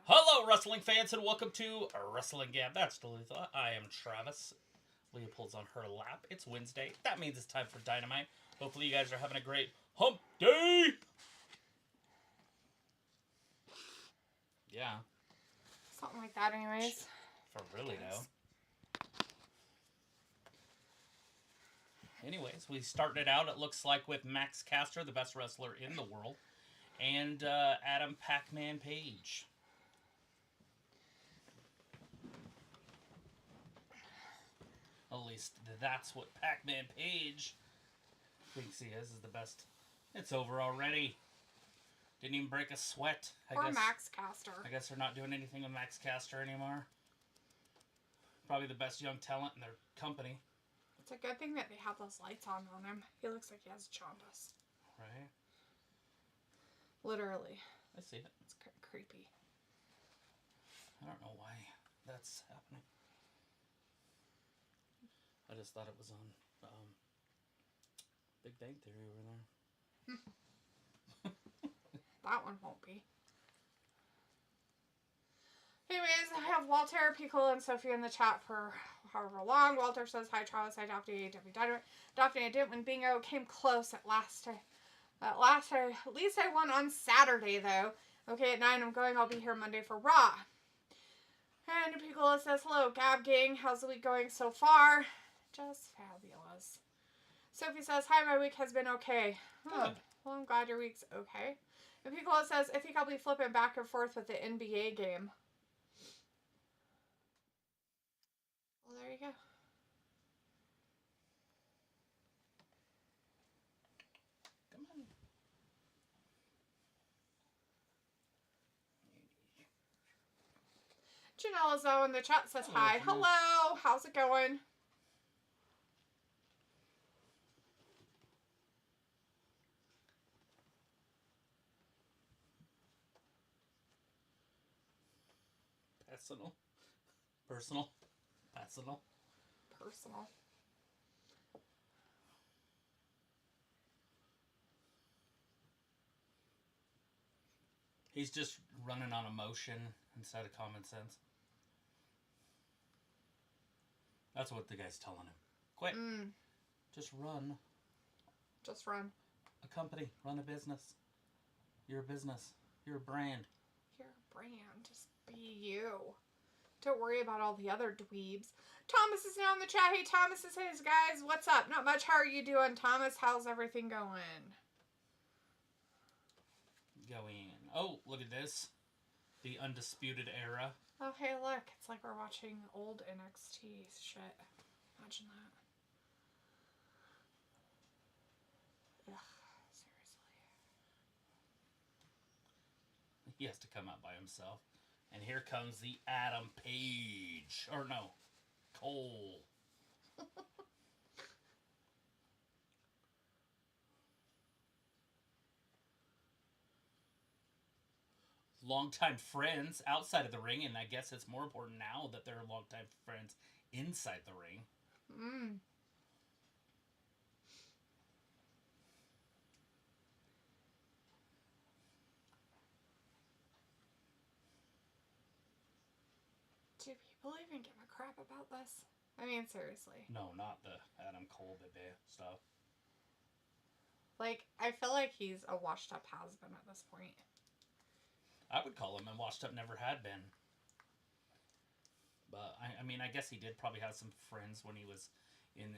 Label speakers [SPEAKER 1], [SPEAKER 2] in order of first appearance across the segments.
[SPEAKER 1] Hello, wrestling fans, and welcome to Wrestling Gab. That's Duluth. I am Travis. Leopold's on her lap. It's Wednesday. That means it's time for Dynamite. Hopefully, you guys are having a great hump day. Yeah.
[SPEAKER 2] Something like that, anyways.
[SPEAKER 1] For really, though. Anyways, we started it out, it looks like, with Max Caster, the best wrestler in the world, and Adam Pac-Man Page. At least that's what Pac-Man Page thinks he is the best. It's over already. Didn't even break a sweat.
[SPEAKER 2] Or Max Caster.
[SPEAKER 1] I guess they're not doing anything with Max Caster anymore. Probably the best young talent in their company.
[SPEAKER 2] It's a good thing that they have those lights on him. He looks like he has jaundice.
[SPEAKER 1] Right?
[SPEAKER 2] Literally.
[SPEAKER 1] I see it.
[SPEAKER 2] It's creepy.
[SPEAKER 1] I don't know why that's happening. I just thought it was on Big Bang Theory over there.
[SPEAKER 2] That one won't be. Anyways, I have Walter, Piccolo, and Sophie in the chat for however long. Walter says, "Hi, Travis. Hi, Daphne. AEW Dynamite. Daphne, I didn't win bingo. Came close at last. At least I won on Saturday, though. Okay, at 9 I'm going. I'll be here Monday for Raw." And Piccolo says, "Hello, Gab Gang. How's the week going so far?" Just fabulous. Sophie says, "Hi, my week has been okay."
[SPEAKER 1] Good.
[SPEAKER 2] Well, I'm glad your week's okay. And Piccolo says, "I think I'll be flipping back and forth with the NBA game." Well, there you go.
[SPEAKER 1] Come on.
[SPEAKER 2] Janelle Zoe in the chat says, "Hi." Hello. How's it going?
[SPEAKER 1] Personal. He's just running on emotion instead of common sense. That's what the guy's telling him. Quit. Just run.
[SPEAKER 2] Just run.
[SPEAKER 1] A company. Run a business. You're a business. You're a brand.
[SPEAKER 2] You're a brand. Just be you. Don't worry about all the other dweebs. Thomas is now in the chat. Hey, Thomas says, "Hey, guys, what's up? Not much. How are you doing, Thomas? How's everything going?"
[SPEAKER 1] Oh, look at this. The Undisputed Era.
[SPEAKER 2] Oh, hey, look. It's like we're watching old NXT shit. Imagine that. Ugh, seriously.
[SPEAKER 1] He has to come out by himself. And here comes the Adam Page. Or no, Cole. Longtime friends outside of the ring, and I guess it's more important now that they're longtime friends inside the ring.
[SPEAKER 2] Do people even give a crap about this? I mean, seriously.
[SPEAKER 1] No, not the Adam Cole baby stuff.
[SPEAKER 2] Like, I feel like he's a washed up has-been at this point.
[SPEAKER 1] I would call him a washed up never had been. But, I mean, I guess he did probably have some friends when he was in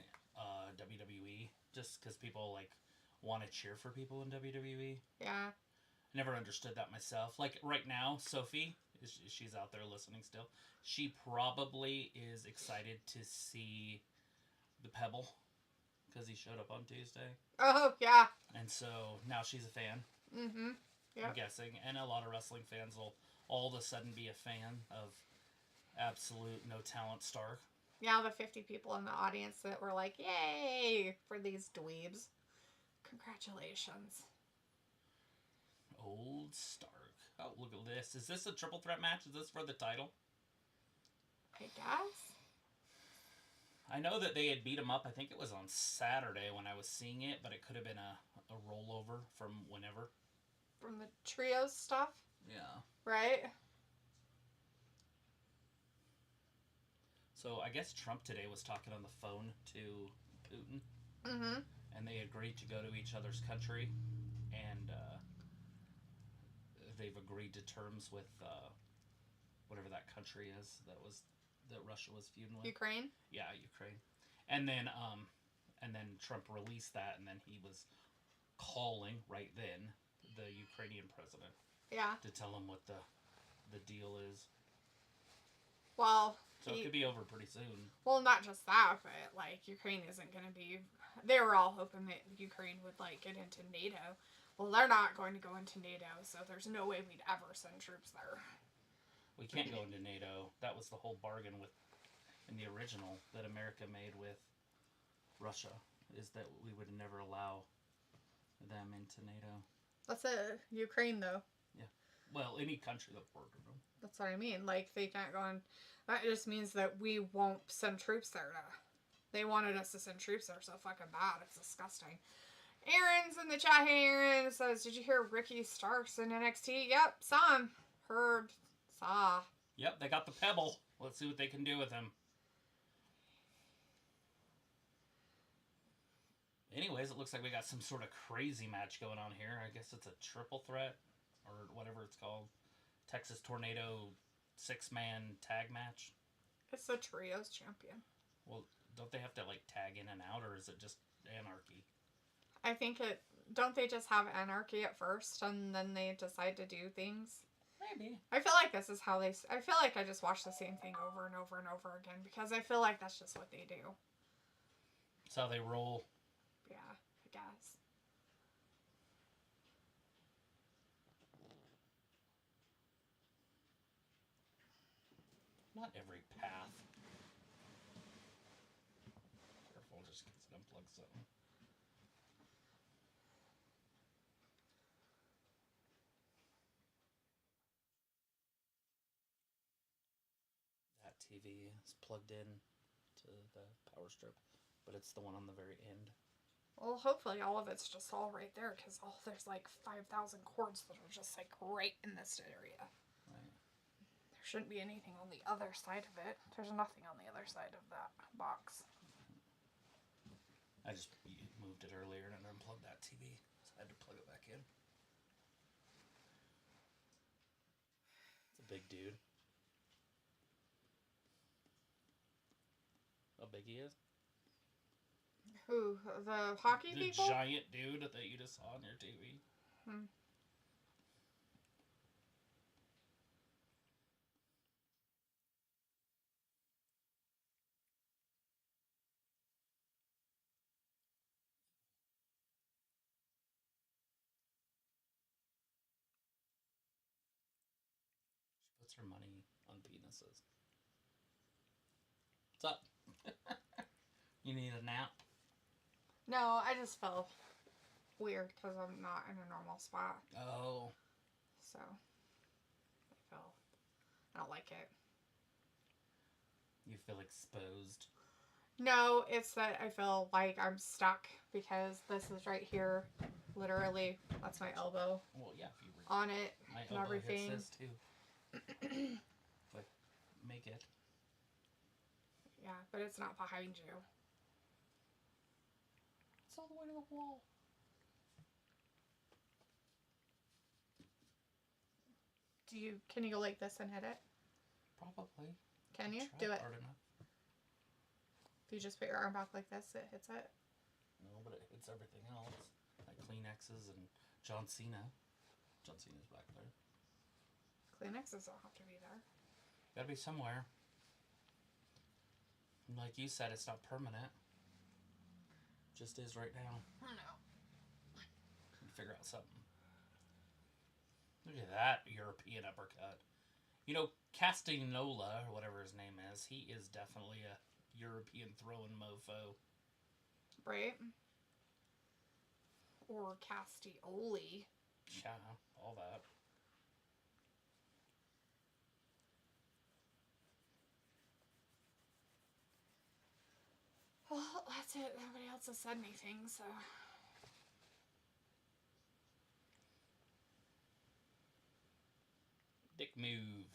[SPEAKER 1] WWE. Just because people, like, want to cheer for people in WWE.
[SPEAKER 2] Yeah.
[SPEAKER 1] I never understood that myself. Like, right now, Sophie, she's out there listening still. She probably is excited to see the Pebble. Because he showed up on Tuesday.
[SPEAKER 2] Oh, yeah.
[SPEAKER 1] And so, now she's a fan.
[SPEAKER 2] Mm-hmm. Yep.
[SPEAKER 1] I'm guessing. And a lot of wrestling fans will all of a sudden be a fan of absolute no talent star.
[SPEAKER 2] Yeah, the 50 people in the audience that were like, "Yay!" for these dweebs. Congratulations.
[SPEAKER 1] Old Stark. Oh, look at this. Is this a triple threat match? Is this for the title?
[SPEAKER 2] I guess.
[SPEAKER 1] I know that they had beat him up. I think it was on Saturday when I was seeing it, but it could have been a rollover from whenever.
[SPEAKER 2] From the trios stuff?
[SPEAKER 1] Yeah.
[SPEAKER 2] Right?
[SPEAKER 1] So I guess Trump today was talking on the phone to Putin,
[SPEAKER 2] Mm-hmm.
[SPEAKER 1] and they agreed to go to each other's country, and they've agreed to terms with whatever that country is that Russia was feuding with.
[SPEAKER 2] Ukraine?
[SPEAKER 1] Yeah, Ukraine. And then Trump released that, and then he was calling right then the Ukrainian president
[SPEAKER 2] Yeah.
[SPEAKER 1] to tell him what the deal is.
[SPEAKER 2] Well,
[SPEAKER 1] So it could be over pretty soon.
[SPEAKER 2] Well, not just that, but like Ukraine isn't going to be. They were all hoping that Ukraine would like get into NATO. Well, they're not going to go into NATO, so there's no way we'd ever send troops there.
[SPEAKER 1] We can't go into NATO. That was the whole bargain with in the original that America made with Russia, is that we would never allow them into NATO.
[SPEAKER 2] That's it. Ukraine, though.
[SPEAKER 1] Yeah. Well, any country that bordered them.
[SPEAKER 2] That's what I mean. Like, they can't go in. That just means that we won't send troops there. They wanted us to send troops there so fucking bad. It's disgusting. Aaron's in the chat here. Aaron says, did you hear Ricky Starks in NXT? Yep, saw him. Heard. Saw.
[SPEAKER 1] Yep, they got the Pebble. Let's see what they can do with him. Anyways, it looks like we got some sort of crazy match going on here. I guess it's a triple threat, or whatever it's called. Texas Tornado 6-man tag match.
[SPEAKER 2] It's the Trios champion.
[SPEAKER 1] Well, don't they have to, like, tag in and out, or is it just anarchy?
[SPEAKER 2] I think it... Don't they just have anarchy at first, and then they decide to do things?
[SPEAKER 1] Maybe.
[SPEAKER 2] I feel like this is how they... I feel like I just watch the same thing over and over and over again, because I feel like that's just what they do.
[SPEAKER 1] That's how they roll.
[SPEAKER 2] Yeah, I guess.
[SPEAKER 1] Not every path. Careful, just gets it unplugged something. That TV is plugged in to the power strip, but it's the one on the very end.
[SPEAKER 2] Well, hopefully all of it's just all right there, because there's like 5,000 cords that are just like right in this area.
[SPEAKER 1] Right.
[SPEAKER 2] There shouldn't be anything on the other side of it. There's nothing on the other side of that box.
[SPEAKER 1] I just moved it earlier and unplugged that TV, so I had to plug it back in. It's a big dude. How big he is?
[SPEAKER 2] Who? The hockey
[SPEAKER 1] The
[SPEAKER 2] people?
[SPEAKER 1] giant dude that you just saw on your TV. She puts her money on penises. What's up? You need a nap?
[SPEAKER 2] No, I just felt weird because I'm not in a normal spot.
[SPEAKER 1] Oh.
[SPEAKER 2] So, I don't like it.
[SPEAKER 1] You feel exposed?
[SPEAKER 2] No, it's that I feel like I'm stuck because this is right here. Literally, that's my elbow.
[SPEAKER 1] Well, yeah, if you were
[SPEAKER 2] on it
[SPEAKER 1] my
[SPEAKER 2] and
[SPEAKER 1] elbow
[SPEAKER 2] everything.
[SPEAKER 1] hits this too. But make it.
[SPEAKER 2] Yeah, but it's not behind you.
[SPEAKER 1] It's all the way to the wall.
[SPEAKER 2] Can you go like this and hit it?
[SPEAKER 1] Probably.
[SPEAKER 2] Can you?
[SPEAKER 1] Try
[SPEAKER 2] Do it.
[SPEAKER 1] hard enough.
[SPEAKER 2] If you just put your arm back like this, it hits it?
[SPEAKER 1] No, but it hits everything else. Like Kleenexes and John Cena. John Cena's back there.
[SPEAKER 2] Kleenexes don't have to be there.
[SPEAKER 1] Gotta be somewhere. And like you said, it's not permanent. Just is right now.
[SPEAKER 2] I know.
[SPEAKER 1] Figure out something. Look at that European uppercut. You know, Castagnola, or whatever his name is, he is definitely a European throwing mofo.
[SPEAKER 2] Right? Or Castioli.
[SPEAKER 1] Yeah, all that.
[SPEAKER 2] Well, that's it. Nobody else has said anything, so...
[SPEAKER 1] Dick move.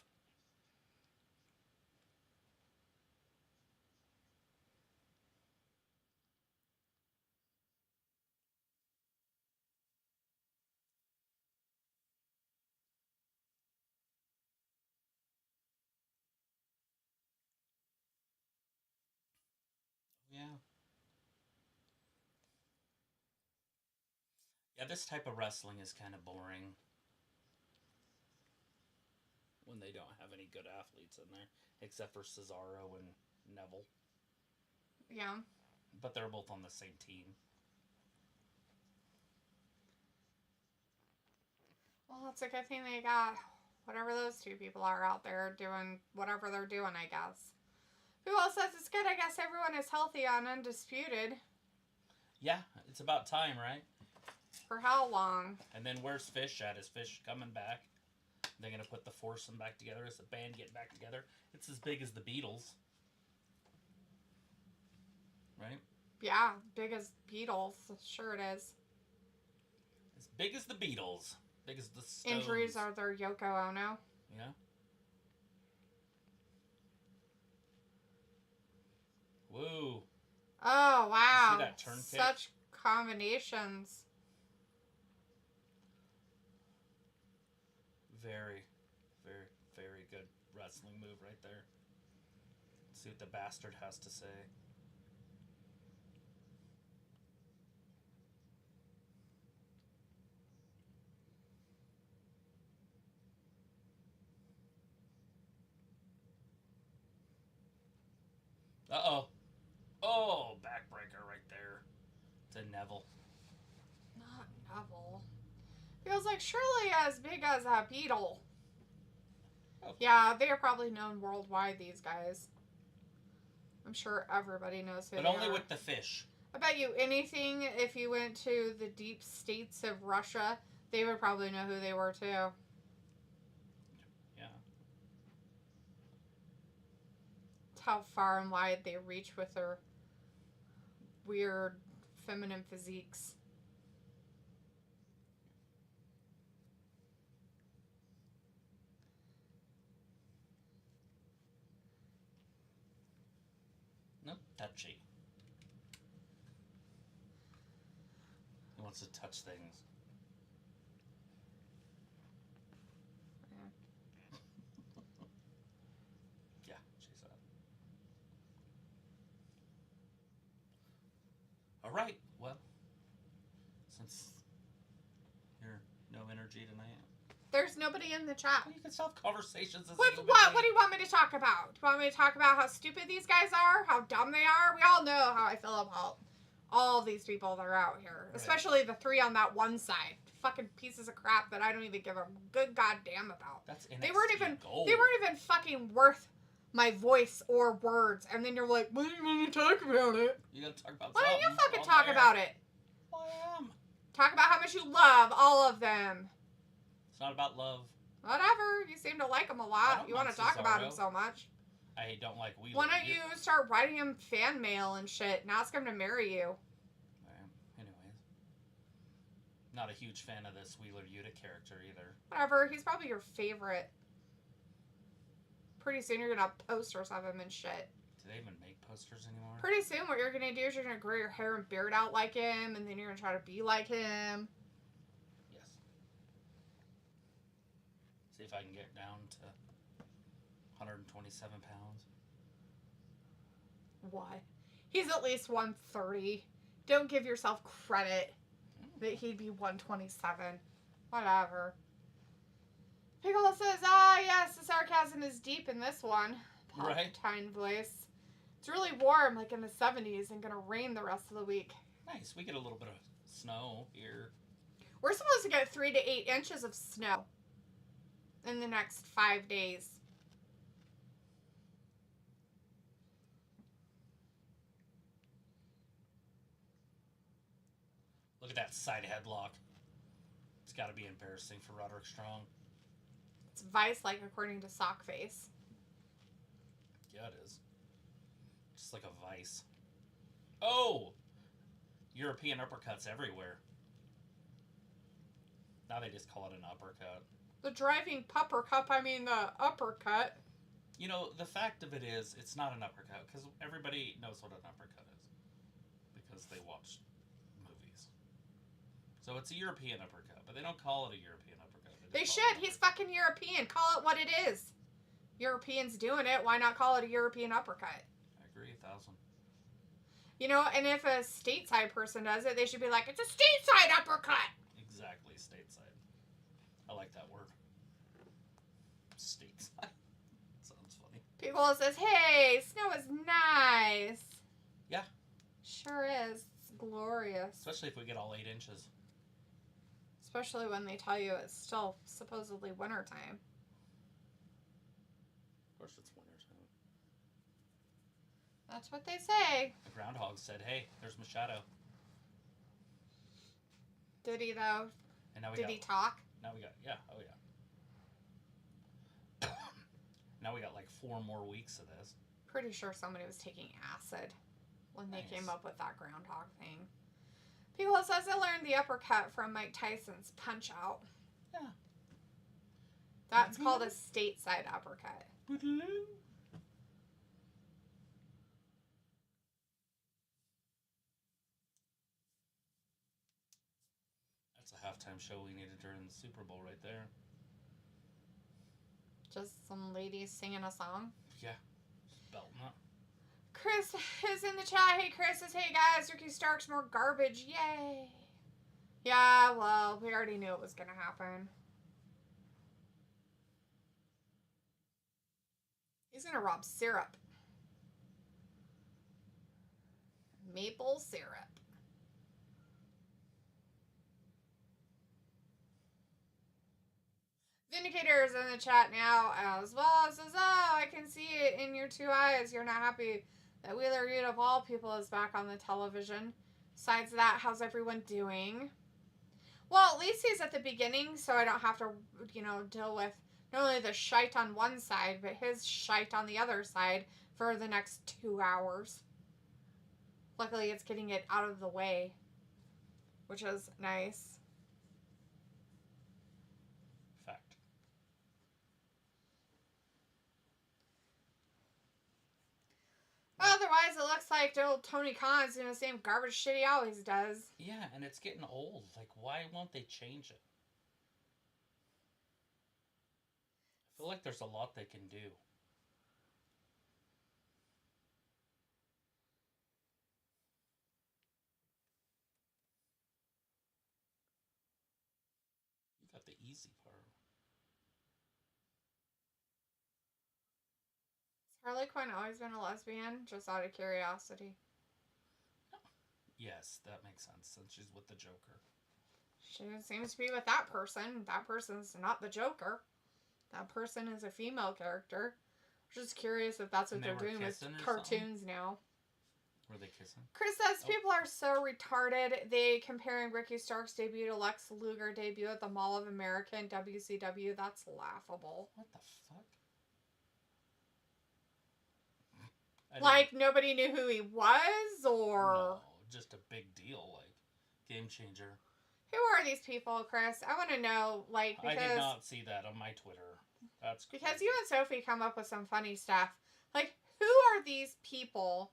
[SPEAKER 1] Yeah, this type of wrestling is kind of boring when they don't have any good athletes in there, except for Cesaro and Neville.
[SPEAKER 2] Yeah.
[SPEAKER 1] But they're both on the same team.
[SPEAKER 2] Well, it's a good thing they got whatever those two people are out there doing whatever they're doing, I guess. Who else says it's good? I guess everyone is healthy on Undisputed.
[SPEAKER 1] Yeah, it's about time, right?
[SPEAKER 2] For how long?
[SPEAKER 1] And then where's Fish at? Is Fish coming back? They're going to put the foursome back together. Is the band getting back together? It's as big as the Beatles. Right?
[SPEAKER 2] Yeah, big as Beatles. Sure it is.
[SPEAKER 1] As big as the Beatles. Big as the Stones.
[SPEAKER 2] Injuries are their Yoko Ono.
[SPEAKER 1] Yeah. Woo.
[SPEAKER 2] Oh, wow.
[SPEAKER 1] You see that turn kick?
[SPEAKER 2] Such combinations.
[SPEAKER 1] Very, very, very good wrestling move right there. Let's see what the bastard has to say. Uh-oh. Oh, backbreaker right there. To Neville.
[SPEAKER 2] Not Neville. Feels like surely as big as a beetle.
[SPEAKER 1] Oh.
[SPEAKER 2] Yeah, they are probably known worldwide, these guys. I'm sure everybody knows who
[SPEAKER 1] But
[SPEAKER 2] they
[SPEAKER 1] only
[SPEAKER 2] are.
[SPEAKER 1] with the Fish.
[SPEAKER 2] I bet you anything, if you went to the deep states of Russia, they would probably know who they were, too.
[SPEAKER 1] Yeah.
[SPEAKER 2] It's how far and wide they reach with their weird feminine physiques.
[SPEAKER 1] Nope, touchy. He wants to touch things. Yeah, she said. All right. Well, since you're no energy tonight,
[SPEAKER 2] There's nobody in the chat.
[SPEAKER 1] well, you can still have conversations. As
[SPEAKER 2] What?
[SPEAKER 1] a human
[SPEAKER 2] What?
[SPEAKER 1] being.
[SPEAKER 2] What do you want me to talk about? Do you want me to talk about how stupid these guys are? How dumb they are? We all know how I feel about all these people that are out here.
[SPEAKER 1] Right.
[SPEAKER 2] Especially the three on that one side. Fucking pieces of crap that I don't even give a good goddamn about.
[SPEAKER 1] That's NXT
[SPEAKER 2] They weren't even
[SPEAKER 1] gold.
[SPEAKER 2] they weren't even fucking worth my voice or words. And then you're like, what do you want to talk about it?
[SPEAKER 1] You gotta talk about
[SPEAKER 2] Why don't you
[SPEAKER 1] something
[SPEAKER 2] fucking
[SPEAKER 1] on
[SPEAKER 2] talk
[SPEAKER 1] there.
[SPEAKER 2] about it?
[SPEAKER 1] Well, I am.
[SPEAKER 2] Talk about how much you love all of them.
[SPEAKER 1] It's not about love.
[SPEAKER 2] Whatever. You seem to like them a
[SPEAKER 1] I
[SPEAKER 2] lot.
[SPEAKER 1] don't
[SPEAKER 2] You want
[SPEAKER 1] mind
[SPEAKER 2] to talk about them
[SPEAKER 1] Cesaro.
[SPEAKER 2] so much.
[SPEAKER 1] I don't like Wheeler.
[SPEAKER 2] Why don't you start writing him fan mail and shit and ask him to marry you?
[SPEAKER 1] Anyways, not a huge fan of this Wheeler Yuta character either.
[SPEAKER 2] Whatever. He's probably your favorite. Pretty soon you're going to have posters of him and shit.
[SPEAKER 1] Do they even make posters anymore?
[SPEAKER 2] Pretty soon what you're going to do is you're going to grow your hair and beard out like him, and then you're going to try to be like him.
[SPEAKER 1] Yes. See if I can get down to 127 pounds.
[SPEAKER 2] What? He's at least 130. Don't give yourself credit that he'd be 127. Whatever. Pickle says, yes, the sarcasm is deep in this one.
[SPEAKER 1] Right.
[SPEAKER 2] Palpatine voice. It's really warm, like in the 70s, and gonna rain the rest of the week.
[SPEAKER 1] Nice. We get a little bit of snow here.
[SPEAKER 2] We're supposed to get 3 to 8 inches of snow in the next 5 days.
[SPEAKER 1] Look at that side headlock. It's got to be embarrassing for Roderick Strong.
[SPEAKER 2] It's vice-like, according to Sockface.
[SPEAKER 1] Yeah, it is. Just like a vice. Oh! European uppercuts everywhere. Now they just call it an uppercut.
[SPEAKER 2] The driving pupper cup, I mean the uppercut.
[SPEAKER 1] You know, the fact of it is, it's not an uppercut, because everybody knows what an uppercut is. Because they watch movies. So it's a European uppercut, but they don't call it a European uppercut.
[SPEAKER 2] They
[SPEAKER 1] just call
[SPEAKER 2] should.
[SPEAKER 1] it an
[SPEAKER 2] He's
[SPEAKER 1] uppercut.
[SPEAKER 2] fucking European. Call it what it is. Europeans doing it. Why not call it a European uppercut?
[SPEAKER 1] I agree, 1,000.
[SPEAKER 2] You know, and if a stateside person does it, they should be like, it's a stateside uppercut.
[SPEAKER 1] Exactly, stateside. I like that word. Stateside. Sounds funny.
[SPEAKER 2] People says, hey, snow is nice.
[SPEAKER 1] Yeah.
[SPEAKER 2] Sure is. It's glorious.
[SPEAKER 1] Especially if we get all 8 inches.
[SPEAKER 2] Especially when they tell you it's still supposedly wintertime.
[SPEAKER 1] Of course it's wintertime.
[SPEAKER 2] That's what they say.
[SPEAKER 1] The groundhog said, hey, there's my shadow.
[SPEAKER 2] Did he, though?
[SPEAKER 1] And now
[SPEAKER 2] Did he talk?
[SPEAKER 1] Now we got, yeah, oh yeah. Now we got like 4 more weeks of this.
[SPEAKER 2] Pretty sure somebody was taking acid when they came up with that groundhog thing. People says I learned the uppercut from Mike Tyson's Punch Out.
[SPEAKER 1] Yeah.
[SPEAKER 2] That's called a stateside uppercut.
[SPEAKER 1] That's a halftime show we needed during the Super Bowl right there.
[SPEAKER 2] Just some ladies singing a song?
[SPEAKER 1] Yeah. Just belting up.
[SPEAKER 2] Chris is in the chat. Hey, Chris says, hey guys, Ricky Stark's more garbage. Yay. Yeah, well, we already knew it was going to happen. He's going to rob syrup. Maple syrup. Vindicator's in the chat now as well. It says, oh, I can see it in your 2 eyes. You're not happy that Wheeler Yuta of all people is back on the television. Besides that, how's everyone doing? Well, at least he's at the beginning, so I don't have to, deal with not only the shite on one side, but his shite on the other side for the next 2 hours. Luckily, it's getting it out of the way, which is nice.
[SPEAKER 1] Fact.
[SPEAKER 2] Otherwise, it looks like old Tony Khan's doing the same garbage shit he always does.
[SPEAKER 1] Yeah, and it's getting old. Like, why won't they change it? I feel like there's a lot they can do. You got the easy part.
[SPEAKER 2] Has Harley Quinn always been a lesbian? Just out of curiosity.
[SPEAKER 1] Yes, that makes sense, since she's with the Joker.
[SPEAKER 2] She seems to be with that person. That person's not the Joker. That person is a female character. Just curious if that's what they're doing with cartoons now.
[SPEAKER 1] Were they kissing?
[SPEAKER 2] Chris says people are so retarded. They comparing Ricky Stark's debut to Lex Luger debut at the Mall of America in WCW. That's laughable.
[SPEAKER 1] What the fuck?
[SPEAKER 2] Like nobody knew who he was, or
[SPEAKER 1] no, just a big deal, like game changer.
[SPEAKER 2] Who are these people, Chris? I want to know, like, because
[SPEAKER 1] I did not see that on my Twitter. That's crazy.
[SPEAKER 2] Because you and Sophie come up with some funny stuff. Like, who are these people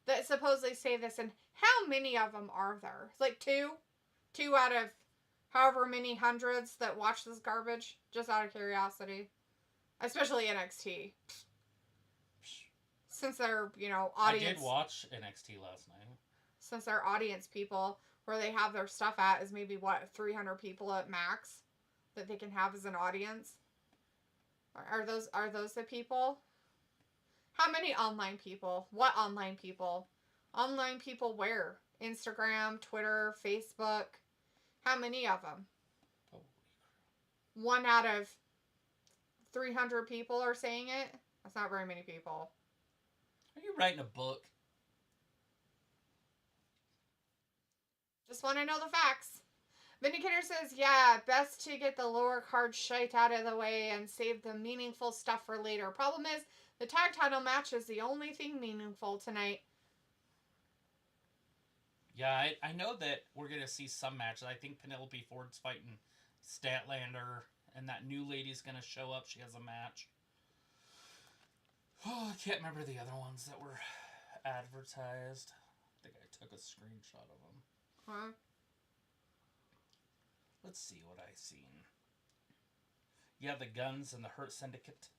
[SPEAKER 2] that supposedly say this, and how many of them are there? Like 2? 2 out of however many hundreds that watch this garbage? Just out of curiosity. Especially NXT. Since they're, audience...
[SPEAKER 1] I did watch NXT last night.
[SPEAKER 2] Since they're audience people, where they have their stuff at is maybe, 300 people at max that they can have as an audience? Are those the people? How many online people? What online people? Online people where? Instagram, Twitter, Facebook. How many of them?
[SPEAKER 1] Holy crap.
[SPEAKER 2] 1 out of 300 people are saying it? That's not very many people.
[SPEAKER 1] Are you writing a book?
[SPEAKER 2] Just want to know the facts. Vindicator says, yeah, best to get the lower card shite out of the way and save the meaningful stuff for later. Problem is, the tag title match is the only thing meaningful tonight.
[SPEAKER 1] Yeah, I know that we're going to see some matches. I think Penelope Ford's fighting Statlander, and that new lady's going to show up. She has a match. Oh, I can't remember the other ones that were advertised. I think I took a screenshot of them.
[SPEAKER 2] Huh?
[SPEAKER 1] Let's see what I seen. Yeah, the Guns and the Hurt Syndicate.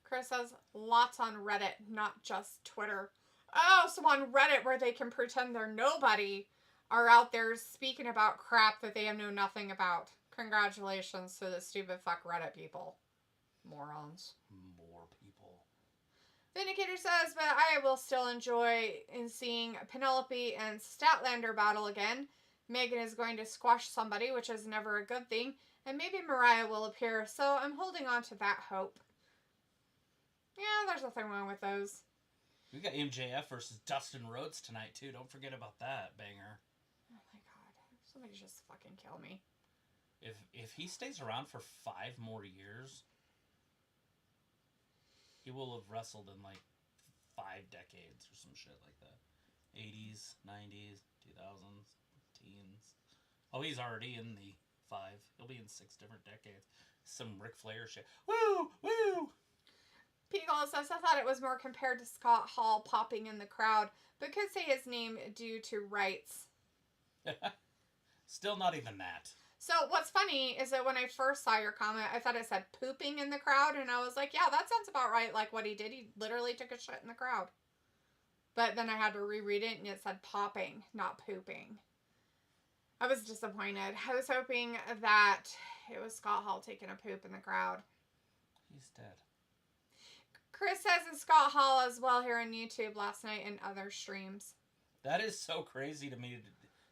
[SPEAKER 2] Chris says, lots on Reddit, not just Twitter. Oh, so on Reddit where they can pretend they're nobody. are out there speaking about crap that they have known nothing about. Congratulations to the stupid fuck Reddit people. Morons.
[SPEAKER 1] More people.
[SPEAKER 2] Vindicator says, but I will still enjoy in seeing Penelope and Statlander battle again. Megan is going to squash somebody, which is never a good thing. And maybe Mariah will appear, so I'm holding on to that hope. Yeah, there's nothing wrong with those.
[SPEAKER 1] We got MJF versus Dustin Rhodes tonight, too. Don't forget about that banger.
[SPEAKER 2] Oh my god. Somebody just fucking kill me.
[SPEAKER 1] If he stays around for 5 more years, he will have wrestled in like 5 decades or some shit like that. 80s, 90s, 2000s, teens. Oh, he's already in the 5. He'll be in 6 different decades. Some Ric Flair shit. Woo! Woo!
[SPEAKER 2] Peagle says, I thought it was more compared to Scott Hall popping in the crowd, but could say his name due to rights.
[SPEAKER 1] Still not even that.
[SPEAKER 2] So what's funny is that when I first saw your comment, I thought it said pooping in the crowd, and I was like, yeah, that sounds about right. Like what he did, he literally took a shit in the crowd. But then I had to reread it, and it said popping, not pooping. I was disappointed. I was hoping that it was Scott Hall taking a poop in the crowd.
[SPEAKER 1] He's dead.
[SPEAKER 2] Chris says it's Scott Hall as well here on YouTube last night and other streams.
[SPEAKER 1] That is so crazy to me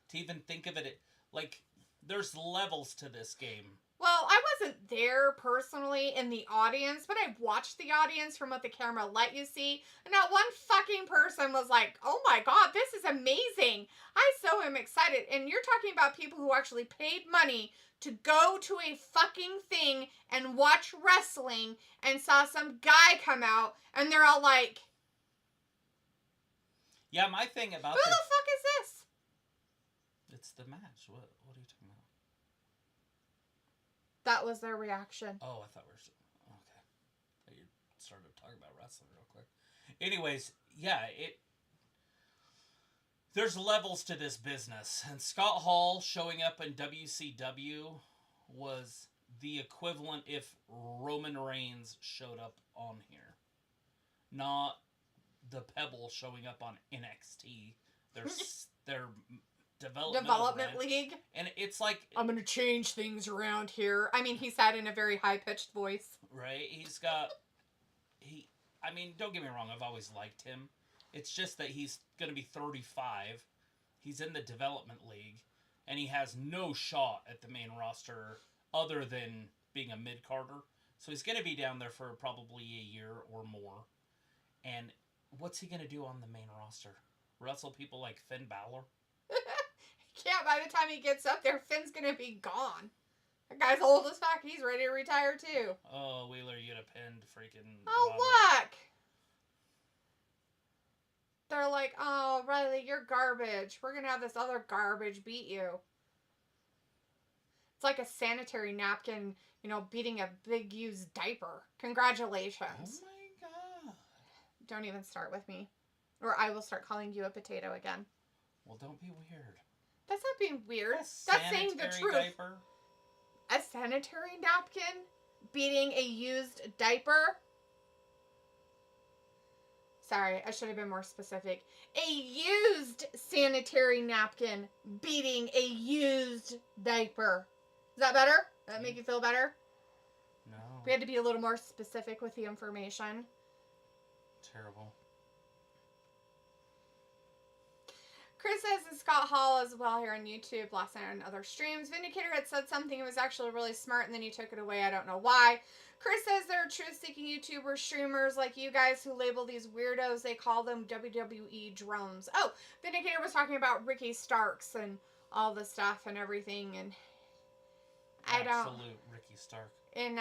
[SPEAKER 1] to even think of it. Like, there's levels to this game.
[SPEAKER 2] Well, I wasn't there personally in the audience, but I watched the audience from what the camera let you see. And not one fucking person was like, oh my god, this is amazing. I so am excited. And you're talking about people who actually paid money to go to a fucking thing and watch wrestling and saw some guy come out and they're all like,
[SPEAKER 1] yeah, my thing about
[SPEAKER 2] who the fuck is this?
[SPEAKER 1] It's the match. What are you talking about?
[SPEAKER 2] That was their reaction.
[SPEAKER 1] Oh, I thought we were... Okay. You started talking about wrestling real quick. Anyways, yeah, there's levels to this business. And Scott Hall showing up in WCW was the equivalent if Roman Reigns showed up on here. Not the Pebble showing up on NXT. Their development
[SPEAKER 2] league.
[SPEAKER 1] And it's like,
[SPEAKER 2] I'm gonna change things around here. I mean, he said in a very high-pitched voice.
[SPEAKER 1] Right? I mean, don't get me wrong, I've always liked him. It's just that he's gonna be 35. He's in the development league. And he has no shot at the main roster other than being a mid-carder. So he's gonna be down there for probably a year or more. And what's he gonna do on the main roster? Wrestle people like Finn Balor?
[SPEAKER 2] Yeah, by the time he gets up there, Finn's gonna be gone. That guy's old as fuck. He's ready to retire, too.
[SPEAKER 1] Oh, Wheeler, you'd have pinned freaking...
[SPEAKER 2] Oh,
[SPEAKER 1] Robert.
[SPEAKER 2] look! They're like, oh, Riley, you're garbage. We're gonna have this other garbage beat you. It's like a sanitary napkin, beating a big used diaper. Congratulations.
[SPEAKER 1] Oh, my God.
[SPEAKER 2] Don't even start with me. Or I will start calling you a potato again.
[SPEAKER 1] Well, don't be weird.
[SPEAKER 2] That's not being weird. That's saying the truth.
[SPEAKER 1] Diaper?
[SPEAKER 2] A sanitary napkin beating a used diaper? Sorry, I should have been more specific. A used sanitary napkin beating a used diaper. Is that better? Does that make you feel better?
[SPEAKER 1] No.
[SPEAKER 2] We had to be a little more specific with the information.
[SPEAKER 1] Terrible.
[SPEAKER 2] Chris says it's Scott Hall as well here on YouTube last night on other streams. Vindicator had said something that was actually really smart and then you took it away. I don't know why. Chris says there are truth-seeking YouTubers, streamers like you guys who label these weirdos. They call them WWE drones. Oh, Vindicator was talking about Ricky Starks and all the stuff and everything. And
[SPEAKER 1] Absolute Ricky Stark.
[SPEAKER 2] In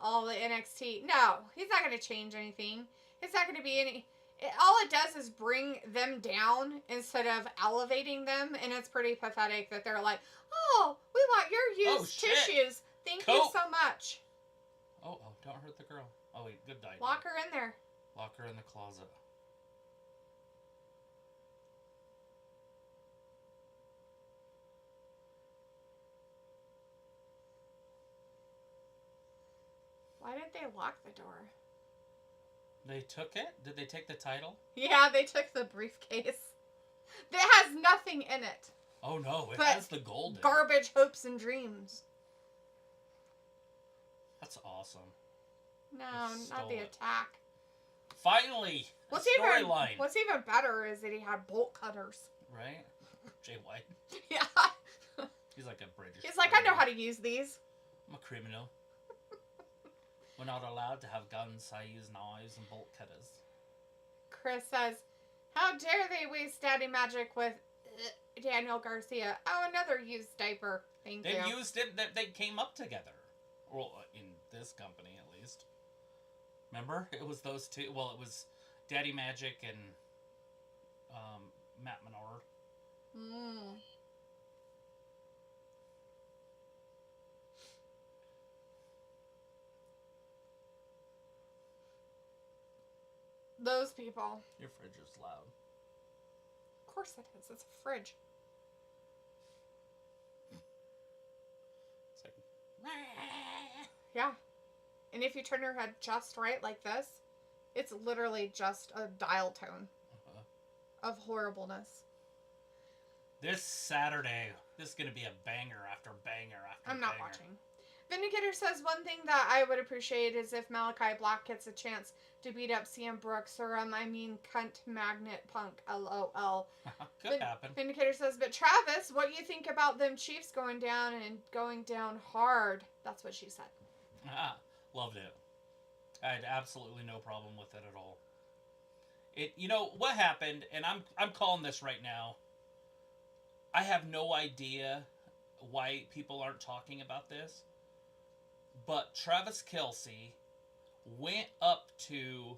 [SPEAKER 2] all the NXT. No, he's not going to change anything. It's not going to be any... all it does is bring them down instead of elevating them, and it's pretty pathetic that they're like, oh, we want your used tissues. Thank you so much.
[SPEAKER 1] Oh, don't hurt the girl. Oh, wait, good idea.
[SPEAKER 2] Lock her in there.
[SPEAKER 1] Lock her in the closet.
[SPEAKER 2] Why did they lock the door?
[SPEAKER 1] They took it? Did they take the title?
[SPEAKER 2] Yeah, they took the briefcase. That has nothing in it.
[SPEAKER 1] Oh no, it
[SPEAKER 2] But
[SPEAKER 1] has the gold in it.
[SPEAKER 2] Garbage hopes and dreams.
[SPEAKER 1] That's awesome.
[SPEAKER 2] No,
[SPEAKER 1] They
[SPEAKER 2] not
[SPEAKER 1] stole
[SPEAKER 2] the
[SPEAKER 1] it.
[SPEAKER 2] attack.
[SPEAKER 1] Finally, a storyline.
[SPEAKER 2] What's even better is that he had bolt cutters.
[SPEAKER 1] Right? Jay White.
[SPEAKER 2] Yeah.
[SPEAKER 1] He's like a British.
[SPEAKER 2] He's like, I know how to use these.
[SPEAKER 1] I'm a criminal. We're not allowed to have guns. I use knives and bolt cutters.
[SPEAKER 2] Chris says, how dare they waste daddy magic with Daniel Garcia? Oh, another used diaper. Thank you.
[SPEAKER 1] They've used it. They came up together. Well, in this company at least. Remember? It was those two. Well, it was Daddy Magic and Matt Menard.
[SPEAKER 2] Mm. Those people.
[SPEAKER 1] Your fridge is loud.
[SPEAKER 2] Of course it is. It's a fridge.
[SPEAKER 1] It's like...
[SPEAKER 2] Yeah. And if you turn your head just right like this, it's literally just a dial tone of horribleness.
[SPEAKER 1] This Saturday, this is going to be a banger after banger after
[SPEAKER 2] I'm
[SPEAKER 1] banger.
[SPEAKER 2] not watching. Vindicator says one thing that I would appreciate is if Malachi Black gets a chance to beat up CM Brooks or cunt magnet punk, LOL.
[SPEAKER 1] Could happen.
[SPEAKER 2] Vindicator says, but Travis, what you think about them Chiefs going down and going down hard? That's what she said.
[SPEAKER 1] Loved it. I had absolutely no problem with it at all. You know what happened, and I'm calling this right now. I have no idea why people aren't talking about this, but Travis Kelce went up to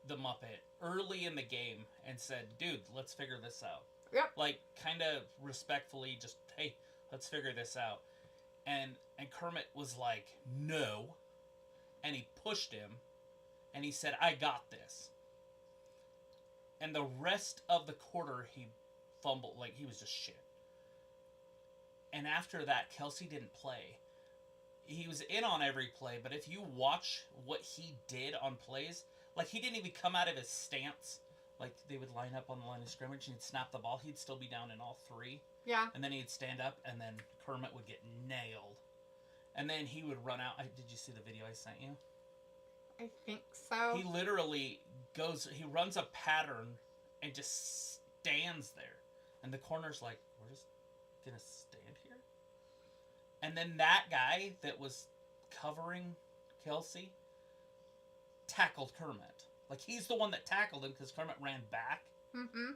[SPEAKER 1] the Muppet early in the game and said, "Dude, let's figure this out."
[SPEAKER 2] Yep.
[SPEAKER 1] Like, kind of respectfully, just, "Hey, let's figure this out." And Kermit was like, "No," and he pushed him, and he said, "I got this." And the rest of the quarter, he fumbled, like he was just shit. And after that, Kelce didn't play. He was in on every play, but if you watch what he did on plays, like he didn't even come out of his stance. Like they would line up on the line of scrimmage and he'd snap the ball. He'd still be down in all three.
[SPEAKER 2] Yeah.
[SPEAKER 1] And then he'd stand up and then Kermit would get nailed. And then he would run out. Did you see the video I sent you?
[SPEAKER 2] I think so.
[SPEAKER 1] He literally he runs a pattern and just stands there. And the corner's like, we're just going to stand here? And then that guy that was covering Kelce tackled Kermit. Like, he's the one that tackled him because Kermit ran back.
[SPEAKER 2] Mm-hmm.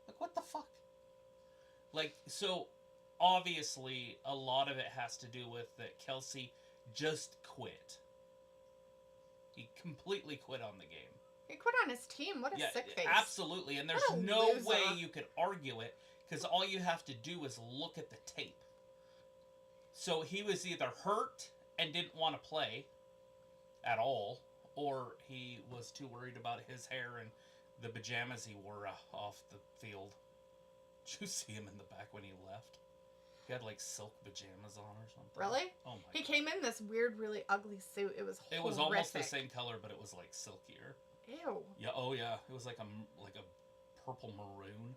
[SPEAKER 1] Like, what the fuck? Like, so, obviously, a lot of it has to do with that Kelce just quit. He completely quit on the game.
[SPEAKER 2] He quit on his team. What a sick face.
[SPEAKER 1] Absolutely. And there's no way you could argue it because all you have to do is look at the tape. So he was either hurt and didn't want to play at all, or he was too worried about his hair and the pajamas he wore off the field. Did you see him in the back when he left? He had like silk pajamas on or something.
[SPEAKER 2] Really?
[SPEAKER 1] Oh my
[SPEAKER 2] He
[SPEAKER 1] God.
[SPEAKER 2] came in this weird, really ugly suit. It was horrific.
[SPEAKER 1] It was almost the same color, but it was like silkier.
[SPEAKER 2] Ew.
[SPEAKER 1] Yeah. Oh yeah. It was like a purple maroon.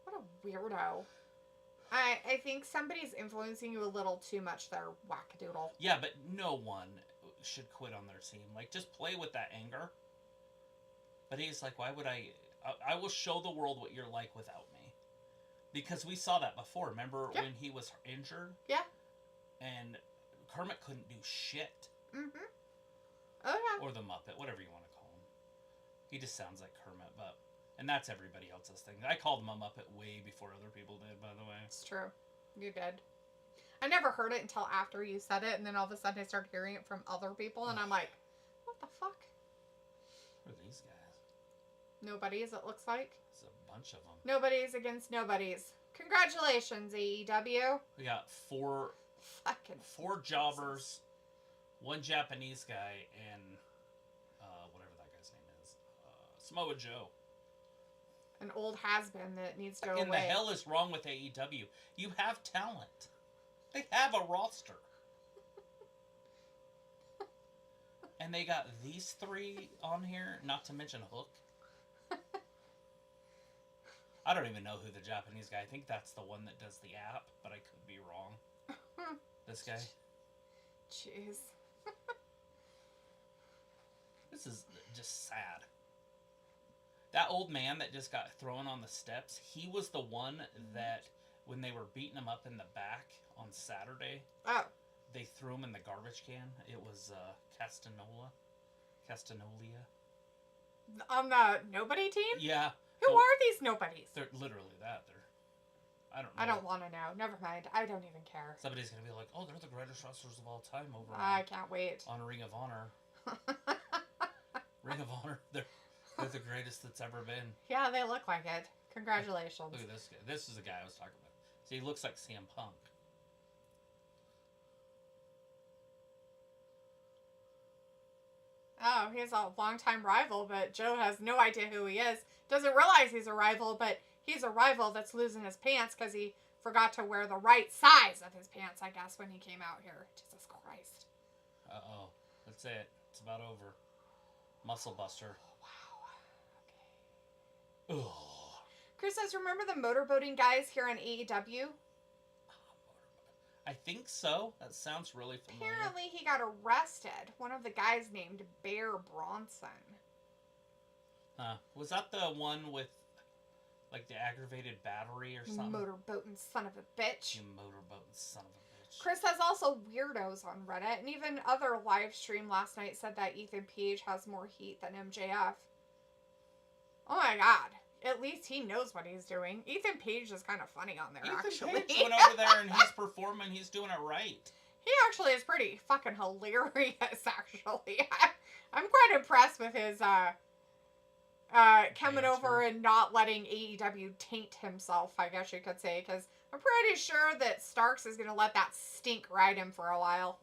[SPEAKER 2] What a weirdo. I think somebody's influencing you a little too much there, wackadoodle.
[SPEAKER 1] Yeah, but no one should quit on their team. Like, just play with that anger. But he's like, why would I will show the world what you're like without me. Because we saw that before. Remember when he was injured?
[SPEAKER 2] Yeah.
[SPEAKER 1] And Kermit couldn't do shit.
[SPEAKER 2] Mm-hmm. Oh, yeah.
[SPEAKER 1] Or the Muppet, whatever you want to call him. He just sounds like Kermit, but... And that's everybody else's thing. I called him a Muppet way before other people did, by the way.
[SPEAKER 2] It's true. You did. I never heard it until after you said it, and then all of a sudden I started hearing it from other people, and I'm like, what the fuck?
[SPEAKER 1] Who are these guys?
[SPEAKER 2] Nobody's, it looks like.
[SPEAKER 1] There's a bunch of them.
[SPEAKER 2] Nobody's against nobodies. Congratulations, AEW.
[SPEAKER 1] We got four jobbers, one Japanese guy, and whatever that guy's name is. Samoa Joe.
[SPEAKER 2] An old has-been that needs to go away.
[SPEAKER 1] What the hell is wrong with AEW? You have talent. They have a roster. And they got these three on here, not to mention Hook. I don't even know who the Japanese guy. I think that's the one that does the app, but I could be wrong. This guy.
[SPEAKER 2] Jeez.
[SPEAKER 1] This is just sad. That old man that just got thrown on the steps, he was the one that, when they were beating him up in the back on Saturday, they threw him in the garbage can. It was Castanolia.
[SPEAKER 2] On the nobody team?
[SPEAKER 1] Yeah.
[SPEAKER 2] Who are these nobodies?
[SPEAKER 1] They're literally that. I don't know.
[SPEAKER 2] I don't want to know. Never mind. I don't even care.
[SPEAKER 1] Somebody's going to be like, oh, they're the greatest wrestlers of all time over
[SPEAKER 2] I can't wait.
[SPEAKER 1] on Ring of Honor. Ring of Honor, they're the greatest that's ever been.
[SPEAKER 2] Yeah, they look like it. Congratulations.
[SPEAKER 1] Look at this guy. This is the guy I was talking about. See, he looks like CM Punk.
[SPEAKER 2] Oh, he's a longtime rival, but Joe has no idea who he is. Doesn't realize he's a rival, but he's a rival that's losing his pants because he forgot to wear the right size of his pants, I guess, when he came out here. Jesus Christ.
[SPEAKER 1] Uh-oh. That's it. It's about over. Muscle Buster.
[SPEAKER 2] Wow. Okay.
[SPEAKER 1] Ugh.
[SPEAKER 2] Chris says, remember the motorboating guys here on AEW?
[SPEAKER 1] I think so. That sounds really familiar.
[SPEAKER 2] Apparently he got arrested. One of the guys named Bear Bronson.
[SPEAKER 1] Was that the one with, like, the aggravated battery or something?
[SPEAKER 2] Motorboating son of a bitch.
[SPEAKER 1] You motorboating son of a bitch.
[SPEAKER 2] Chris has also weirdos on Reddit, and even other live stream last night said that Ethan Page has more heat than MJF. Oh my god. At least he knows what he's doing. Ethan Page is kind of funny on there, actually.
[SPEAKER 1] Ethan Page went over there and he's performing. He's doing it right.
[SPEAKER 2] He actually is pretty fucking hilarious, actually. I'm quite impressed with his coming over and not letting AEW taint himself, I guess you could say, because I'm pretty sure that Starks is going to let that stink ride him for a while.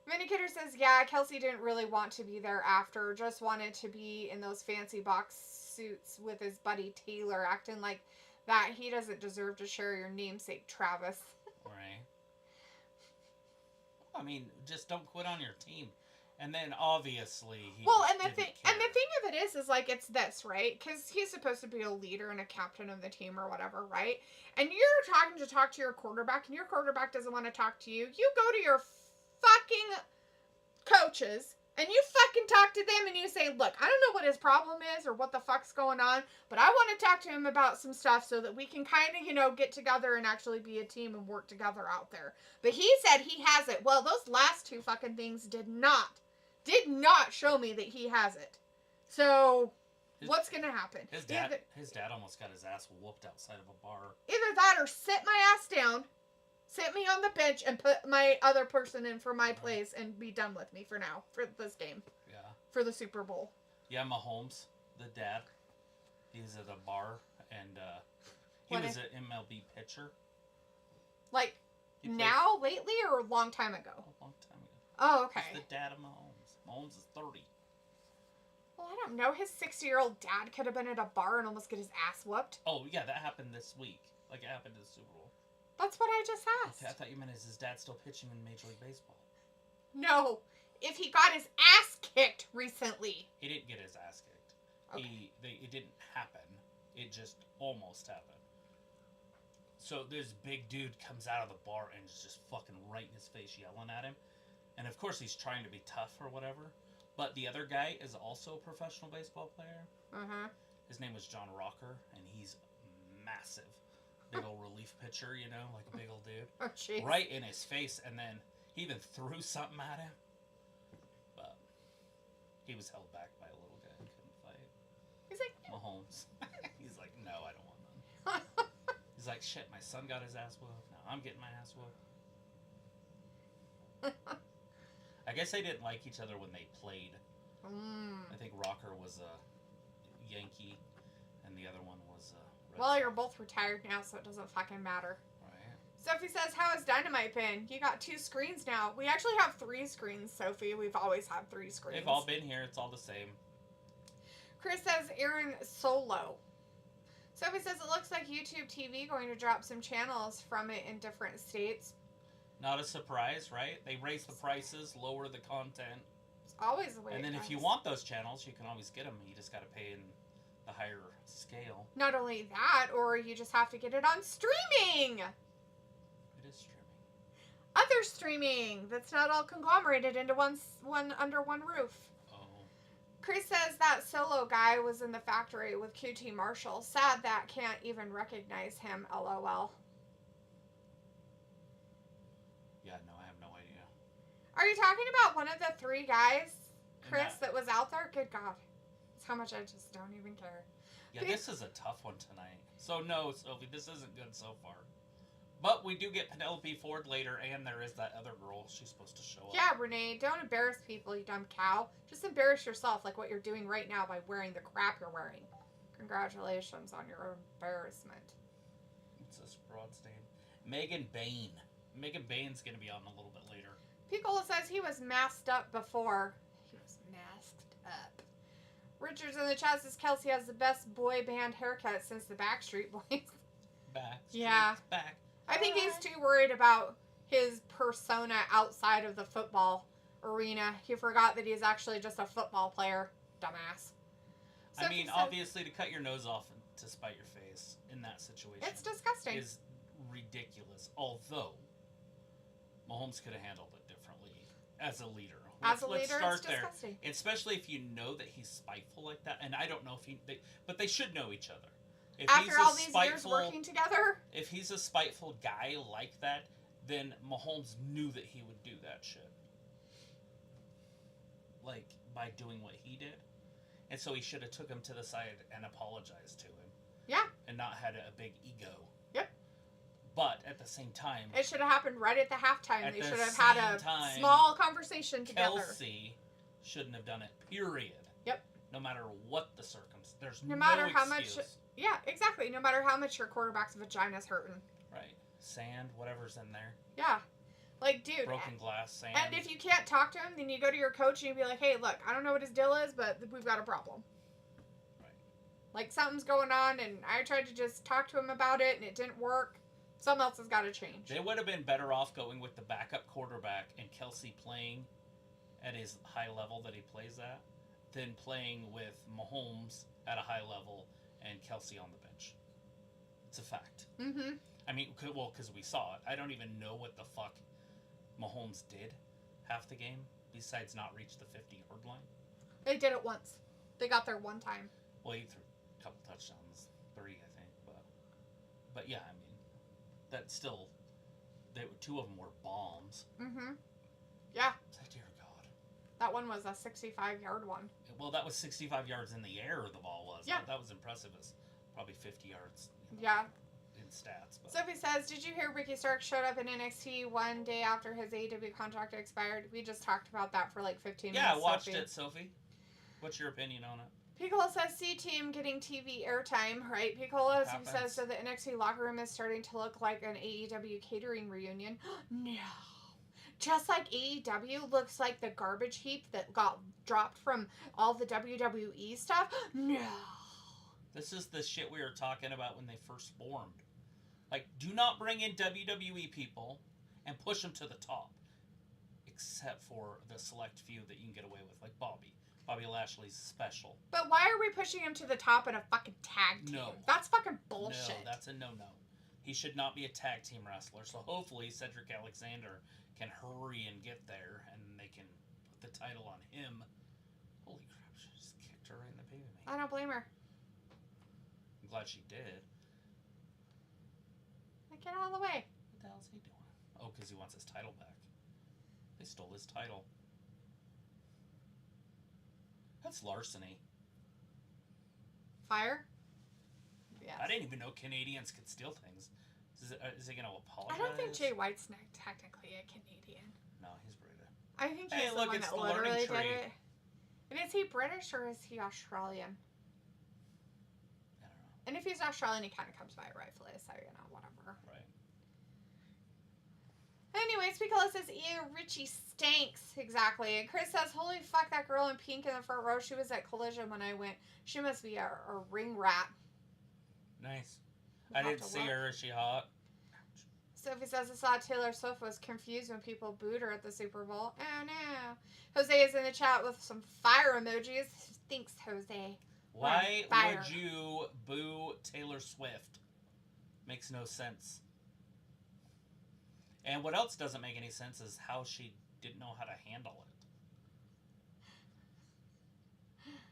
[SPEAKER 2] Vindicator says, yeah, Kelsey didn't really want to be there after, just wanted to be in those fancy box suits with his buddy Taylor, acting like that he doesn't deserve to share your namesake, Travis.
[SPEAKER 1] Right. I mean, just don't quit on your team. And then obviously he
[SPEAKER 2] and the thing of it is like it's this, right? Because he's supposed to be a leader and a captain of the team or whatever, right? And you're talk to your quarterback, and your quarterback doesn't want to talk to you. You go to your fucking coaches and you fucking talk to them and you say, look, I don't know what his problem is or what the fuck's going on, but I want to talk to him about some stuff so that we can kind of, get together and actually be a team and work together out there. But he said he has it. Well, those last two fucking things did not show me that he has it. So what's going to happen?
[SPEAKER 1] His dad almost got his ass whooped outside of a bar.
[SPEAKER 2] Either that or sit my ass down, sit me on the bench, and put my other person in for my place and be done with me for now, for this game.
[SPEAKER 1] Yeah.
[SPEAKER 2] For the Super Bowl.
[SPEAKER 1] Yeah, Mahomes, the dad, he was at a bar, and he was an MLB pitcher.
[SPEAKER 2] Like, now, lately, or a long time ago?
[SPEAKER 1] A long time ago.
[SPEAKER 2] Oh, okay.
[SPEAKER 1] He's the dad of Mahomes. Mahomes is 30.
[SPEAKER 2] Well, I don't know. His 60-year-old dad could have been at a bar and almost get his ass whooped.
[SPEAKER 1] Oh, yeah, that happened this week. Like, it happened to the Super Bowl.
[SPEAKER 2] That's what I just asked.
[SPEAKER 1] Okay, I thought you meant is his dad still pitching in Major League Baseball?
[SPEAKER 2] No. If he got his ass kicked recently.
[SPEAKER 1] He didn't get his ass kicked.
[SPEAKER 2] Okay.
[SPEAKER 1] It didn't happen. It just almost happened. So this big dude comes out of the bar and is just fucking right in his face yelling at him. And of course he's trying to be tough or whatever. But the other guy is also a professional baseball player.
[SPEAKER 2] Uh-huh.
[SPEAKER 1] His name was John Rocker, and he's massive. Big old relief pitcher, like a big old dude.
[SPEAKER 2] Oh, jeez.
[SPEAKER 1] Right in his face, and then he even threw something at him. But he was held back by a little guy and couldn't fight.
[SPEAKER 2] He's like,
[SPEAKER 1] Mahomes. He's like, no, I don't want none. He's like, shit, my son got his ass whooped. Now I'm getting my ass whooped. I guess they didn't like each other when they played. I think Rocker was a Yankee, and the other one was a Red
[SPEAKER 2] well,
[SPEAKER 1] Sox.
[SPEAKER 2] you're both retired now, so it doesn't fucking matter.
[SPEAKER 1] Right.
[SPEAKER 2] Sophie says, how has Dynamite been? You got 2 screens now. We actually have 3 screens, Sophie. We've always had 3 screens.
[SPEAKER 1] They've all been here. It's all the same.
[SPEAKER 2] Chris says, Aaron Solo. Sophie says, it looks like YouTube TV going to drop some channels from it in different states.
[SPEAKER 1] Not a surprise, right? They raise the prices, lower the content.
[SPEAKER 2] It's always the way
[SPEAKER 1] And then
[SPEAKER 2] it
[SPEAKER 1] if you
[SPEAKER 2] goes.
[SPEAKER 1] want those channels, you can always get them. You just got to pay in the higher scale.
[SPEAKER 2] Not only that, or you just have to get it on streaming.
[SPEAKER 1] It is streaming.
[SPEAKER 2] Other streaming that's not all conglomerated into one under one roof.
[SPEAKER 1] Oh.
[SPEAKER 2] Chris says that Solo guy was in the factory with QT Marshall. Sad that can't even recognize him. LOL.
[SPEAKER 1] Yeah, no, I have no idea.
[SPEAKER 2] Are you talking about one of the three guys, Chris,
[SPEAKER 1] that
[SPEAKER 2] was out there? Good God. That's how much I just don't even care.
[SPEAKER 1] Yeah, this is a tough one tonight. So, no, Sophie, this isn't good so far. But we do get Penelope Ford later, and there is that other girl. She's supposed to show up.
[SPEAKER 2] Yeah, Renee, don't embarrass people, you dumb cow. Just embarrass yourself like what you're doing right now by wearing the crap you're wearing. Congratulations on your embarrassment.
[SPEAKER 1] It's this Broadstein. Megan Bain. Megan Bain's going to be on a little bit later.
[SPEAKER 2] Piccolo says he was masked up before. He was masked up. Richards in the chat says Kelsey has the best boy band haircut since the Backstreet Boys.
[SPEAKER 1] Back. Back.
[SPEAKER 2] I think he's too worried about his persona outside of the football arena. He forgot that he's actually just a football player. Dumbass.
[SPEAKER 1] I mean, obviously, to cut your nose off to spite your face in that situation.
[SPEAKER 2] It's disgusting.
[SPEAKER 1] Is ridiculous. Although, Mahomes could have handled it differently as a leader.
[SPEAKER 2] Let's start it's
[SPEAKER 1] there.
[SPEAKER 2] Disgusting.
[SPEAKER 1] Especially if you know that he's spiteful like that. And I don't know if but they should know each other. If
[SPEAKER 2] After all these years working together?
[SPEAKER 1] If he's a spiteful guy like that, then Mahomes knew that he would do that shit. Like, by doing what he did. And so he should have took him to the side and apologized to him.
[SPEAKER 2] Yeah.
[SPEAKER 1] And not had a big ego.
[SPEAKER 2] Yep.
[SPEAKER 1] But at the same time...
[SPEAKER 2] It should have happened right at the halftime. They should have had a small conversation together.
[SPEAKER 1] Kelsey shouldn't have done it, period.
[SPEAKER 2] Yep.
[SPEAKER 1] No matter what the circumstance. There's
[SPEAKER 2] no matter
[SPEAKER 1] excuse.
[SPEAKER 2] how much... Yeah, exactly. No matter how much your quarterback's vagina's hurting.
[SPEAKER 1] Right. Sand, whatever's in there.
[SPEAKER 2] Yeah. Like, dude.
[SPEAKER 1] Broken glass, sand.
[SPEAKER 2] And if you can't talk to him, then you go to your coach and you be like, hey, look, I don't know what his deal is, but we've got a problem.
[SPEAKER 1] Right.
[SPEAKER 2] Like, something's going on, and I tried to just talk to him about it, and it didn't work. Something else has got to change.
[SPEAKER 1] They would have been better off going with the backup quarterback and Kelsey playing at his high level that he plays at than playing with Mahomes at a high level and Kelsey on the bench. It's a fact.
[SPEAKER 2] Mm-hmm.
[SPEAKER 1] I mean, well, because we saw it. I don't even know what the fuck Mahomes did half the game besides not reach the 50-yard line.
[SPEAKER 2] They did it once. They got there one time.
[SPEAKER 1] Well, he threw a couple touchdowns. 3, I think. But yeah, I mean, that's still... two of them were bombs.
[SPEAKER 2] Mm-hmm. Yeah.
[SPEAKER 1] It's like, dear God.
[SPEAKER 2] That one was a 65-yard one.
[SPEAKER 1] Well, that was 65 yards in the air, the ball was.
[SPEAKER 2] Yeah.
[SPEAKER 1] That was impressive. It's probably 50 yards.
[SPEAKER 2] Yeah.
[SPEAKER 1] In stats. But.
[SPEAKER 2] Sophie says, did you hear Ricky Starks showed up in NXT one day after his AEW contract expired? We just talked about that for like 15 minutes.
[SPEAKER 1] Yeah, I watched it, Sophie. What's your opinion on it?
[SPEAKER 2] Piccolo says C-Team getting TV airtime, right? Piccolo says so the NXT locker room is starting to look like an AEW catering reunion. No. Just like AEW looks like the garbage heap that got dropped from all the WWE stuff. No.
[SPEAKER 1] This is the shit we were talking about when they first formed. Like, do not bring in WWE people and push them to the top. Except for the select few that you can get away with, like Bobby. Bobby Lashley's special.
[SPEAKER 2] But why are we pushing him to the top in a fucking tag team?
[SPEAKER 1] No.
[SPEAKER 2] That's fucking bullshit.
[SPEAKER 1] No, that's a no-no. He should not be a tag team wrestler. So hopefully Cedric Alexander can hurry and get there, and they can put the title on him. Holy crap, she just kicked her right in the baby.
[SPEAKER 2] I don't blame her.
[SPEAKER 1] I'm glad she did.
[SPEAKER 2] Get out of the way.
[SPEAKER 1] What the hell is he doing? Oh, because he wants his title back. They stole his title. That's larceny.
[SPEAKER 2] Fire? Yes.
[SPEAKER 1] I didn't even know Canadians could steal things. Is he going to apologize?
[SPEAKER 2] I don't think Jay White's not technically a Canadian.
[SPEAKER 1] No, he's British.
[SPEAKER 2] I think he's the one that literally did it. And is he British or is he Australian?
[SPEAKER 1] I don't know.
[SPEAKER 2] And if he's Australian, he kind of comes by rightfully, so, you know, whatever.
[SPEAKER 1] Right.
[SPEAKER 2] Anyways, Piccolo says, ew, Richie stinks. Exactly. And Chris says, holy fuck, that girl in pink in the front row, she was at Collision when I went. She must be a ring rat.
[SPEAKER 1] Nice. I didn't see her. Is she hot?
[SPEAKER 2] Sophie says, I saw Taylor Swift was confused when people booed her at the Super Bowl. Oh, no. Jose is in the chat with some fire emojis. Thanks, Jose.
[SPEAKER 1] Why
[SPEAKER 2] Fire.
[SPEAKER 1] would you boo Taylor Swift? Makes no sense. And what else doesn't make any sense is how she didn't know how to handle it.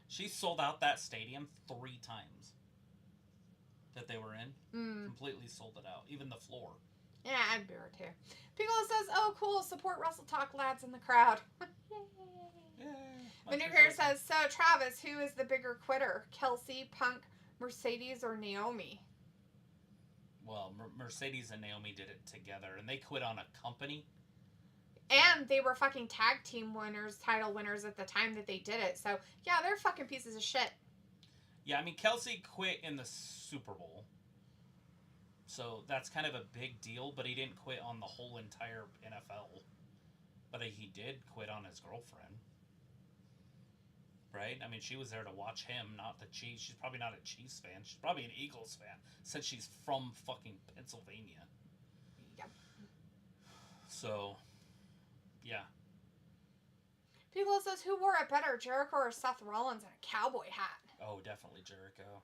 [SPEAKER 1] She sold out that stadium 3 times that they were in. Completely sold it out. Even the floor.
[SPEAKER 2] Yeah, I'd boo her too. Piccolo says, "Oh, cool. Support Wrestle Talk lads in the crowd."
[SPEAKER 1] Yay.
[SPEAKER 2] Vinegar says, "So, Travis, who is the bigger quitter? Kelsey, Punk, Mercedes, or Naomi?"
[SPEAKER 1] Well, Mercedes and Naomi did it together, and they quit on a company.
[SPEAKER 2] And they were fucking tag team winners, title winners at the time that they did it. So, yeah, they're fucking pieces of shit.
[SPEAKER 1] Yeah, I mean, Kelsey quit in the Super Bowl. So that's kind of a big deal, but he didn't quit on the whole entire NFL. But he did quit on his girlfriend. Right? I mean, she was there to watch him, not the Chiefs. She's probably not a Chiefs fan. She's probably an Eagles fan, since she's from fucking Pennsylvania.
[SPEAKER 2] Yep.
[SPEAKER 1] So, yeah.
[SPEAKER 2] Piccolo says, "Who wore it better, Jericho or Seth Rollins in a cowboy hat?"
[SPEAKER 1] Oh, definitely Jericho.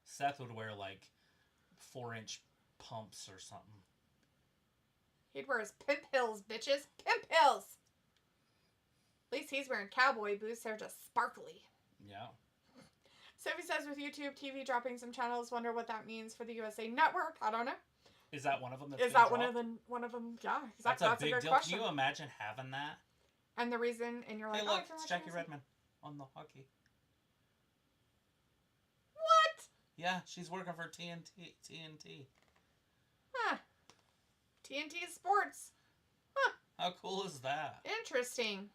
[SPEAKER 1] Seth would wear, like, 4-inch pumps or something.
[SPEAKER 2] He'd wear his pimp heels, bitches. Pimp heels! At least he's wearing cowboy boots. They're just sparkly.
[SPEAKER 1] Yeah.
[SPEAKER 2] Sophie says, "With YouTube TV dropping some channels, wonder what that means for the USA Network." I don't know.
[SPEAKER 1] Is that one of them?
[SPEAKER 2] Is that one of them? Yeah, exactly.
[SPEAKER 1] That's a big
[SPEAKER 2] good
[SPEAKER 1] deal.
[SPEAKER 2] question.
[SPEAKER 1] Can you imagine having that?
[SPEAKER 2] And the reason, and you're like,
[SPEAKER 1] Hey, look,
[SPEAKER 2] I can
[SPEAKER 1] it's
[SPEAKER 2] imagine
[SPEAKER 1] Jackie
[SPEAKER 2] this.
[SPEAKER 1] Redmond on the hockey.
[SPEAKER 2] What?
[SPEAKER 1] Yeah, she's working for TNT.
[SPEAKER 2] Huh. TNT Sports. Huh.
[SPEAKER 1] How cool is that?
[SPEAKER 2] Interesting.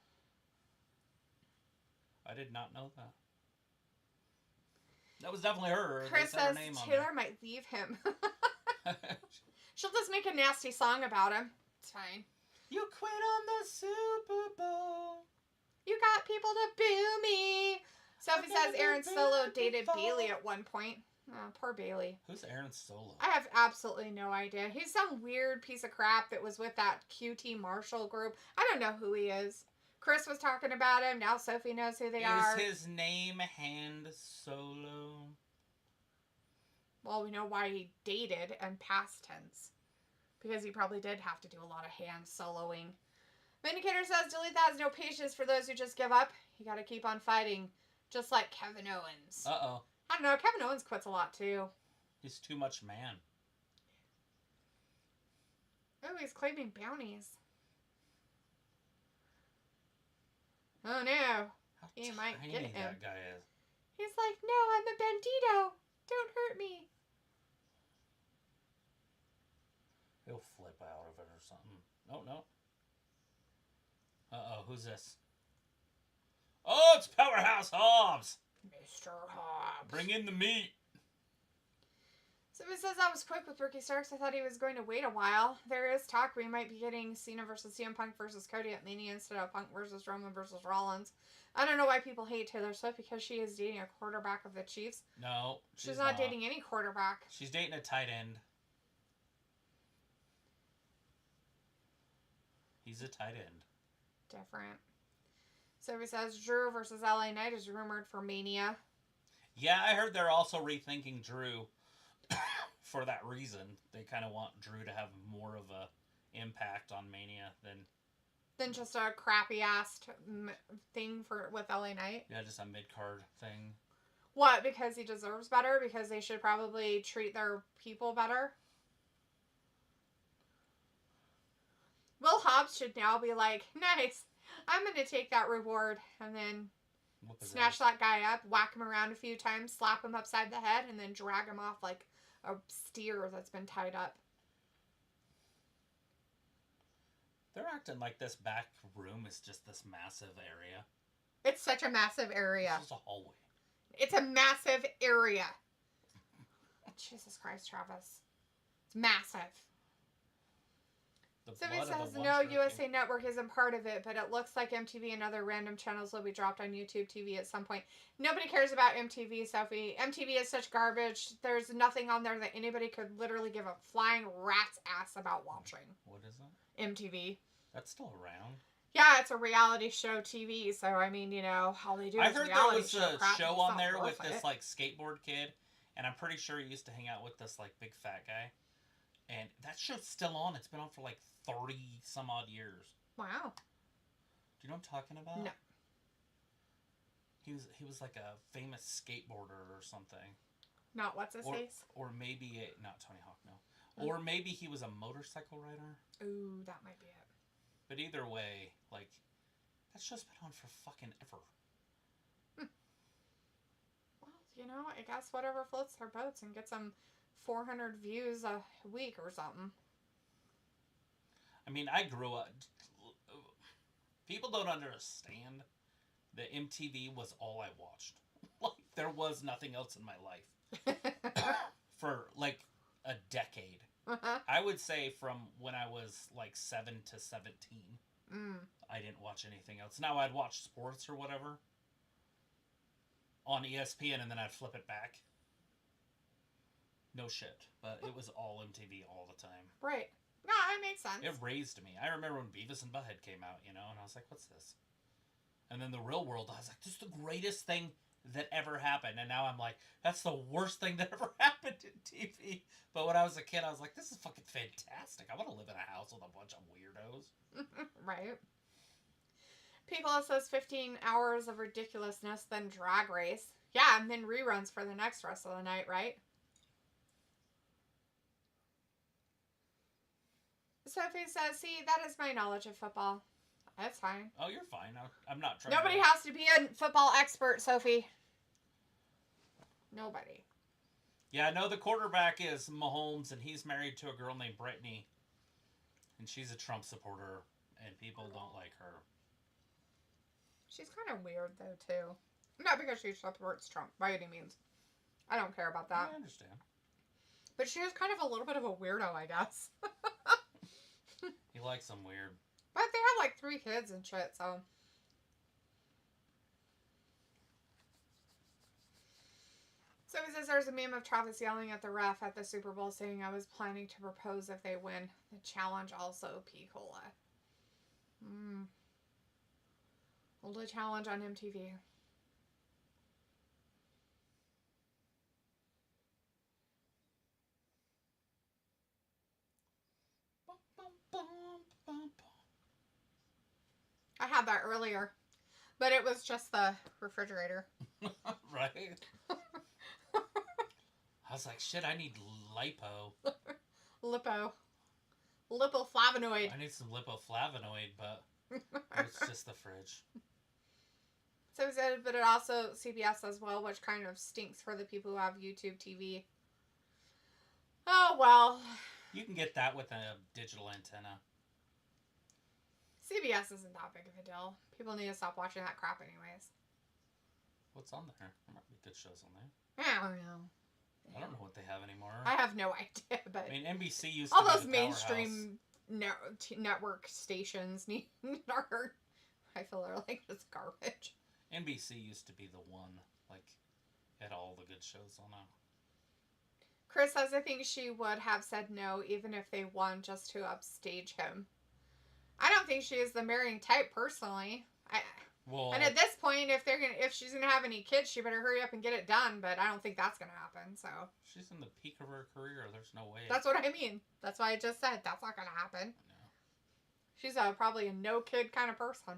[SPEAKER 1] I did not know that. That was definitely her.
[SPEAKER 2] Chris
[SPEAKER 1] They said her
[SPEAKER 2] says
[SPEAKER 1] name on
[SPEAKER 2] Taylor might leave him.
[SPEAKER 1] there.
[SPEAKER 2] She'll just make a nasty song about him. It's fine.
[SPEAKER 1] You quit on the Super Bowl.
[SPEAKER 2] You got people to boo me. Sophie says Aaron Solo dated
[SPEAKER 1] before.
[SPEAKER 2] Bailey at one point. Oh, poor Bailey.
[SPEAKER 1] Who's Aaron Solo?
[SPEAKER 2] I have absolutely no idea. He's some weird piece of crap that was with that QT Marshall group. I don't know who he is. Chris was talking about him. Now Sophie knows who they are.
[SPEAKER 1] Is his name Hand Solo?
[SPEAKER 2] Well, we know why he dated and past tense. Because he probably did have to do a lot of hand soloing. Vindicator says, "Delete that has no patience for those who just give up. You gotta keep on fighting. Just like Kevin Owens."
[SPEAKER 1] Uh-oh.
[SPEAKER 2] I don't know. Kevin Owens quits a lot too.
[SPEAKER 1] He's too much man.
[SPEAKER 2] Oh, he's claiming bounties. Oh no.
[SPEAKER 1] How
[SPEAKER 2] He might
[SPEAKER 1] tiny
[SPEAKER 2] get him.
[SPEAKER 1] that guy is.
[SPEAKER 2] He's like, "No, I'm a bandito. Don't hurt me."
[SPEAKER 1] He'll flip out of it or something. Oh, no. Uh-oh, who's this? Oh, it's Powerhouse Hobbs!
[SPEAKER 2] Mr. Hobbs.
[SPEAKER 1] Bring in the meat.
[SPEAKER 2] Somebody says, "I was quick with Ricky Starks. I thought he was going to wait a while. There is talk we might be getting Cena versus CM Punk versus Cody at Mania instead of Punk versus Roman versus Rollins. I don't know why people hate Taylor Swift because she is dating a quarterback of the Chiefs.
[SPEAKER 1] No,
[SPEAKER 2] She's not dating any quarterback.
[SPEAKER 1] She's dating a tight end. He's a tight end.
[SPEAKER 2] Different. Somebody says, "Drew versus LA Knight is rumored for Mania."
[SPEAKER 1] Yeah, I heard they're also rethinking Drew for that reason. They kind of want Drew to have more of a impact on Mania than
[SPEAKER 2] just a crappy ass thing with LA Knight.
[SPEAKER 1] yeah, just a mid-card thing.
[SPEAKER 2] What? Because he deserves better? Because they should probably treat their people better? Will Hobbs should now be like, "Nice, I'm going to take that reward," and then snatch that guy up, whack him around a few times, slap him upside the head, and then drag him off like a steer that's been tied up.
[SPEAKER 1] They're acting like this back room is just this massive area.
[SPEAKER 2] It's such a massive area.
[SPEAKER 1] It's just a hallway.
[SPEAKER 2] It's a massive area. Jesus Christ, Travis. It's massive. Somebody says, "No, USA Network isn't part of it, but it looks like MTV and other random channels will be dropped on YouTube TV at some point." Nobody cares about MTV, Sophie. MTV is such garbage. There's nothing on there that anybody could literally give a flying rat's ass about watching.
[SPEAKER 1] What is it?
[SPEAKER 2] MTV.
[SPEAKER 1] That's still around.
[SPEAKER 2] Yeah, it's a reality show TV, so I mean, you know, all they do
[SPEAKER 1] I
[SPEAKER 2] is
[SPEAKER 1] heard there
[SPEAKER 2] reality
[SPEAKER 1] was
[SPEAKER 2] show
[SPEAKER 1] a
[SPEAKER 2] crap.
[SPEAKER 1] show
[SPEAKER 2] It's
[SPEAKER 1] on
[SPEAKER 2] not
[SPEAKER 1] there
[SPEAKER 2] worth
[SPEAKER 1] with this
[SPEAKER 2] it.
[SPEAKER 1] like skateboard kid, and I'm pretty sure he used to hang out with this like big fat guy. And that show's still on. It's been on for like 30 some odd years.
[SPEAKER 2] Wow.
[SPEAKER 1] Do you know what I'm talking about?
[SPEAKER 2] No.
[SPEAKER 1] He was like a famous skateboarder or something.
[SPEAKER 2] Not what's his face?
[SPEAKER 1] Or maybe not Tony Hawk, no. Or maybe he was a motorcycle rider.
[SPEAKER 2] Ooh, that might be it.
[SPEAKER 1] But either way, like, that show's been on for fucking ever.
[SPEAKER 2] Well, you know, I guess whatever floats their boats and gets them 400 views a week or something.
[SPEAKER 1] I mean, I grew up. People don't understand that MTV was all I watched. Like, there was nothing else in my life. For, like, a decade. I would say from when I was, like, 7 to 17. I didn't watch anything else. Now, I'd watch sports or whatever on ESPN, and then I'd flip it back. No shit. But it was all MTV all the time.
[SPEAKER 2] Right. No, it makes sense.
[SPEAKER 1] It raised me. I remember when Beavis and Butthead came out, you know, and I was like, what's this? And then The Real World, I was like, this is the greatest thing that ever happened. And now I'm like, that's the worst thing that ever happened in TV. But when I was a kid, I was like, this is fucking fantastic. I want to live in a house with a bunch of weirdos.
[SPEAKER 2] Right. Piccolo says 15 hours of ridiculousness, then Drag Race. Yeah, and then reruns for the next rest of the night, right? Sophie says, see, that is my knowledge of football. That's fine.
[SPEAKER 1] Oh, you're fine. I'm not trying
[SPEAKER 2] Nobody has to be a football expert, Sophie. Nobody.
[SPEAKER 1] Yeah, I know the quarterback is Mahomes, and he's married to a girl named Brittany. And she's a Trump supporter, and people don't like her.
[SPEAKER 2] She's kind of weird, though, too. Not because she supports Trump, by any means. I don't care about that.
[SPEAKER 1] I understand.
[SPEAKER 2] But she is kind of a little bit of a weirdo, I guess.
[SPEAKER 1] He likes them weird.
[SPEAKER 2] But they have like 3 kids and shit, so. So he says there's a meme of Travis yelling at the ref at the Super Bowl saying, I was planning to propose if they win. The challenge also P-Cola. Hold a challenge on MTV. I had that earlier, but it was just the refrigerator.
[SPEAKER 1] Right? I was like, shit, I need lipo.
[SPEAKER 2] Lipoflavonoid.
[SPEAKER 1] I need some lipoflavonoid, but it's just the fridge.
[SPEAKER 2] So he said, but it also CBS as well, which kind of stinks for the people who have YouTube TV. Oh, well.
[SPEAKER 1] You can get that with a digital antenna.
[SPEAKER 2] CBS isn't that big of a deal. People need to stop watching that crap anyways.
[SPEAKER 1] What's on there? There might be good shows on there.
[SPEAKER 2] I don't know.
[SPEAKER 1] I don't know what they have anymore.
[SPEAKER 2] I have no idea, but
[SPEAKER 1] I mean, NBC used
[SPEAKER 2] all
[SPEAKER 1] to be
[SPEAKER 2] those
[SPEAKER 1] the
[SPEAKER 2] mainstream network stations are, I feel, are like just garbage.
[SPEAKER 1] NBC used to be the one, like, had all the good shows on it.
[SPEAKER 2] Chris says, I think she would have said no, even if they won, just to upstage him. I don't think she is the marrying type, personally. And at this point, if she's gonna have any kids, she better hurry up and get it done. But I don't think that's gonna happen. So
[SPEAKER 1] she's in the peak of her career. There's no way.
[SPEAKER 2] That's what I mean. That's why I just said that's not gonna happen.
[SPEAKER 1] No.
[SPEAKER 2] She's probably a no kid kind of person.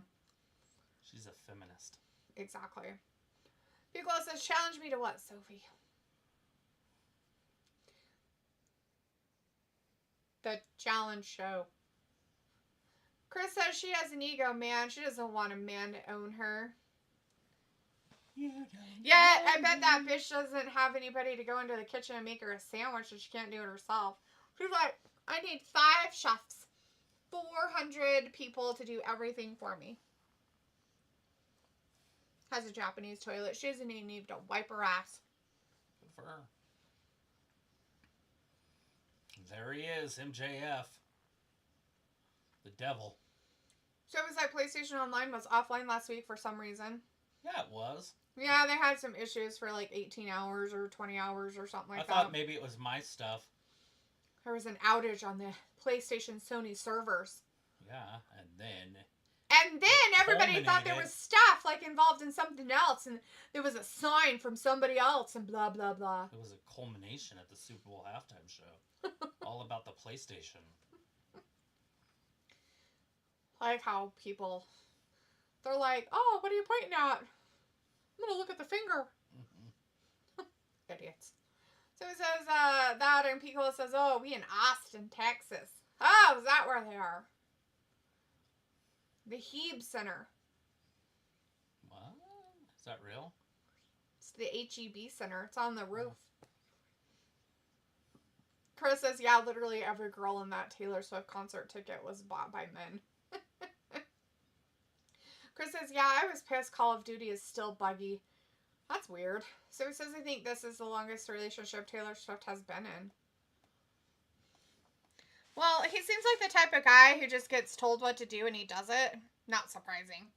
[SPEAKER 1] She's a feminist.
[SPEAKER 2] Exactly. Piccolo says, challenge me to what, Sophie? The challenge show. Chris says she has an ego, man. She doesn't want a man to own her. Yeah, I bet that bitch doesn't have anybody to go into the kitchen and make her a sandwich and she can't do it herself. She's like, I need 5 chefs, 400 people to do everything for me. Has a Japanese toilet. She doesn't even need to wipe her ass.
[SPEAKER 1] Good for her. There he is, MJF. The devil.
[SPEAKER 2] So it was like PlayStation Online was offline last week for some reason.
[SPEAKER 1] Yeah, it was.
[SPEAKER 2] Yeah, they had some issues for like 18 hours or 20 hours or something like that.
[SPEAKER 1] I thought maybe it was my stuff.
[SPEAKER 2] There was an outage on the PlayStation Sony servers.
[SPEAKER 1] Yeah, and then
[SPEAKER 2] And then everybody thought there
[SPEAKER 1] culminated.
[SPEAKER 2] was stuff like involved in something else, and there was a sign from somebody else, and blah blah blah.
[SPEAKER 1] It was a culmination at the Super Bowl halftime show. All about the PlayStation.
[SPEAKER 2] Like how people, they're like, "Oh, what are you pointing at? I'm gonna look at the finger."
[SPEAKER 1] Mm-hmm.
[SPEAKER 2] Idiots. So it says that, and Piccolo says, "Oh, we in Austin, Texas. Oh, is that where they are? The Hebe Center.
[SPEAKER 1] What? Is that real?
[SPEAKER 2] It's the HEB Center. It's on the roof." Chris says, "Yeah, literally every girl in that Taylor Swift concert ticket was bought by men." Chris says, "Yeah, I was pissed Call of Duty is still buggy." That's weird. So he says, "I think this is the longest relationship Taylor Swift has been in." Well, he seems like the type of guy who just gets told what to do and he does it. Not surprising.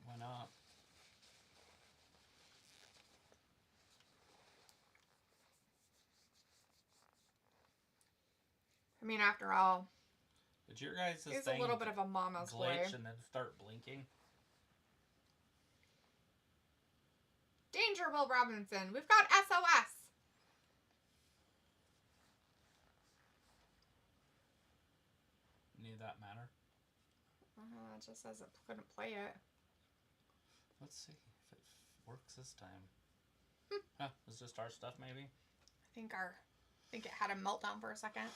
[SPEAKER 1] Why not?
[SPEAKER 2] I mean, after all,
[SPEAKER 1] Did your guys'
[SPEAKER 2] he's
[SPEAKER 1] thing
[SPEAKER 2] a little bit of a mama's boy.
[SPEAKER 1] glitch and then start blinking?
[SPEAKER 2] Danger, Will Robinson. We've got SOS.
[SPEAKER 1] Any of that matter?
[SPEAKER 2] It just says it couldn't play it.
[SPEAKER 1] Let's see if it works this time. Huh, is this our stuff maybe?
[SPEAKER 2] I think it had a meltdown for a second.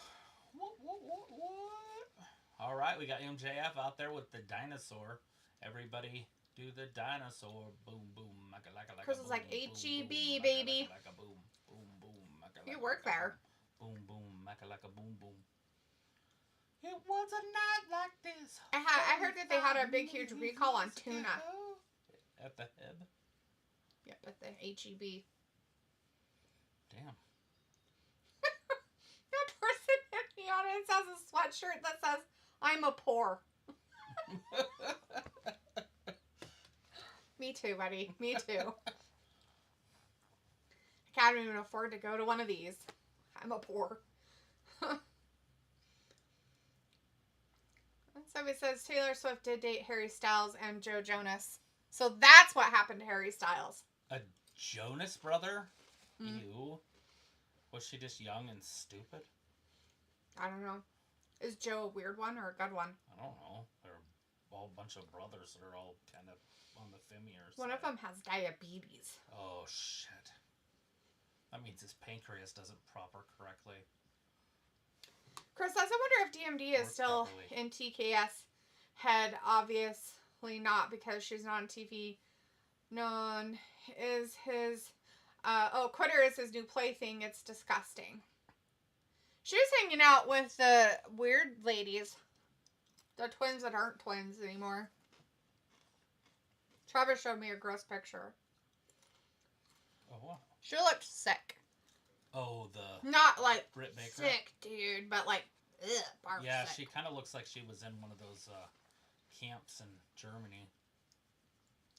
[SPEAKER 1] What? Alright, we got MJF out there with the dinosaur. Everybody do the dinosaur. Boom, boom.
[SPEAKER 2] Chris was like, HEB,
[SPEAKER 1] boom,
[SPEAKER 2] baby.
[SPEAKER 1] boom, boom, boom.
[SPEAKER 2] You work there.
[SPEAKER 1] Boom, boom. Boom, boom. It was a night like this.
[SPEAKER 2] I heard that they had a big, huge recall on tuna.
[SPEAKER 1] At the Heb?
[SPEAKER 2] Yep, at the HEB.
[SPEAKER 1] Damn.
[SPEAKER 2] That person in the audience has a sweatshirt that says, "I'm a poor." Me too, buddy. Me too. I can't even afford to go to one of these. I'm a poor. So it says Taylor Swift did date Harry Styles and Joe Jonas. So that's what happened to Harry Styles.
[SPEAKER 1] A Jonas brother?
[SPEAKER 2] Mm.
[SPEAKER 1] Ew. Was she just young and stupid?
[SPEAKER 2] I don't know. Is Joe a weird one or a good one?
[SPEAKER 1] I don't know. They're all a bunch of brothers that are all kind of on the femmier side.
[SPEAKER 2] One of them has diabetes.
[SPEAKER 1] Oh, shit. That means his pancreas doesn't proper correctly.
[SPEAKER 2] Chris says, "I wonder if DMD is still
[SPEAKER 1] properly
[SPEAKER 2] in TKS head. Obviously not, because she's not on TV. Known is his... Quitter is his new plaything. It's disgusting." She was hanging out with the weird ladies. The twins that aren't twins anymore. Travis showed me a gross picture.
[SPEAKER 1] Oh, wow.
[SPEAKER 2] She looked sick.
[SPEAKER 1] Oh, the...
[SPEAKER 2] Not like
[SPEAKER 1] Britt Baker?
[SPEAKER 2] sick, dude, but like, ugh, barf
[SPEAKER 1] Yeah,
[SPEAKER 2] sick.
[SPEAKER 1] she kind of looks like she was in one of those camps in Germany.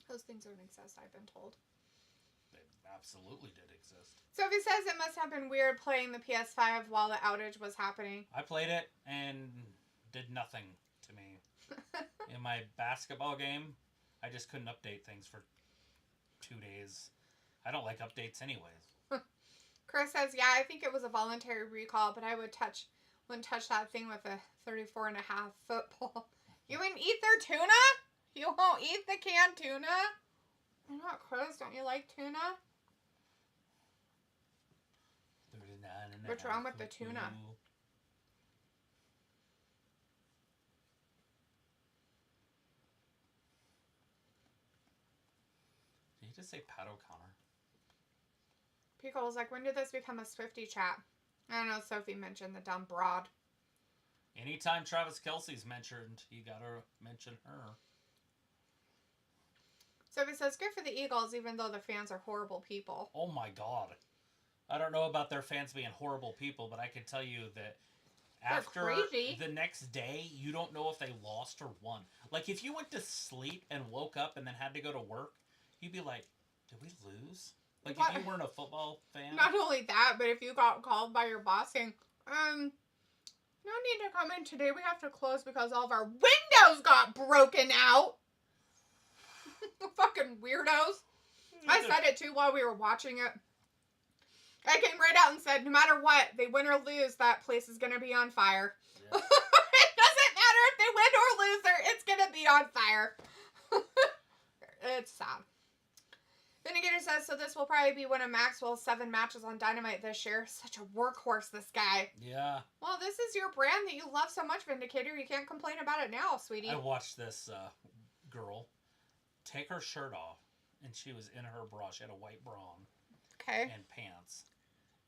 [SPEAKER 2] Those things don't exist, I've been told.
[SPEAKER 1] They absolutely did exist.
[SPEAKER 2] So he says it must have been weird playing the PS5 while the outage was happening.
[SPEAKER 1] I played it and did nothing to me. In my basketball game, I just couldn't update things for 2 days. I don't like updates anyways.
[SPEAKER 2] Chris says, "Yeah, I think it was a voluntary recall, but I wouldn't touch that thing with a 34.5 football." You wouldn't eat their tuna? You won't eat the canned tuna? Why not, Chris? Don't you like tuna?
[SPEAKER 1] 39 and
[SPEAKER 2] What's wrong with the tuna?
[SPEAKER 1] Did you just say Pat O'Connor?
[SPEAKER 2] Pico was like, "When did this become a Swiftie chat?" I don't know, Sophie mentioned the dumb broad.
[SPEAKER 1] Anytime Travis Kelce's mentioned, you gotta mention her.
[SPEAKER 2] Sophie says, "Good for the Eagles, even though the fans are horrible people."
[SPEAKER 1] Oh my god. I don't know about their fans being horrible people, but I can tell you that after
[SPEAKER 2] crazy.
[SPEAKER 1] the next day, you don't know if they lost or won. Like, if you went to sleep and woke up and then had to go to work, you'd be like, did we lose? Like,
[SPEAKER 2] What?
[SPEAKER 1] if you weren't a football fan.
[SPEAKER 2] Not only that, but if you got called by your boss saying, No need to come in today. We have to close because all of our windows got broken out. Fucking weirdos. I said it too while we were watching it. I came right out and said, no matter what, they win or lose, that place is going to be on fire. Yeah. It doesn't matter if they win or lose, it's going to be on fire. It's sad. Vindicator says, so this will probably be one of Maxwell's 7 matches on Dynamite this year. Such a workhorse, this guy.
[SPEAKER 1] Yeah.
[SPEAKER 2] Well, this is your brand that you love so much, Vindicator. You can't complain about it now, sweetie.
[SPEAKER 1] I watched this girl take her shirt off, and she was in her bra. She had a white bra on.
[SPEAKER 2] Okay.
[SPEAKER 1] And pants.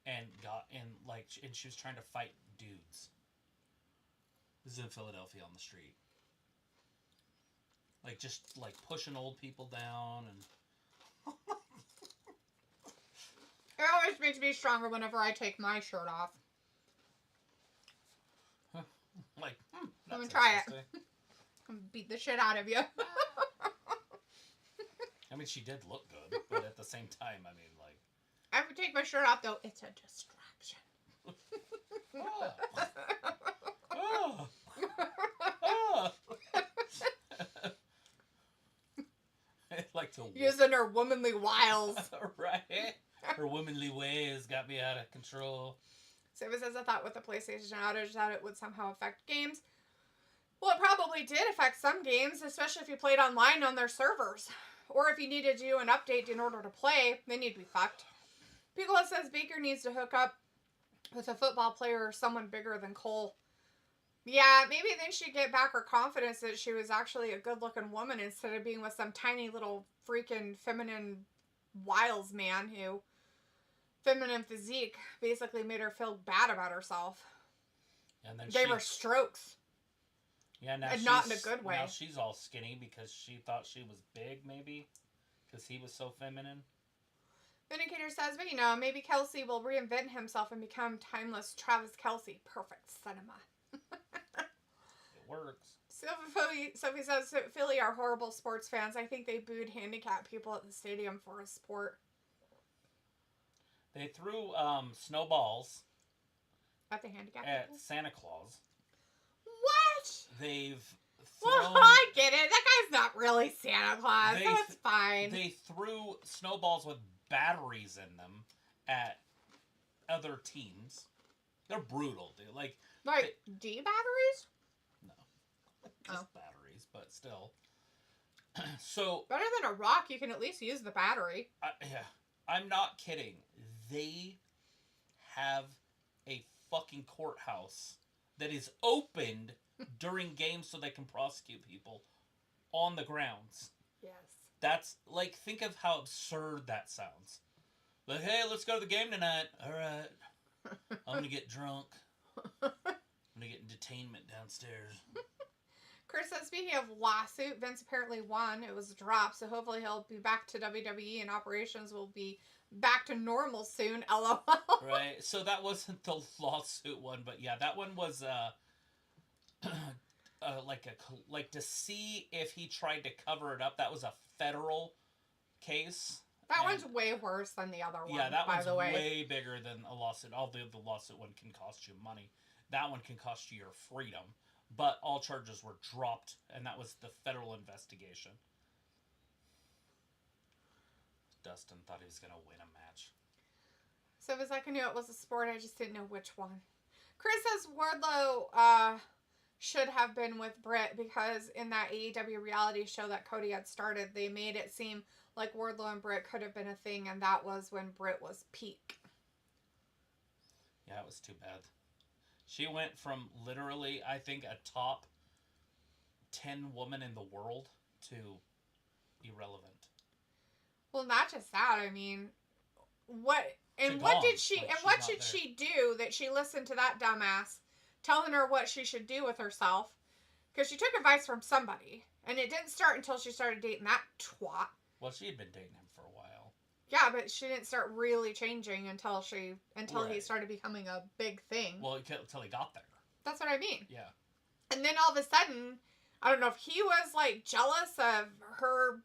[SPEAKER 1] And she was trying to fight dudes. This is in Philadelphia on the street. Just pushing old people down and...
[SPEAKER 2] It always makes me stronger whenever I take my shirt off.
[SPEAKER 1] I'm
[SPEAKER 2] gonna try it. I'm gonna beat the shit out of you.
[SPEAKER 1] I mean, she did look good, but at the same time, I mean,
[SPEAKER 2] I would take my shirt off, though. It's a distraction.
[SPEAKER 1] Oh. Oh. Oh. I like to...
[SPEAKER 2] Using her womanly wiles.
[SPEAKER 1] Right? Her womanly ways got me out of control.
[SPEAKER 2] Sava says, I thought with the PlayStation outage that it would somehow affect games. Well, it probably did affect some games, especially if you played online on their servers. Or if you needed to do an update in order to play, then you'd be fucked. Piccolo says Baker needs to hook up with a football player or someone bigger than Cole. Yeah, maybe then she'd get back her confidence that she was actually a good-looking woman instead of being with some tiny little freaking feminine wiles man who... feminine physique basically made her feel bad about herself.
[SPEAKER 1] And then
[SPEAKER 2] gave her strokes.
[SPEAKER 1] Yeah, now
[SPEAKER 2] and not in a good way.
[SPEAKER 1] Now she's all skinny because she thought she was big, maybe, because he was so feminine.
[SPEAKER 2] Vindicator says, but maybe Kelsey will reinvent himself and become timeless Travis Kelsey. Perfect cinema.
[SPEAKER 1] It works.
[SPEAKER 2] Sophie says, Philly are horrible sports fans. I think they booed handicapped people at the stadium for a sport.
[SPEAKER 1] They threw snowballs
[SPEAKER 2] at the handicap
[SPEAKER 1] at
[SPEAKER 2] people?
[SPEAKER 1] Santa Claus.
[SPEAKER 2] What?
[SPEAKER 1] They've thrown...
[SPEAKER 2] Well, I get it. That guy's not really Santa Claus. That's fine.
[SPEAKER 1] They threw snowballs with batteries in them at other teams. They're brutal, dude.
[SPEAKER 2] D batteries?
[SPEAKER 1] No. Just batteries, but still. So...
[SPEAKER 2] better than a rock, you can at least use the battery.
[SPEAKER 1] Yeah. I'm not kidding. They have a fucking courthouse that is opened during games so they can prosecute people on the grounds.
[SPEAKER 2] Yes.
[SPEAKER 1] That's, think of how absurd that sounds. Hey, let's go to the game tonight. All right. I'm going to get drunk. I'm going to get in detainment downstairs.
[SPEAKER 2] Chris says, speaking of lawsuit, Vince apparently won. It was dropped, so hopefully he'll be back to WWE and operations will be back to normal soon. LOL.
[SPEAKER 1] Right. So that wasn't the lawsuit one, but yeah, that one was to see if he tried to cover it up. That was a federal case.
[SPEAKER 2] That one's way worse than the other one.
[SPEAKER 1] Yeah, that one's
[SPEAKER 2] way.
[SPEAKER 1] way bigger than a lawsuit. Although the lawsuit one can cost you money. That one can cost you your freedom. But all charges were dropped, and that was the federal investigation. Dustin thought he was going to win a match.
[SPEAKER 2] So it was like I knew it was a sport, I just didn't know which one. Chris says Wardlow should have been with Britt because in that AEW reality show that Cody had started, they made it seem like Wardlow and Britt could have been a thing, and that was when Britt was peak.
[SPEAKER 1] Yeah, it was too bad. She went from literally, I think, a top 10 woman in the world to irrelevant.
[SPEAKER 2] Well, not just that. I mean, what did she do that she listened to that dumbass telling her what she should do with herself? Because she took advice from somebody, and it didn't start until she started dating that twat.
[SPEAKER 1] Well, she had been dating him for a while.
[SPEAKER 2] Yeah, but she didn't start really changing until
[SPEAKER 1] Right.
[SPEAKER 2] he started becoming a big thing.
[SPEAKER 1] Well, until he got there.
[SPEAKER 2] That's what I mean.
[SPEAKER 1] Yeah.
[SPEAKER 2] And then all of a sudden, I don't know if he was jealous of her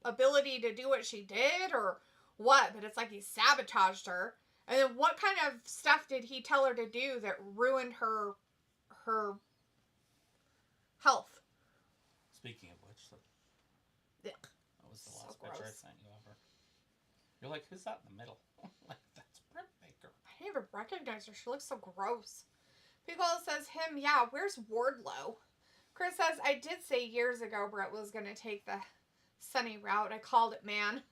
[SPEAKER 2] ability to do what she did or what, but it's like he sabotaged her. And then what kind of stuff did he tell her to do that ruined her her health.
[SPEAKER 1] Speaking of which,
[SPEAKER 2] Yeah.
[SPEAKER 1] that was the
[SPEAKER 2] So
[SPEAKER 1] last picture I
[SPEAKER 2] gross.
[SPEAKER 1] sent you of her. You're like, who's that in the middle? Like, that's Britt Baker.
[SPEAKER 2] I didn't even recognize her. She looks so gross. Pickle says, him, yeah, where's Wardlow? Chris says, I did say years ago Brett was going to take the Sunny route. I called it, man.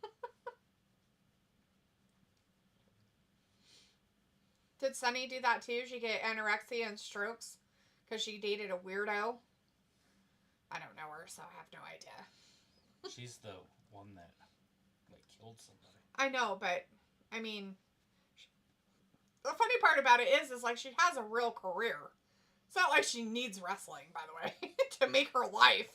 [SPEAKER 2] Did Sunny do that too? She get anorexia and strokes because she dated a weirdo? I don't know her, so I have no idea.
[SPEAKER 1] She's the one that, like, killed somebody.
[SPEAKER 2] I know, but, I mean, the funny part about it is like, she has a real career. It's not like she needs wrestling, by the way, to make her life.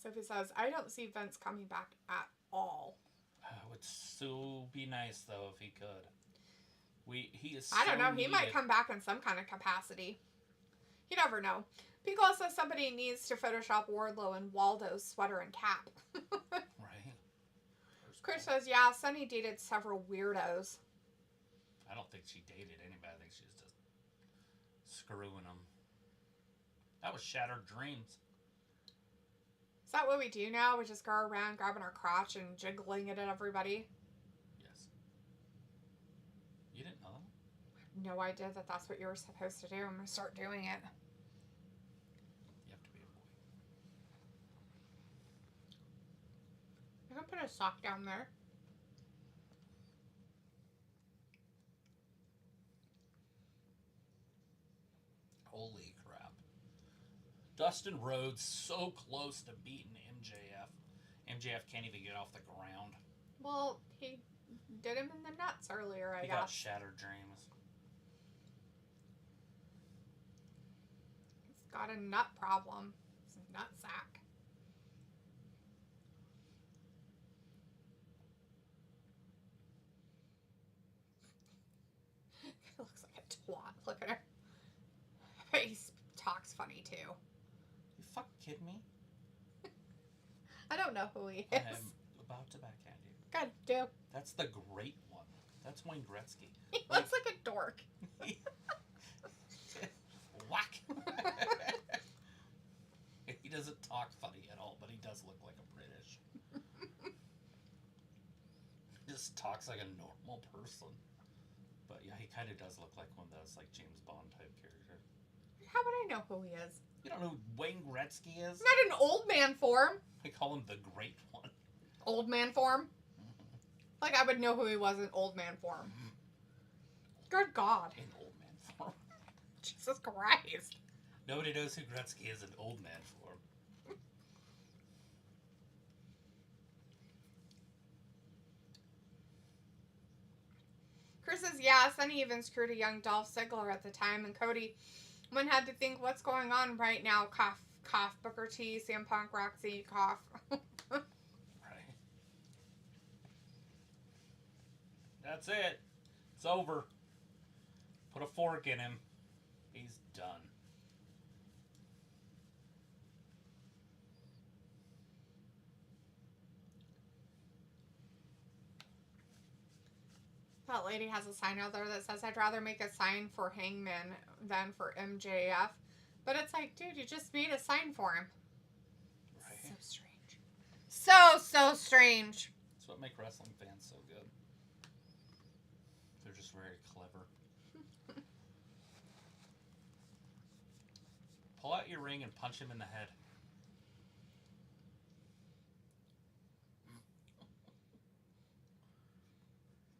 [SPEAKER 2] Sophie says, I don't see Vince coming back at all.
[SPEAKER 1] It would so be nice, though, if he could. He is
[SPEAKER 2] I don't know. He
[SPEAKER 1] needed.
[SPEAKER 2] might come back in some kind of capacity. You never know. Pico says somebody needs to Photoshop Wardlow in Waldo's sweater and cap.
[SPEAKER 1] Right.
[SPEAKER 2] Chris says, yeah, Sunny dated several weirdos.
[SPEAKER 1] I don't think she dated anybody. I think she was just screwing them. That was Shattered Dreams.
[SPEAKER 2] Is that what we do now? We just go around grabbing our crotch and jiggling it at everybody?
[SPEAKER 1] Yes. You didn't know that?
[SPEAKER 2] No idea that that's what you were supposed to do. I'm going to start doing it.
[SPEAKER 1] You have to be a boy.
[SPEAKER 2] I can put a sock down there.
[SPEAKER 1] Holy crap. Dustin Rhodes so close to beating MJF. MJF can't even get off the ground.
[SPEAKER 2] Well, he did him in the nuts earlier, I
[SPEAKER 1] He
[SPEAKER 2] guess.
[SPEAKER 1] got Shattered Dreams.
[SPEAKER 2] He's got a nut problem. It's a nut sack. He looks like a twat. Look at her. But he talks funny too.
[SPEAKER 1] You fucking kidding me?
[SPEAKER 2] I don't know who he is.
[SPEAKER 1] I'm about to backhand you.
[SPEAKER 2] God, do.
[SPEAKER 1] That's the great one. That's Wayne Gretzky.
[SPEAKER 2] He looks like a dork.
[SPEAKER 1] Whack! He doesn't talk funny at all, but he does look like a British. He just talks like a normal person. But yeah, he kind of does look like one of those like James Bond type characters.
[SPEAKER 2] How would I know who he is?
[SPEAKER 1] You don't know who Wayne Gretzky is?
[SPEAKER 2] Not in old man form.
[SPEAKER 1] I call him the Great One.
[SPEAKER 2] Old man form? Like I would know who he was in old man form. Good God.
[SPEAKER 1] In old man form.
[SPEAKER 2] Jesus Christ.
[SPEAKER 1] Nobody knows who Gretzky is in old man form.
[SPEAKER 2] Chris says, yeah, Sonny even screwed a young Dolph Ziggler at the time, and Cody one had to think, what's going on right now? Cough, cough, Booker T, CM Punk, Roxy, cough.
[SPEAKER 1] Right. That's it. It's over. Put a fork in him. He's done.
[SPEAKER 2] That lady has a sign out there that says, I'd rather make a sign for Hangman than for MJF. But it's like, dude, you just made a sign for him.
[SPEAKER 1] Right.
[SPEAKER 2] So strange. So strange.
[SPEAKER 1] That's what makes wrestling fans so good. They're just very clever. Pull out your ring and punch him in the head.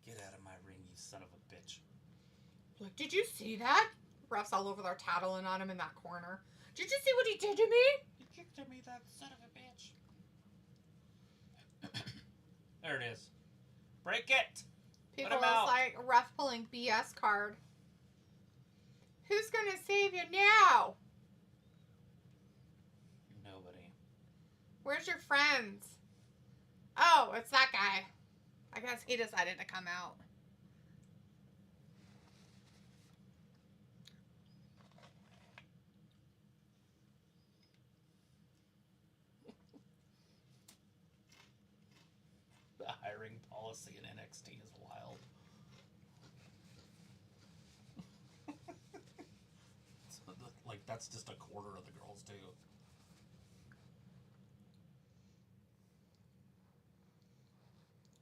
[SPEAKER 1] Get out of my ring, you son of a bitch.
[SPEAKER 2] Like, did you see that? Refs all over there tattling on him in that corner. Did you see what he did to me?
[SPEAKER 1] You kicked at me, that son of a bitch. There it is. Break it!
[SPEAKER 2] People
[SPEAKER 1] Put him
[SPEAKER 2] is
[SPEAKER 1] out.
[SPEAKER 2] like, ref pulling BS card. Who's gonna save you now?
[SPEAKER 1] Nobody.
[SPEAKER 2] Where's your friends? Oh, it's that guy. I guess he decided to come out.
[SPEAKER 1] The hiring policy in NXT is wild. that's just a quarter of the girls, too.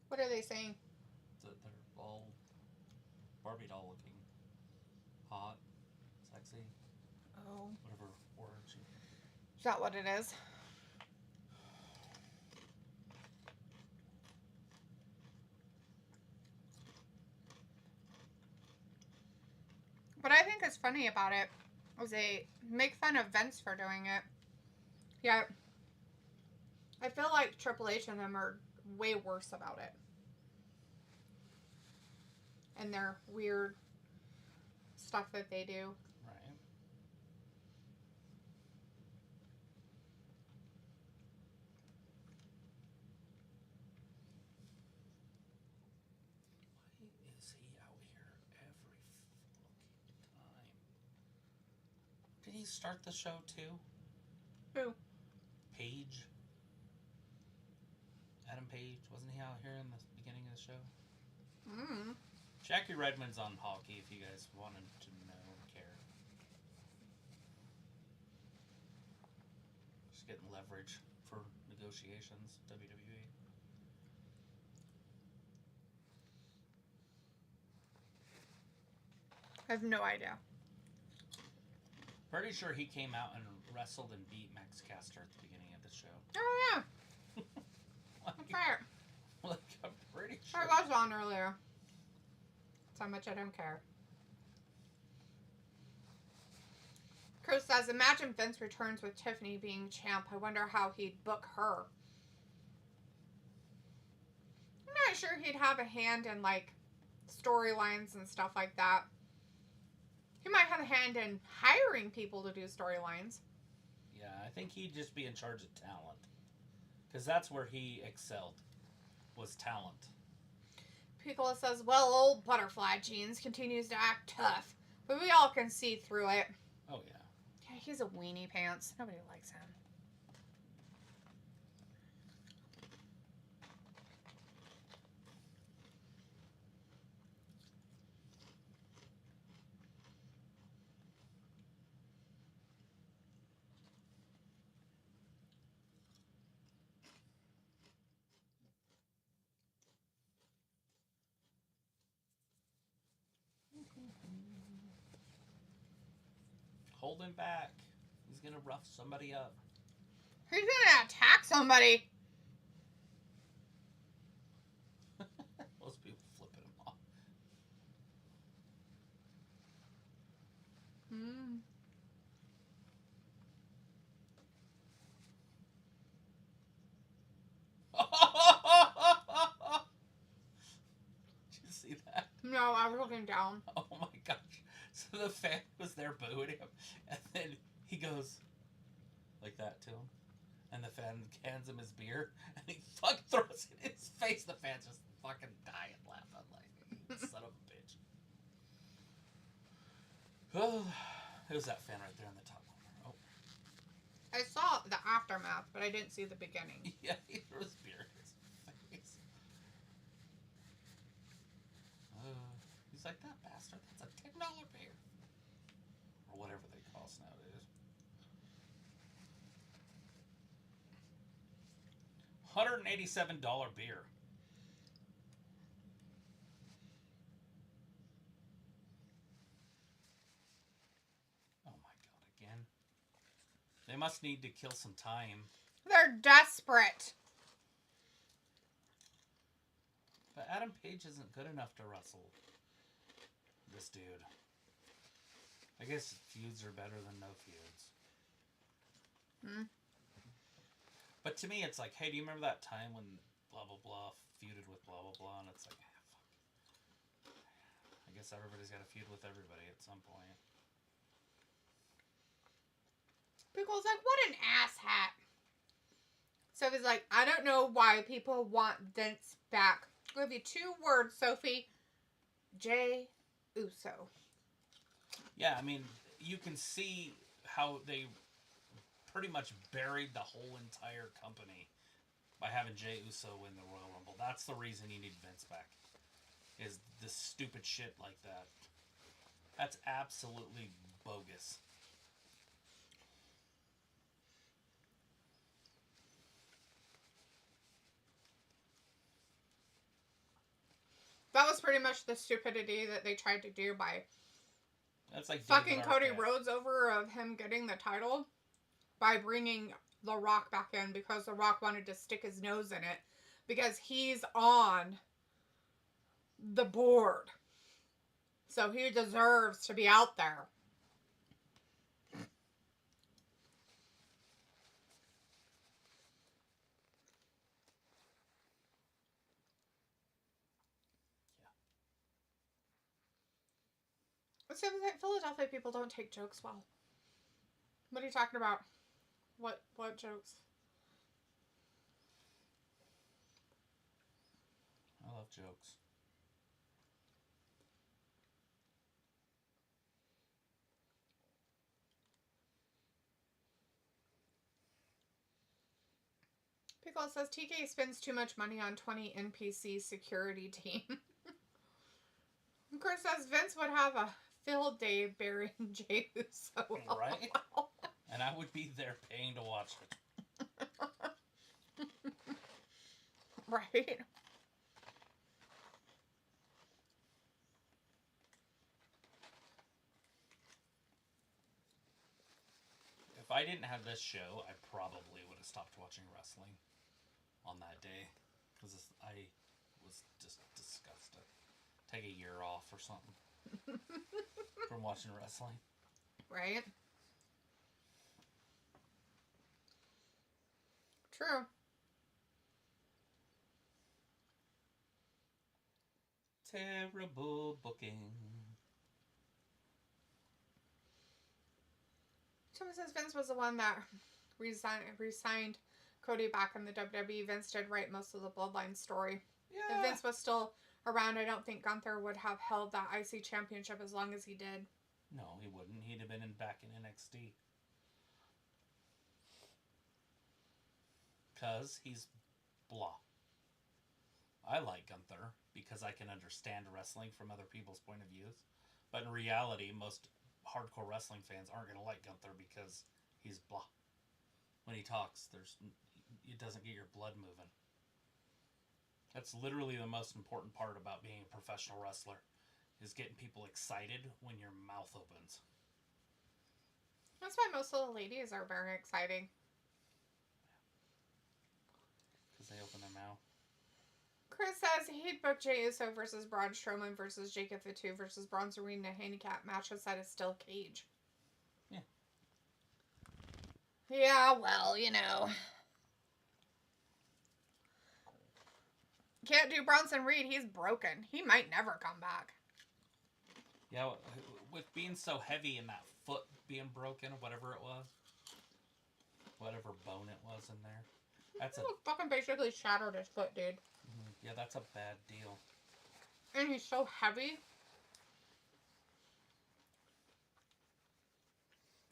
[SPEAKER 2] What are they saying?
[SPEAKER 1] That they're all Barbie doll looking. Hot. Sexy.
[SPEAKER 2] Oh.
[SPEAKER 1] Whatever word she...
[SPEAKER 2] Is that what it is? What I think is funny about it is they make fun of Vince for doing it. Yeah. I feel like Triple H and them are way worse about it. And their weird stuff that they do.
[SPEAKER 1] Right. Why is he out here every fucking time? Did he start the show too?
[SPEAKER 2] Who?
[SPEAKER 1] Page. Adam Page. Wasn't he out here in the beginning of the show? Jackie Redmond's on hockey if you guys wanted to know or care. Just getting leverage for negotiations, WWE.
[SPEAKER 2] I have no idea.
[SPEAKER 1] Pretty sure he came out and wrestled and beat Max Caster at the beginning of the show.
[SPEAKER 2] Oh, yeah.
[SPEAKER 1] Like,
[SPEAKER 2] That's right.
[SPEAKER 1] like, I'm pretty sure.
[SPEAKER 2] I was on earlier. That's how much I don't care. Chris says, imagine Vince returns with Tiffany being champ. I wonder how he'd book her. I'm not sure he'd have a hand in, like, storylines and stuff like that. He might have a hand in hiring people to do storylines.
[SPEAKER 1] Yeah, I think he'd just be in charge of talent. Because that's where he excelled, was talent.
[SPEAKER 2] Piccola says, well, old Butterfly Jeans continues to act tough, but we all can see through it.
[SPEAKER 1] Oh, yeah.
[SPEAKER 2] Yeah, he's a weenie pants. Nobody likes him.
[SPEAKER 1] Hold him back. He's going to rough somebody up.
[SPEAKER 2] He's gonna attack somebody.
[SPEAKER 1] Most people flipping him off. Did you see that?
[SPEAKER 2] No, I was looking down.
[SPEAKER 1] Oh my gosh. So the fan was there booing him, and then he goes like that to him, and the fan hands him his beer, and he fucking throws it in his face. The fan's just fucking dying laughing like, son of a bitch. Oh, who's that fan right there in the top corner? Oh.
[SPEAKER 2] I saw the aftermath, but I didn't see the beginning.
[SPEAKER 1] Yeah, he threw his beer in his face. He's like, that bastard, that's a $10 beer. Or whatever they cost nowadays. $187 beer. Oh my god, again. They must need to kill some time.
[SPEAKER 2] They're desperate.
[SPEAKER 1] But Adam Page isn't good enough to wrestle this dude. I guess feuds are better than no feuds. But to me, it's like, hey, do you remember that time when blah, blah, blah feuded with blah, blah, blah? And it's like, fuck. I guess everybody's got to feud with everybody at some point.
[SPEAKER 2] Pickle's like, what an asshat. Sophie's like, I don't know why people want Vince back. I'll give you 2 words, Sophie. Jey Uso.
[SPEAKER 1] Yeah, I mean, you can see how they pretty much buried the whole entire company by having Jey Uso win the Royal Rumble. That's the reason you need Vince back. Is this stupid shit like that. That's absolutely bogus.
[SPEAKER 2] That was pretty much the stupidity that they tried to do by
[SPEAKER 1] That's like
[SPEAKER 2] fucking
[SPEAKER 1] David
[SPEAKER 2] Cody
[SPEAKER 1] Arquette.
[SPEAKER 2] Rhodes over of him getting the title by bringing The Rock back in because The Rock wanted to stick his nose in it because he's on the board. So he deserves to be out there. So Philadelphia people don't take jokes well. What are you talking about? What jokes?
[SPEAKER 1] I love jokes.
[SPEAKER 2] Pickle says TK spends too much money on 20 NPC security team. Chris says Vince would have a field day burying Jey Uso.
[SPEAKER 1] Right? And I would be there paying to watch it.
[SPEAKER 2] Right?
[SPEAKER 1] If I didn't have this show, I probably would have stopped watching wrestling on that day. Because I was just disgusted. Take a year off or something from watching wrestling.
[SPEAKER 2] Right? True.
[SPEAKER 1] Terrible booking.
[SPEAKER 2] Someone says Vince was the one that resigned Cody back in the WWE. Vince did write most of the Bloodline story.
[SPEAKER 1] Yeah.
[SPEAKER 2] If Vince was still around, I don't think Gunther would have held that IC championship as long as he did.
[SPEAKER 1] No, he wouldn't. He'd have been back in NXT. Because he's blah. I like Gunther because I can understand wrestling from other people's point of views. But in reality, most hardcore wrestling fans aren't going to like Gunther because he's blah. When he talks, it doesn't get your blood moving. That's literally the most important part about being a professional wrestler, is getting people excited when your mouth opens.
[SPEAKER 2] That's why most of the ladies are very exciting.
[SPEAKER 1] Because they open their mouth.
[SPEAKER 2] Chris says he'd book Jey Uso versus Braun Strowman versus Jacob Fatu versus Bronze Arena handicap matches that is still cage.
[SPEAKER 1] Yeah.
[SPEAKER 2] Yeah, well, you know. Can't do Bronson Reed. He's broken. He might never come back.
[SPEAKER 1] Yeah, with being so heavy and that foot being broken or whatever it was. Whatever bone it was in there. That's
[SPEAKER 2] fucking basically shattered his foot, dude.
[SPEAKER 1] Yeah, that's a bad deal.
[SPEAKER 2] And he's so heavy.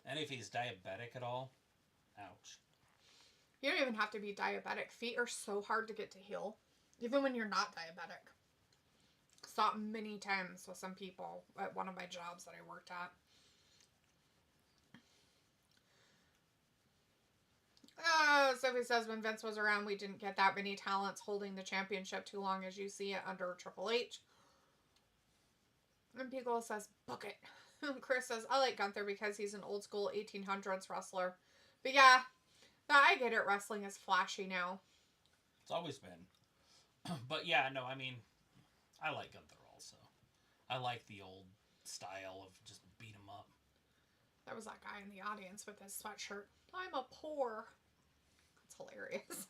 [SPEAKER 1] And if he's diabetic at all, ouch.
[SPEAKER 2] You don't even have to be diabetic. Feet are so hard to get to heal. Even when you're not diabetic. Saw it many times with some people at one of my jobs that I worked at. Sophie says when Vince was around, we didn't get that many talents holding the championship too long as you see it under Triple H. And Pico says, book it. Chris says, I like Gunther because he's an old school 1800s wrestler. But yeah, I get it. Wrestling is flashy now.
[SPEAKER 1] It's always been. But yeah, no, I mean, I like Gunther also. I like the old style of just beat him up.
[SPEAKER 2] There was that guy in the audience with his sweatshirt. I'm a poor. That's hilarious.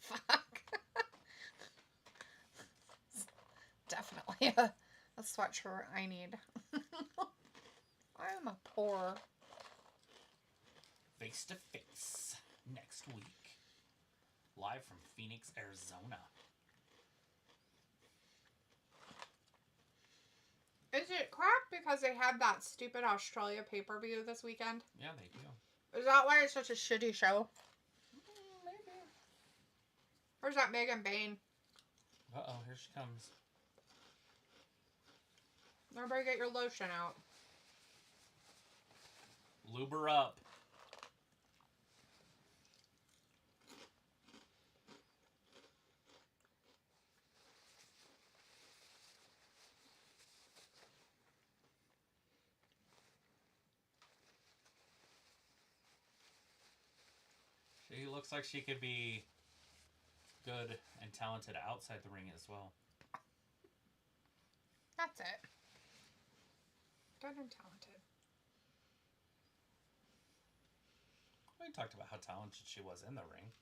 [SPEAKER 2] Fuck. Definitely a sweatshirt I need. I'm a poor.
[SPEAKER 1] Face to face next week. Live from Phoenix, Arizona.
[SPEAKER 2] Is it crap because they had that stupid Australia pay-per-view this weekend?
[SPEAKER 1] Yeah, they do.
[SPEAKER 2] Is that why it's such a shitty show?
[SPEAKER 1] Maybe.
[SPEAKER 2] Or is that Megan Bain?
[SPEAKER 1] Uh-oh, here she comes.
[SPEAKER 2] Everybody get your lotion out.
[SPEAKER 1] Lube her up. looks like she could be good and talented outside the ring as well.
[SPEAKER 2] That's it. Good and talented.
[SPEAKER 1] We talked about how talented she was in the ring.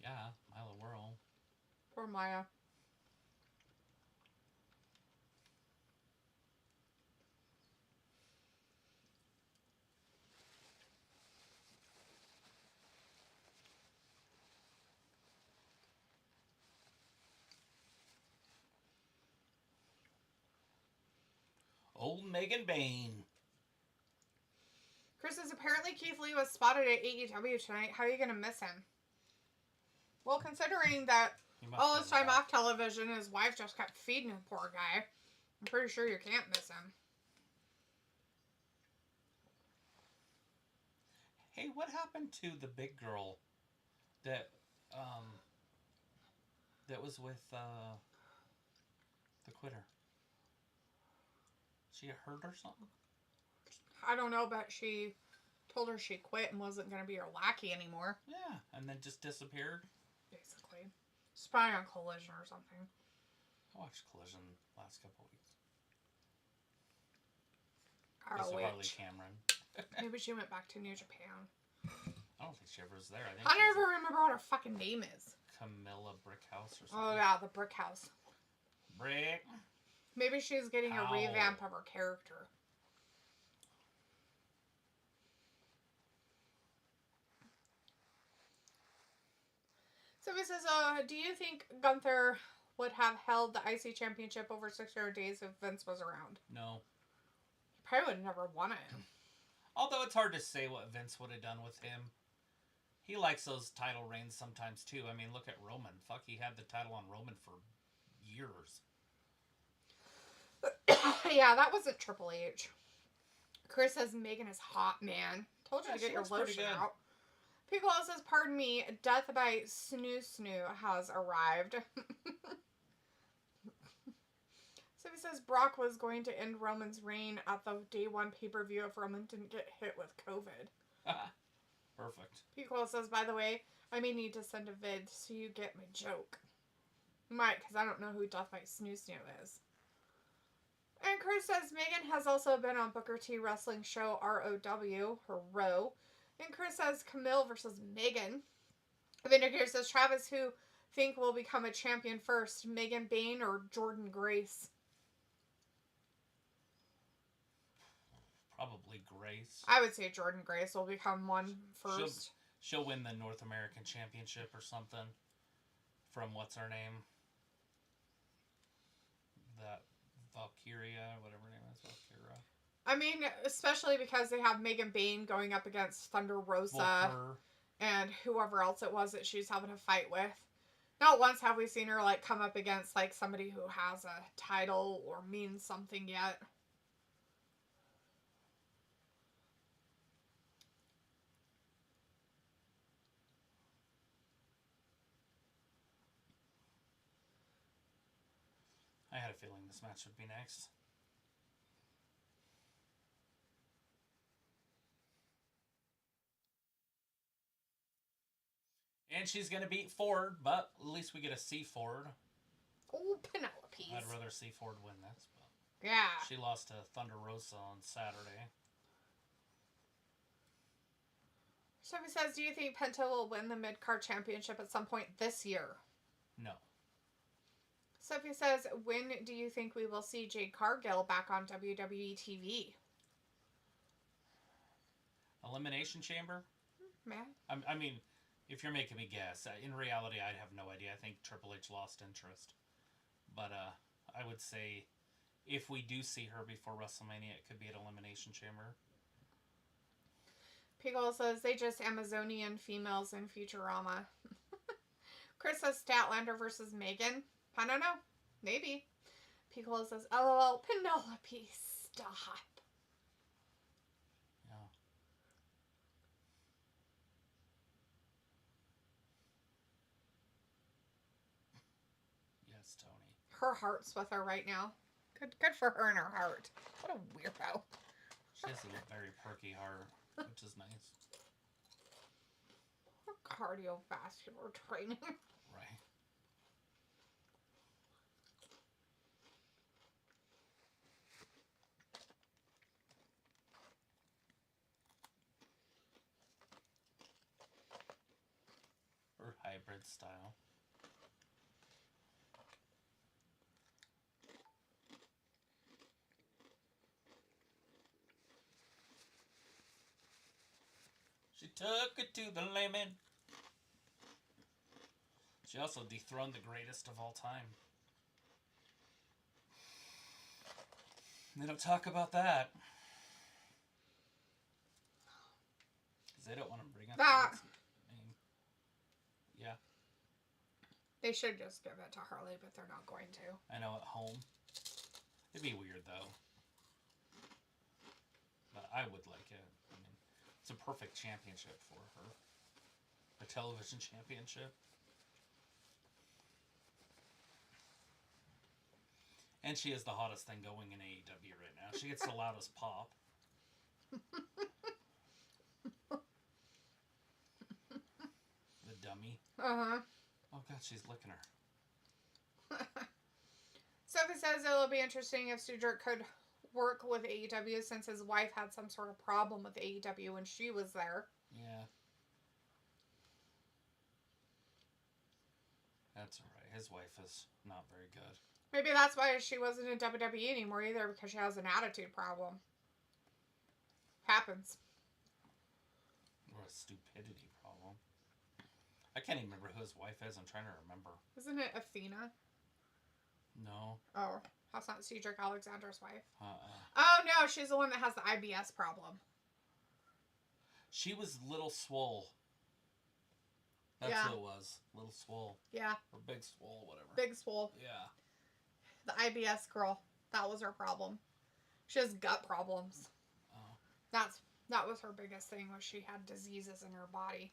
[SPEAKER 1] Yeah, Mila Whirl.
[SPEAKER 2] Poor Maya.
[SPEAKER 1] Old Megan Bain.
[SPEAKER 2] Chris says apparently Keith Lee was spotted at AEW tonight. How are you going to miss him? Well, considering that all this time off television, his wife just kept feeding the poor guy, I'm pretty sure you can't miss him.
[SPEAKER 1] Hey, what happened to the big girl that that was with the Quitter? She got hurt or something?
[SPEAKER 2] I don't know, but she told her she quit and wasn't going to be her lackey anymore.
[SPEAKER 1] Yeah, and then just disappeared.
[SPEAKER 2] Basically. She's probably on Collision or something.
[SPEAKER 1] I watched Collision last couple weeks. Harley Cameron.
[SPEAKER 2] Maybe she went back to New Japan.
[SPEAKER 1] I don't think she ever was there. I
[SPEAKER 2] don't even remember what her fucking name is.
[SPEAKER 1] Camilla Brickhouse or something.
[SPEAKER 2] Oh yeah, the Brick House.
[SPEAKER 1] Brick.
[SPEAKER 2] Maybe she's getting a revamp of her character. So he says, do you think Gunther would have held the IC Championship over 600 days if Vince was around?
[SPEAKER 1] No.
[SPEAKER 2] He probably would have never won it.
[SPEAKER 1] Although it's hard to say what Vince would have done with him. He likes those title reigns sometimes too. I mean, look at Roman. Fuck, he had the title on Roman for years.
[SPEAKER 2] Yeah, that wasn't Triple H. Chris says Megan is hot, man. Told you to get your lotion out. Piccolo says, pardon me, death by Snoo Snoo has arrived. So he says Brock was going to end Roman's reign at the day one pay-per-view if Roman didn't get hit with COVID.
[SPEAKER 1] Perfect.
[SPEAKER 2] Piccolo says, by the way, I may need to send a vid so you get my joke. Might, because I don't know who Death by Snoo Snoo is. And Chris says Megan has also been on Booker T wrestling show ROW, her row. And Chris says Camille versus Megan. Vindicator says Travis, who think will become a champion first, Megan Bain or Jordan Grace?
[SPEAKER 1] Probably Grace.
[SPEAKER 2] I would say Jordan Grace will become one first.
[SPEAKER 1] She'll win the North American Championship or something from what's her name? That Valkyria, whatever her name is, Valkyria.
[SPEAKER 2] I mean, especially because they have Megan Bain going up against Thunder Rosa and whoever else it was that she's having a fight with. Not once have we seen her like come up against like somebody who has a title or means something yet.
[SPEAKER 1] I had a feeling this match would be next. And she's going to beat Ford, but at least we get to see Ford.
[SPEAKER 2] Oh, Penelope.
[SPEAKER 1] I'd rather see Ford win this. But
[SPEAKER 2] yeah.
[SPEAKER 1] She lost to Thunder Rosa on Saturday.
[SPEAKER 2] Sophie says, do you think Penta will win the mid-card championship at some point this year?
[SPEAKER 1] No.
[SPEAKER 2] Sophie says, when do you think we will see Jade Cargill back on WWE TV?
[SPEAKER 1] Elimination Chamber?
[SPEAKER 2] Man.
[SPEAKER 1] I mean, if you're making me guess, in reality, I have no idea. I think Triple H lost interest. But I would say if we do see her before WrestleMania, it could be at Elimination Chamber.
[SPEAKER 2] Pickle says, they just Amazonian females in Futurama. Chris says, Statlander versus Megan. I don't know. Maybe. Piccolo says, LOL, Penelope, stop.
[SPEAKER 1] Yeah. Yes, Tony.
[SPEAKER 2] Her heart's with her right now. Good for her and her heart. What a weirdo.
[SPEAKER 1] She has a very perky heart, which is nice.
[SPEAKER 2] Cardiovascular training.
[SPEAKER 1] Right. Or hybrid style. She took it to the limit. She also dethroned the greatest of all time. They don't talk about that. Because they don't want to bring up
[SPEAKER 2] That.
[SPEAKER 1] name. Yeah.
[SPEAKER 2] They should just give it to Harley, but they're not going to.
[SPEAKER 1] I know, at home. It'd be weird, though. But I would like it. I mean, it's a perfect championship for her. A television championship. And she is the hottest thing going in AEW right now. She gets the loudest pop. The dummy.
[SPEAKER 2] Uh-huh.
[SPEAKER 1] Oh, God, she's licking her.
[SPEAKER 2] Sophie says it'll be interesting if Cedric could work with AEW since his wife had some sort of problem with AEW when she was there.
[SPEAKER 1] Yeah. That's alright. His wife is not very good.
[SPEAKER 2] Maybe that's why she wasn't in WWE anymore either, because she has an attitude problem. Happens.
[SPEAKER 1] Or a stupidity problem. I can't even remember who his wife is. I'm trying to remember.
[SPEAKER 2] Isn't it Athena?
[SPEAKER 1] No.
[SPEAKER 2] Oh, that's not Cedric Alexander's wife.
[SPEAKER 1] Uh-uh.
[SPEAKER 2] Oh, no, she's the one that has the IBS problem.
[SPEAKER 1] She was Little Swole. That's who it was. Little Swole.
[SPEAKER 2] Yeah.
[SPEAKER 1] Or Big Swole, whatever.
[SPEAKER 2] Big Swole.
[SPEAKER 1] Yeah.
[SPEAKER 2] The IBS girl. That was her problem. She has gut problems.
[SPEAKER 1] Oh.
[SPEAKER 2] That was her biggest thing, was she had diseases in her body.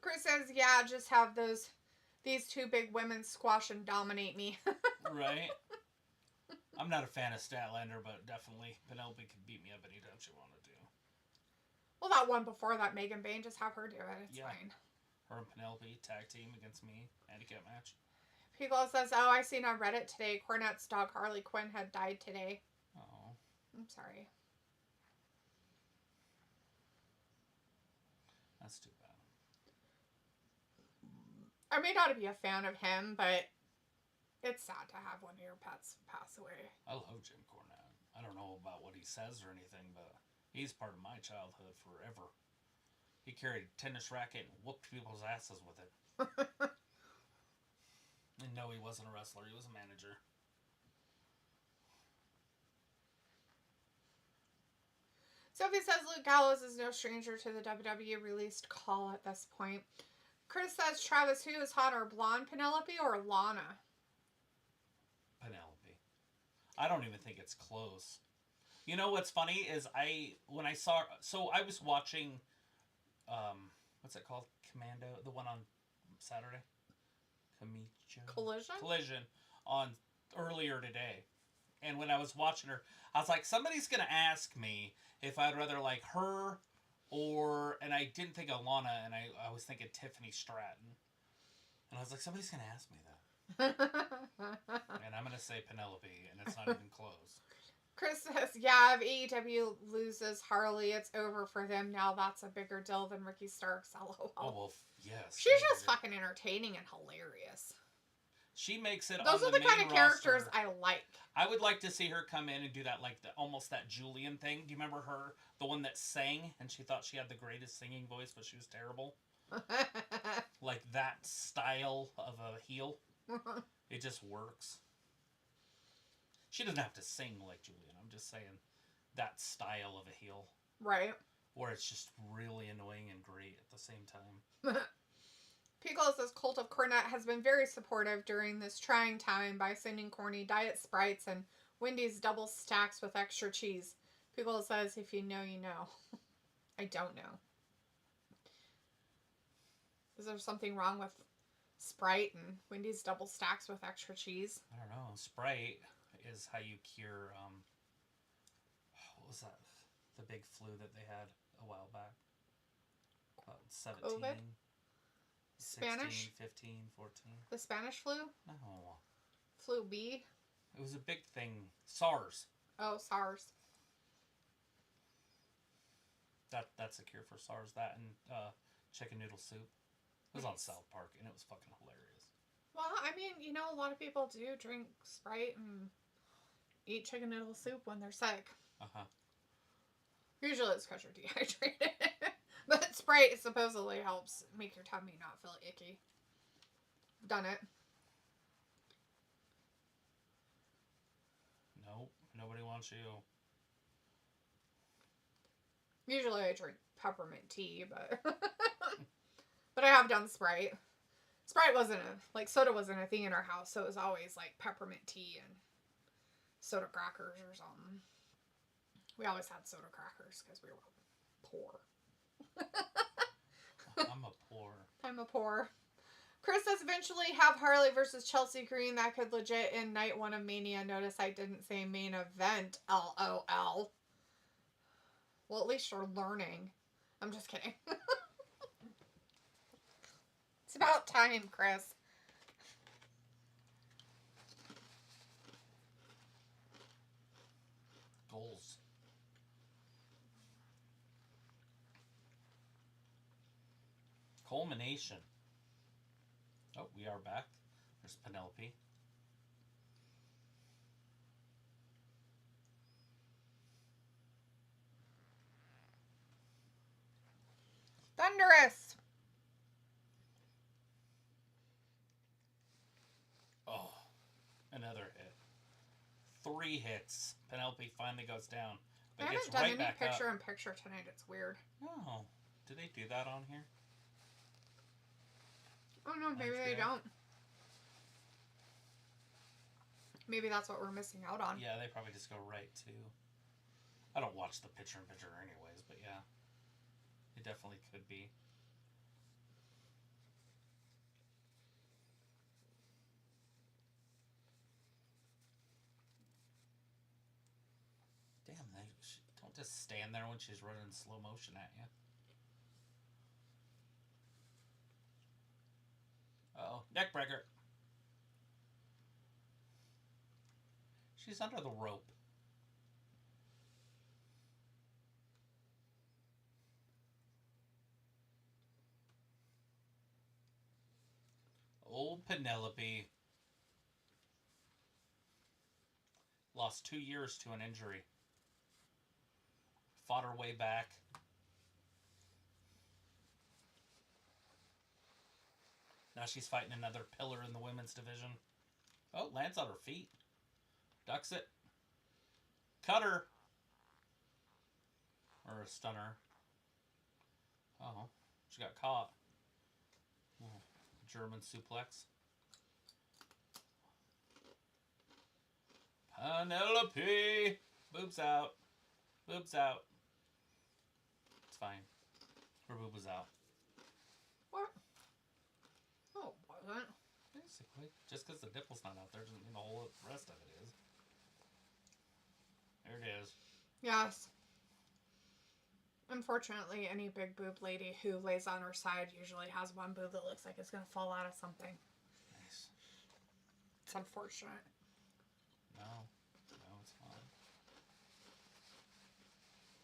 [SPEAKER 2] Chris says, yeah, just have these two big women squash and dominate me.
[SPEAKER 1] Right? I'm not a fan of Statlander, but definitely Penelope can beat me up anytime she wanted to.
[SPEAKER 2] Well, that one before that, Megan Bain, just have her do it. It's fine.
[SPEAKER 1] Her and Penelope tag team against me. Handicap match.
[SPEAKER 2] Pico says, oh, I seen on Reddit today, Cornette's dog Harley Quinn had died today.
[SPEAKER 1] Oh.
[SPEAKER 2] I'm sorry.
[SPEAKER 1] That's too bad.
[SPEAKER 2] I may not be a fan of him, but it's sad to have one of your pets pass away.
[SPEAKER 1] I love Jim Cornette. I don't know about what he says or anything, but he's part of my childhood forever. He carried a tennis racket and whooped people's asses with it. And no, he wasn't a wrestler. He was a manager.
[SPEAKER 2] Sophie says Luke Gallows is no stranger to the WWE released call at this point. Chris says, Travis, who is hotter, blonde Penelope or Lana?
[SPEAKER 1] Penelope. I don't even think it's close. You know what's funny is I was watching, what's it called? Commando, the one on Saturday? Collision on earlier today. And when I was watching her, I was like, somebody's going to ask me if I'd rather like her and I didn't think of Lana, and I was thinking Tiffany Stratton. And I was like, somebody's going to ask me that. And I'm going to say Penelope, and it's not even close.
[SPEAKER 2] Chris says, yeah, if AEW loses Harley, it's over for them. Now that's a bigger deal than Ricky Starks. LOL.
[SPEAKER 1] Oh, well, yes.
[SPEAKER 2] She's just fucking entertaining and hilarious.
[SPEAKER 1] She makes it.
[SPEAKER 2] Those are the kind of characters I like.
[SPEAKER 1] I would like to see her come in and do that, like almost that Julian thing. Do you remember her, the one that sang, and she thought she had the greatest singing voice, but she was terrible? Like that style of a heel. It just works. She doesn't have to sing like Julian. I'm just saying that style of a heel.
[SPEAKER 2] Right.
[SPEAKER 1] Where it's just really annoying and great at the same time.
[SPEAKER 2] Pickle says Cult of Cornette has been very supportive during this trying time by sending Corny Diet Sprites and Wendy's double stacks with extra cheese. Pickle says, if you know, you know. I don't know. Is there something wrong with Sprite and Wendy's double stacks with extra cheese?
[SPEAKER 1] I don't know. Sprite is how you cure was that? The big flu that they had a while back. About 17.
[SPEAKER 2] COVID?
[SPEAKER 1] 16,
[SPEAKER 2] Spanish?
[SPEAKER 1] 15, 14.
[SPEAKER 2] The Spanish flu?
[SPEAKER 1] No.
[SPEAKER 2] Flu B?
[SPEAKER 1] It was a big thing. SARS.
[SPEAKER 2] Oh, SARS.
[SPEAKER 1] That's a cure for SARS. That and chicken noodle soup. It was on South Park, and it was fucking hilarious.
[SPEAKER 2] Well, I mean, you know, a lot of people do drink Sprite and eat chicken noodle soup when they're sick.
[SPEAKER 1] Uh-huh.
[SPEAKER 2] Usually it's because you're dehydrated. But Sprite supposedly helps make your tummy not feel icky. Done it.
[SPEAKER 1] Nope. Nobody wants you.
[SPEAKER 2] Usually I drink peppermint tea, but... but I have done Sprite. Sprite wasn't soda wasn't a thing in our house, so it was always like peppermint tea and soda crackers or something. We always had soda crackers because we were poor. I'm a poor. Chris says eventually have Harley versus Chelsea Green. That could legit in night one of Mania. Notice I didn't say main event. LOL. Well, at least you're learning. I'm just kidding. It's about time, Chris.
[SPEAKER 1] Goals. Culmination. Oh, we are back. There's Penelope.
[SPEAKER 2] Thunderous.
[SPEAKER 1] Oh, another hit. 3 hits. Penelope finally goes down.
[SPEAKER 2] But I
[SPEAKER 1] gets
[SPEAKER 2] haven't done
[SPEAKER 1] right
[SPEAKER 2] any
[SPEAKER 1] back up.
[SPEAKER 2] picture-in-picture tonight. It's weird.
[SPEAKER 1] Oh, do they do that on here?
[SPEAKER 2] Oh no, maybe they don't. Maybe that's what we're missing out on.
[SPEAKER 1] Yeah, they probably just go right to... I don't watch the picture-in-picture anyways, but yeah. It definitely could be. Damn, don't just stand there when she's running in slow motion at you. Uh-oh, neck breaker. She's under the rope. Old Penelope. Lost 2 years to an injury. Fought her way back. Now she's fighting another pillar in the women's division. Oh, lands on her feet. Ducks it. Cutter. Or a stunner. Oh, she got caught. Oh, German suplex. Penelope! Boobs out. Boobs out. It's fine. Her boob was out.
[SPEAKER 2] What? Oh, it wasn't.
[SPEAKER 1] Basically. Just because the nipple's not out there doesn't mean the whole rest of it is. There it is.
[SPEAKER 2] Yes. Unfortunately, any big boob lady who lays on her side usually has one boob that looks like it's going to fall out of something.
[SPEAKER 1] Nice.
[SPEAKER 2] It's unfortunate.
[SPEAKER 1] No, it's fine.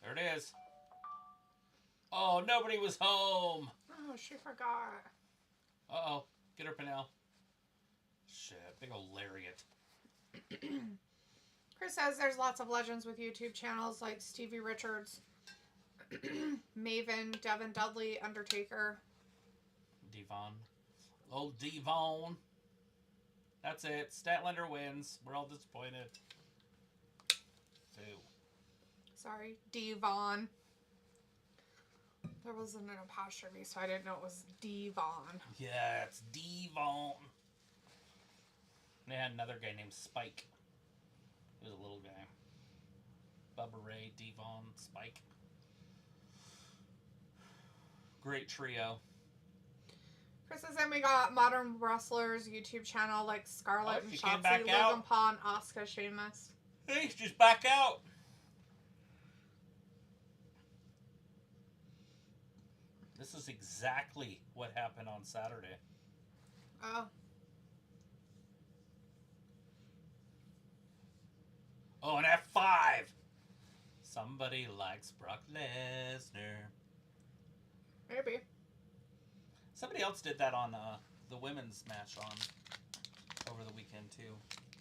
[SPEAKER 1] There it is. Oh, nobody was home.
[SPEAKER 2] Oh, she forgot.
[SPEAKER 1] Uh-oh. Get her, Pinnell. Shit, big ol' lariat.
[SPEAKER 2] Chris says there's lots of legends with YouTube channels like Stevie Richards, Maven, Devin Dudley, Undertaker.
[SPEAKER 1] Devon. Old Devon. That's it. Statlander wins. We're all disappointed. 2.
[SPEAKER 2] Sorry, Devon. There wasn't an apostrophe, so I didn't know it was Devon.
[SPEAKER 1] Yeah, it's Devon. They had another guy named Spike. He was a little guy. Bubba Ray, Devon, Spike. Great trio.
[SPEAKER 2] Chris says then we got Modern Wrestlers YouTube channel like Scarlett and
[SPEAKER 1] she came
[SPEAKER 2] Shotzi,
[SPEAKER 1] back out.
[SPEAKER 2] Logan Paul, and Asuka, Sheamus.
[SPEAKER 1] Hey, she's back out. This is exactly what happened on Saturday.
[SPEAKER 2] Oh.
[SPEAKER 1] Oh, an F5! Somebody likes Brock Lesnar.
[SPEAKER 2] Maybe.
[SPEAKER 1] Somebody else did that on the women's match on over the weekend too,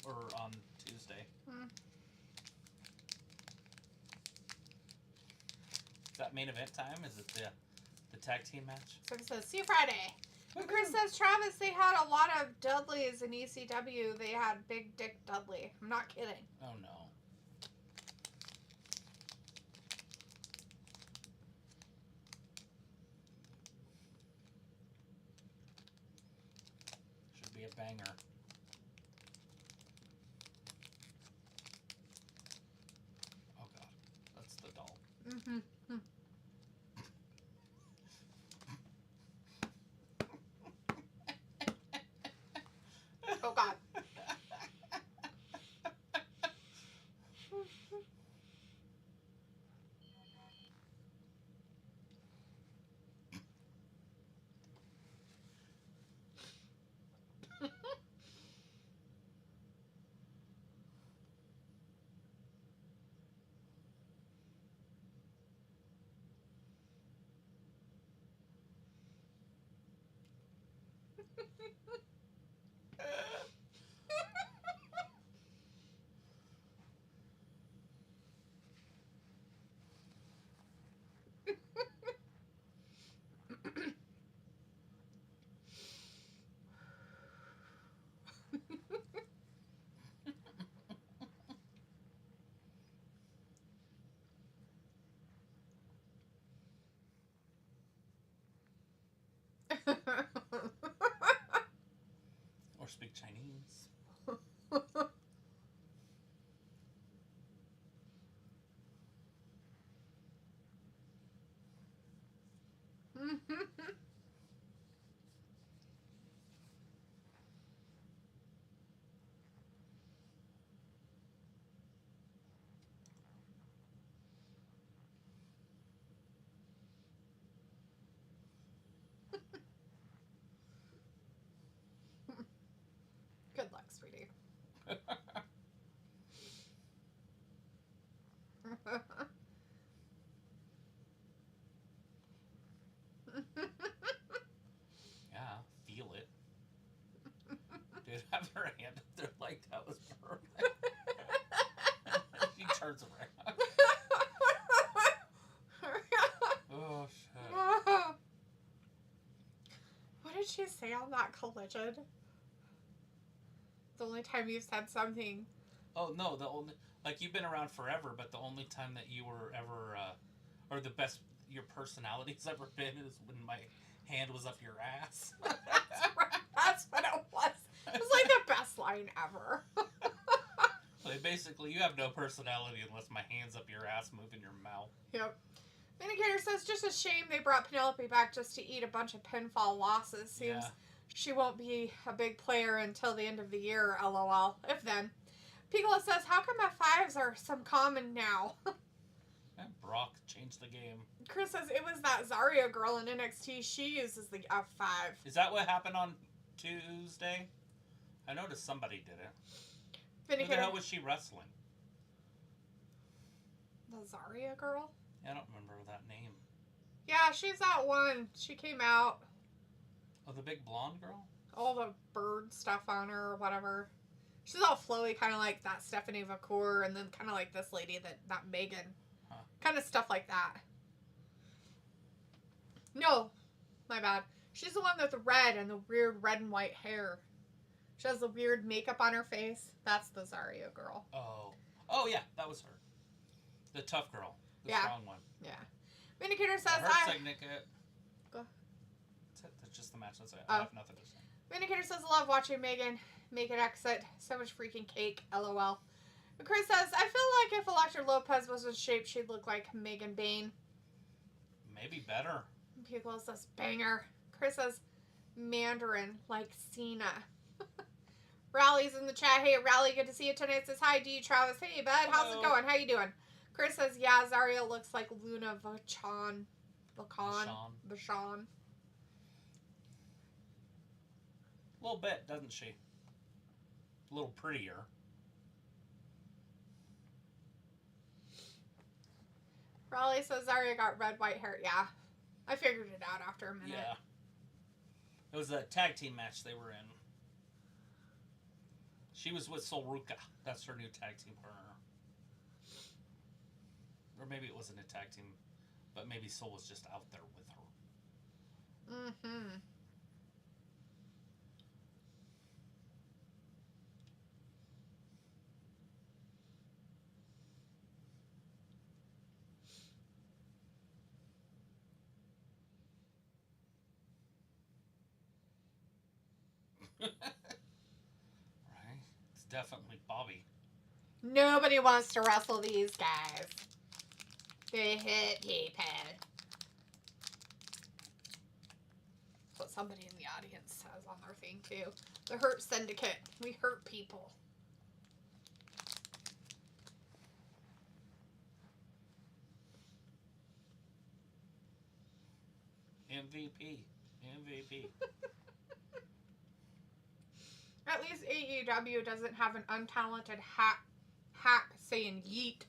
[SPEAKER 1] or on Tuesday. Is that main event time? Is it the tag team match?
[SPEAKER 2] So it says, see you Friday. And Chris says, Travis, they had a lot of Dudleys in ECW. They had Big Dick Dudley. I'm not kidding.
[SPEAKER 1] Oh no. Should be a banger. Oh god, that's the doll.
[SPEAKER 2] Mm-hmm. Oh god.
[SPEAKER 1] Or speak Chinese.
[SPEAKER 2] Good luck, sweetie.
[SPEAKER 1] Yeah, feel it. Dude, have her hand up there like that was perfect. She turns around. Oh, shit.
[SPEAKER 2] What did she say on that collision? The only time you said something.
[SPEAKER 1] Oh, no, the only... Like, you've been around forever, but the only time that you were ever... or the best your personality's ever been is when my hand was up your ass.
[SPEAKER 2] That's what it was. It was like the best line ever.
[SPEAKER 1] Like, basically, you have no personality unless my hand's up your ass moving your mouth.
[SPEAKER 2] Yep. Vindicator says, just a shame they brought Penelope back just to eat a bunch of pinfall losses. Seems she won't be a big player until the end of the year, lol. If then. Piccolo says, how come F5s are some common now?
[SPEAKER 1] Yeah, Brock changed the game.
[SPEAKER 2] Chris says, it was that Zarya girl in NXT. She uses the F5.
[SPEAKER 1] Is that what happened on Tuesday? I noticed somebody did it.
[SPEAKER 2] Vindicator.
[SPEAKER 1] Who the hell was she wrestling?
[SPEAKER 2] The Zarya girl?
[SPEAKER 1] Yeah, I don't remember that name.
[SPEAKER 2] Yeah, she's that one. She came out.
[SPEAKER 1] Oh, the big blonde girl?
[SPEAKER 2] All the bird stuff on her or whatever. She's all flowy, kind of like that Stephanie Vacour, and then kind of like this lady, that Megan.
[SPEAKER 1] Huh.
[SPEAKER 2] Kind of stuff like that. No, my bad. She's the one with the red and the weird red and white hair. She has the weird makeup on her face. That's the Zarya girl.
[SPEAKER 1] Oh yeah, that was her. The tough girl. The strong one.
[SPEAKER 2] Yeah. Vindicator says,
[SPEAKER 1] her significant.
[SPEAKER 2] Go.
[SPEAKER 1] That's just the match. That's it. I have nothing to say.
[SPEAKER 2] Vindicator says, I love watching Megan make an exit. So much freaking cake. LOL. And Chris says, I feel like if Elektra Lopez was in shape, she'd look like Megan Bain.
[SPEAKER 1] Maybe better.
[SPEAKER 2] Piccolo says, banger. Chris says, Mandarin, like Cena. Rally's in the chat. Hey, Rally, good to see you tonight. Says, hi, D. Travis. Hey, bud. How's it going? How you doing? Chris says, yeah, Zarya looks like Luna Vachon. Vachon.
[SPEAKER 1] A little bit, doesn't she? A little prettier.
[SPEAKER 2] Raleigh says Zarya got red, white hair. Yeah. I figured it out after a minute.
[SPEAKER 1] Yeah. It was a tag team match they were in. She was with Sol Ruca. That's her new tag team partner. Or maybe it wasn't a tag team, but maybe Sol was just out there with her.
[SPEAKER 2] Mm-hmm.
[SPEAKER 1] Right? It's definitely Bobby.
[SPEAKER 2] Nobody wants to wrestle these guys. They hit people. That's what somebody in the audience says on their thing, too. The Hurt Syndicate. We hurt people.
[SPEAKER 1] MVP.
[SPEAKER 2] At least AEW doesn't have an untalented hack saying yeet.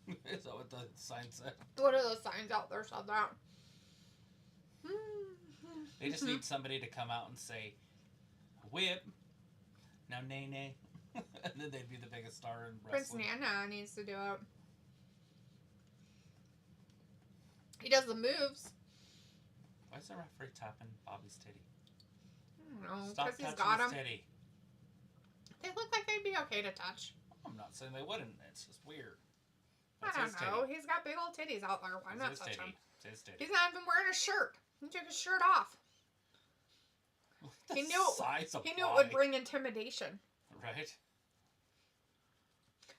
[SPEAKER 1] Is that what the sign said?
[SPEAKER 2] What are those signs out there said that?
[SPEAKER 1] They just need somebody to come out and say, whip. Now, nay, nay. And then they'd be the biggest star in wrestling.
[SPEAKER 2] Prince Nana needs to do it. He does the moves.
[SPEAKER 1] Why is the referee tapping Bobby's titty?
[SPEAKER 2] I don't know.
[SPEAKER 1] Stop
[SPEAKER 2] Because he's
[SPEAKER 1] touching
[SPEAKER 2] got
[SPEAKER 1] his
[SPEAKER 2] him.
[SPEAKER 1] titty.
[SPEAKER 2] They look like they'd be okay to touch.
[SPEAKER 1] I'm not saying they wouldn't. It's just weird.
[SPEAKER 2] I don't know. He's got big old titties out there. Why not touch him?
[SPEAKER 1] It's his titty.
[SPEAKER 2] He's not even wearing a shirt. He took his shirt off. He knew it would bring intimidation.
[SPEAKER 1] Right?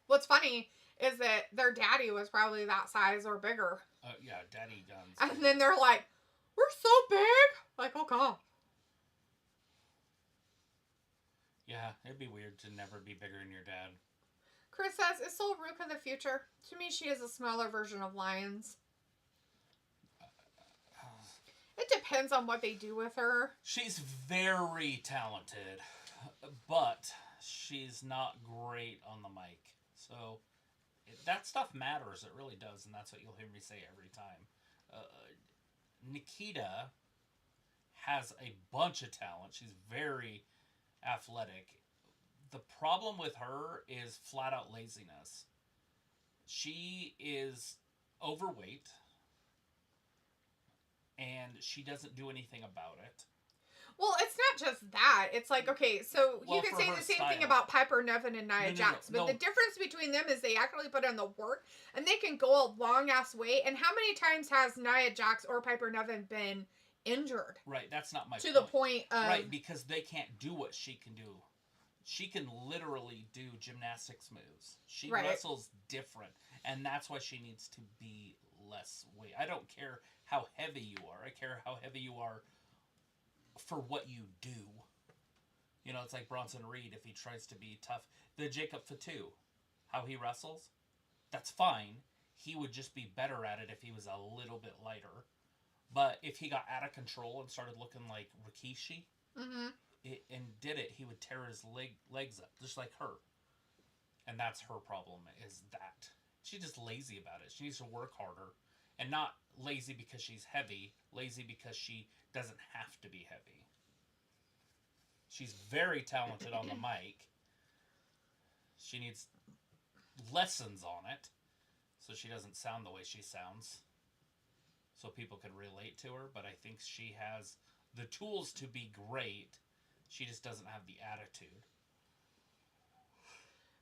[SPEAKER 2] What's funny is that their daddy was probably that size or bigger.
[SPEAKER 1] Yeah, daddy guns.
[SPEAKER 2] And then they're like, we're so big. Like, oh God.
[SPEAKER 1] Yeah, it'd be weird to never be bigger than your dad.
[SPEAKER 2] Chris says, is Sol Ruca the future? To me, she is a smaller version of Lions. It depends on what they do with her.
[SPEAKER 1] She's very talented, but she's not great on the mic. So that stuff matters. It really does, and that's what you'll hear me say every time. Nikita has a bunch of talent. She's very athletic. The problem with her is flat out laziness. She is overweight, and she doesn't do anything about it.
[SPEAKER 2] Well, it's not just that. It's like, okay, so you can say the same thing about Piper Niven and Nia Jax, but the difference between them is they actually put in the work, and they can go a long-ass way. And how many times has Nia Jax or Piper Niven been injured?
[SPEAKER 1] Right, that's not my point.
[SPEAKER 2] To the point of...
[SPEAKER 1] Right, because they can't do what she can do. She can literally do gymnastics moves. She wrestles different, and that's why she needs to be less weight. I don't care how heavy you are. I care how heavy you are for what you do. You know, it's like Bronson Reed if he tries to be tough. The Jacob Fatu, how he wrestles, that's fine. He would just be better at it if he was a little bit lighter. But if he got out of control and started looking like Rikishi, and did it, he would tear his legs up, just like her. And that's her problem, is that. She's just lazy about it. She needs to work harder. And not lazy because she's heavy, lazy because she doesn't have to be heavy. She's very talented on the mic. She needs lessons on it, so she doesn't sound the way she sounds. So people can relate to her, but I think she has the tools to be great. She just doesn't have the attitude.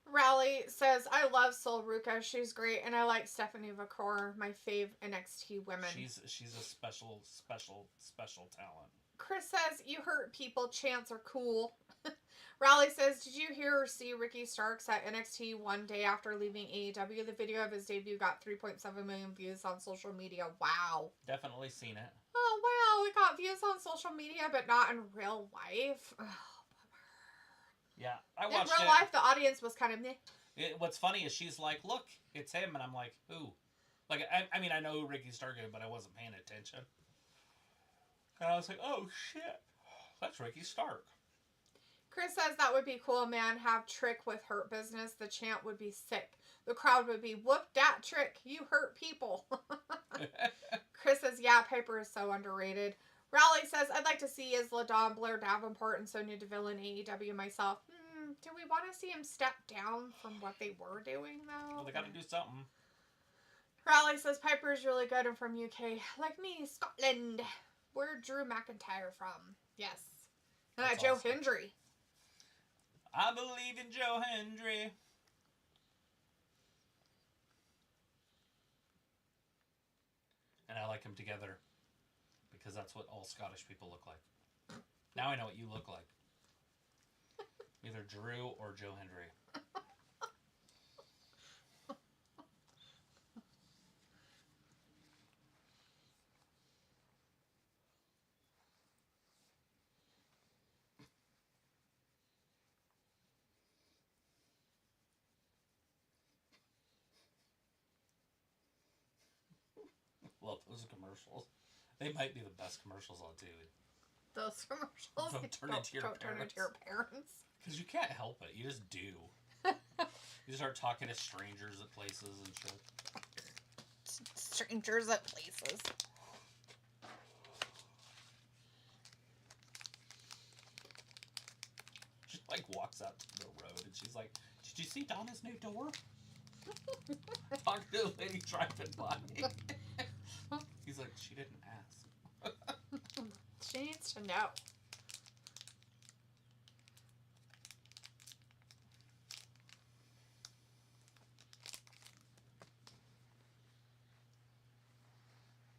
[SPEAKER 2] Raleigh says, I love Sol Ruca. She's great. And I like Stephanie Vakor, my fave NXT women.
[SPEAKER 1] She's a special talent.
[SPEAKER 2] Chris says, you hurt people. Chants are cool. Raleigh says, did you hear or see Ricky Starks at NXT one day after leaving AEW? The video of his debut got 3.7 million views on social media. Wow.
[SPEAKER 1] Definitely seen it.
[SPEAKER 2] Oh, wow. It got views on social media, but not in real life. Oh,
[SPEAKER 1] yeah, I watched it.
[SPEAKER 2] In real life, the audience was kind of meh.
[SPEAKER 1] What's funny is she's like, look, it's him. And I'm like, who? Like, I mean, I know who Ricky Stark is, but I wasn't paying attention. And I was like, oh, shit. That's Ricky Stark.
[SPEAKER 2] Chris says that would be cool, man. Have Trick with Hurt Business. The chant would be sick. The crowd would be, whoop dat Trick. You hurt people. Chris says, yeah, Piper is so underrated. Raleigh says, I'd like to see Isla Dawn, Blair Davenport, and Sonya Deville in AEW myself. Do we want to see him step down from what they were doing, though?
[SPEAKER 1] Well, they got to do something.
[SPEAKER 2] Raleigh says, Piper is really good and from UK. Like me, Scotland. Where Drew McIntyre from? Yes. And Joe awesome. Hendry.
[SPEAKER 1] I believe in Joe Hendry. And I like them together because that's what all Scottish people look like. Now I know what you look like. Either Drew or Joe Hendry. Love those commercials. They might be the best commercials I'll do.
[SPEAKER 2] Those commercials?
[SPEAKER 1] Don't turn into your parents. Because you can't help it. You just do. You start talking to strangers at places and shit.
[SPEAKER 2] Strangers at places.
[SPEAKER 1] She like walks out to the road and she's like, did you see Donna's new door? Talking to the lady driving by. He's like, she didn't ask.
[SPEAKER 2] She needs to know.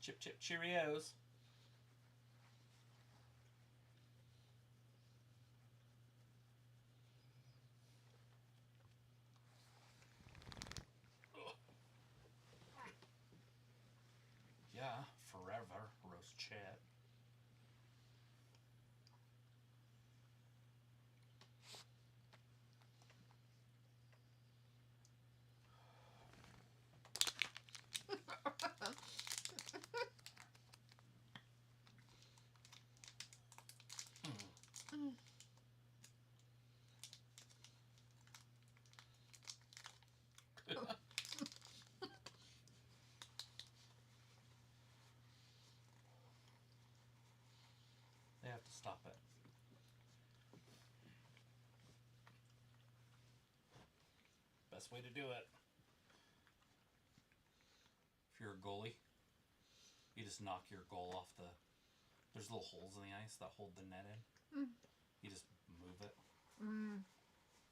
[SPEAKER 1] Chip, chip, Cheerios. Yeah, forever. Roast chat. They have to stop it. Best way to do it. If you're a goalie, you just knock your goal off the... There's little holes in the ice that hold the net in. You just move it.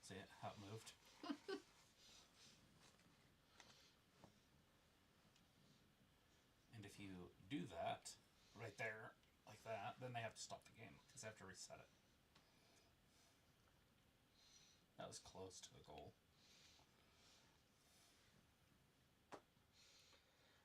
[SPEAKER 1] See it? How it moved? And if you do that, right there, like that, then they have to stop the game because they have to reset it. That was close to the goal.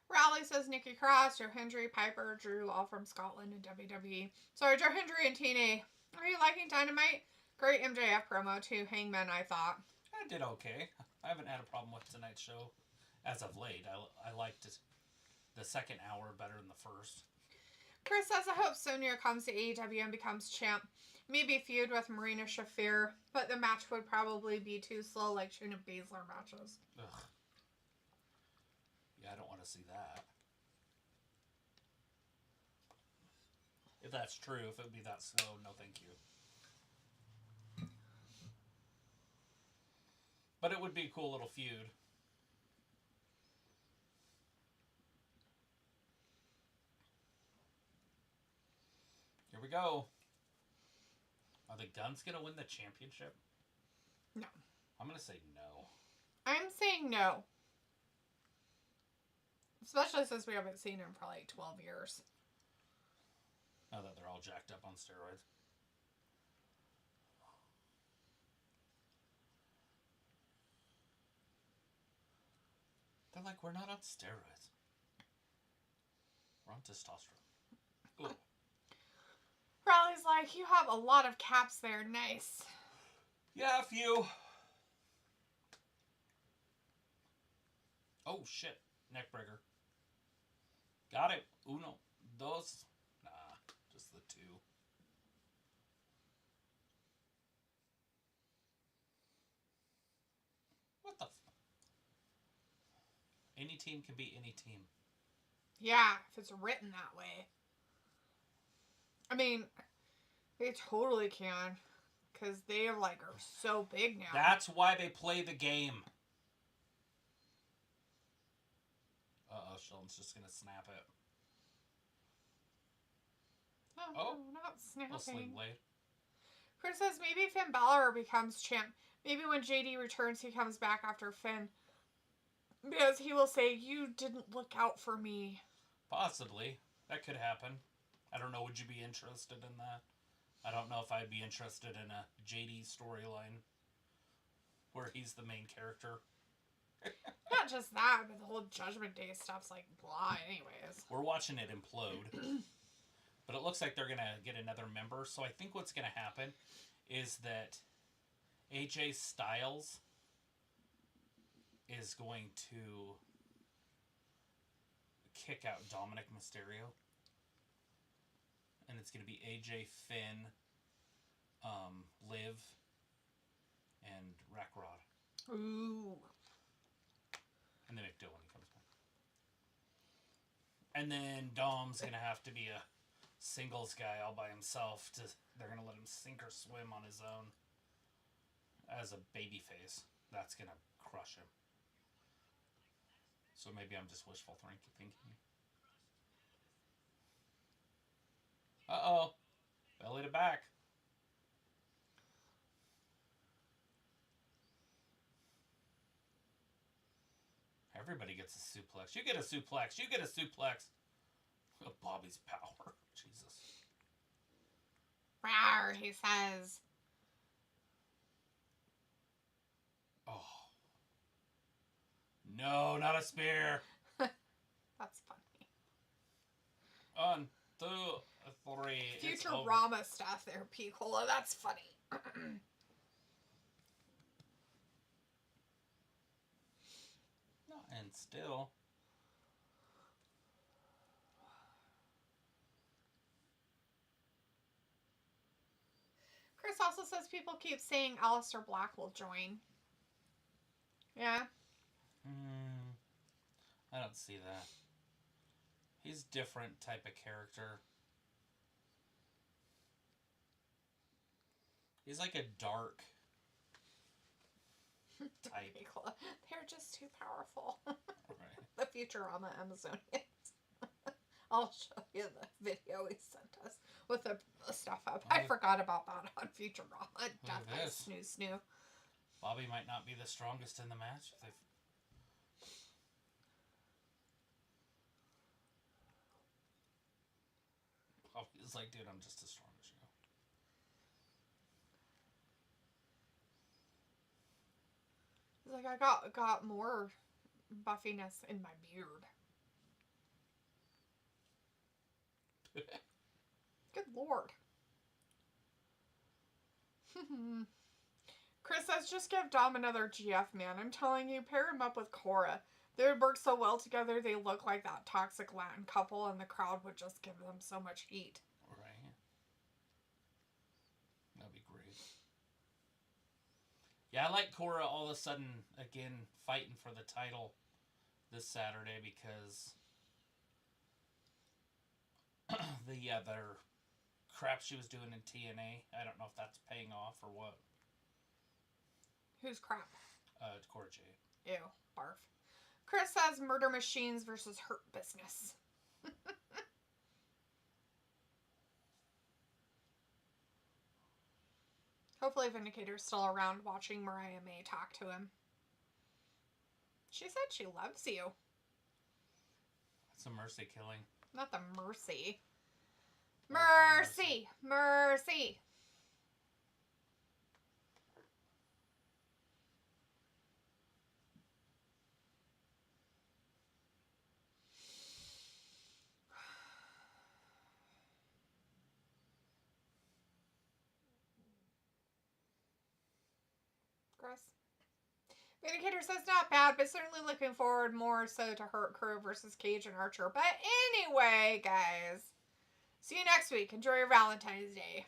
[SPEAKER 2] Raleigh says Nikki Cross, Joe Hendry, Piper, Drew, all from Scotland and WWE. Sorry, Joe Hendry and Tina. Are you liking Dynamite? Great MJF promo too. Hangman, I thought.
[SPEAKER 1] I did okay. I haven't had a problem with tonight's show as of late. I liked it, the second hour better than the first.
[SPEAKER 2] Chris says, I hope Sonya comes to AEW and becomes champ. Maybe feud with Marina Shafir, but the match would probably be too slow like Shayna Baszler matches.
[SPEAKER 1] Ugh. Yeah, I don't want to see that. If that's true, if it would be that slow, no thank you. But it would be a cool little feud. Here we go. Are the Guns going to win the championship?
[SPEAKER 2] No.
[SPEAKER 1] I'm going to say no.
[SPEAKER 2] I'm saying no. Especially since we haven't seen him for like 12 years.
[SPEAKER 1] Now that they're all jacked up on steroids. They're like, we're not on steroids. We're on testosterone. Ooh.
[SPEAKER 2] Riley's like, you have a lot of caps there. Nice.
[SPEAKER 1] Yeah, a few. Oh, shit. Neckbreaker. Got it. Uno. Dos. Nah. Just the two. What the Any team can beat any team.
[SPEAKER 2] Yeah, if it's written that way. I mean, they totally can. Because they are so big now.
[SPEAKER 1] That's why they play the game. Uh-oh, Sheldon's just going to snap it.
[SPEAKER 2] Oh, no, not snapping.
[SPEAKER 1] A sling blade.
[SPEAKER 2] Chris says maybe Finn Balor becomes champ. Maybe when JD returns, he comes back after Finn. Because he will say, you didn't look out for me.
[SPEAKER 1] Possibly. That could happen. I don't know. Would you be interested in that? I don't know if I'd be interested in a JD storyline where he's the main character.
[SPEAKER 2] Not just that, but the whole Judgment Day stuff's blah anyways.
[SPEAKER 1] We're watching it implode. But it looks like they're going to get another member. So I think what's going to happen is that AJ Styles is going to kick out Dominic Mysterio. And it's going to be AJ, Finn, Liv, and Rackrod.
[SPEAKER 2] Ooh.
[SPEAKER 1] And then McDill when he comes back. And then Dom's going to have to be a singles guy all by himself. They're going to let him sink or swim on his own as a babyface. That's going to crush him. So maybe I'm just wishful thinking. Uh-oh. Belly to back. Everybody gets a suplex. You get a suplex. You get a suplex. Oh, Bobby's power. Jesus.
[SPEAKER 2] Rawr, he says.
[SPEAKER 1] Oh. No, not a spear.
[SPEAKER 2] That's funny.
[SPEAKER 1] 1, 2, 3.
[SPEAKER 2] Futurama stuff there, Piccola. That's funny.
[SPEAKER 1] And still.
[SPEAKER 2] Chris also says people keep saying Aleister Black will join. Yeah?
[SPEAKER 1] I don't see that. He's different type of character. He's like a dark type.
[SPEAKER 2] They're just too powerful.
[SPEAKER 1] Right.
[SPEAKER 2] The Futurama Amazonians. I'll show you the video he sent us with the stuff up. I forgot about that on Futurama. Definitely snoo.
[SPEAKER 1] Bobby might not be the strongest in the match. Bobby's like, dude, I'm just as strong as you.
[SPEAKER 2] He's like, I got more buffiness in my beard. Good lord. Chris says, just give Dom another GF, man. I'm telling you, pair him up with Cora. They would work so well together, they look like that toxic Latin couple, and the crowd would just give them so much heat.
[SPEAKER 1] Right. That'd be great. Yeah, I like Cora all of a sudden, again, fighting for the title this Saturday because the other crap she was doing in TNA, I don't know if that's paying off or what.
[SPEAKER 2] Who's crap?
[SPEAKER 1] Cora Jade.
[SPEAKER 2] Ew, barf. Chris says Murder Machines versus Hurt Business. Hopefully Vindicator's still around watching Mariah May talk to him. She said she loves you.
[SPEAKER 1] It's a mercy killing.
[SPEAKER 2] Not the mercy. Mercy! Mercy! Chris? Vindicator says not bad, but certainly looking forward more so to Hurt Crew versus Cage and Archer. But anyway, guys, see you next week. Enjoy your Valentine's Day.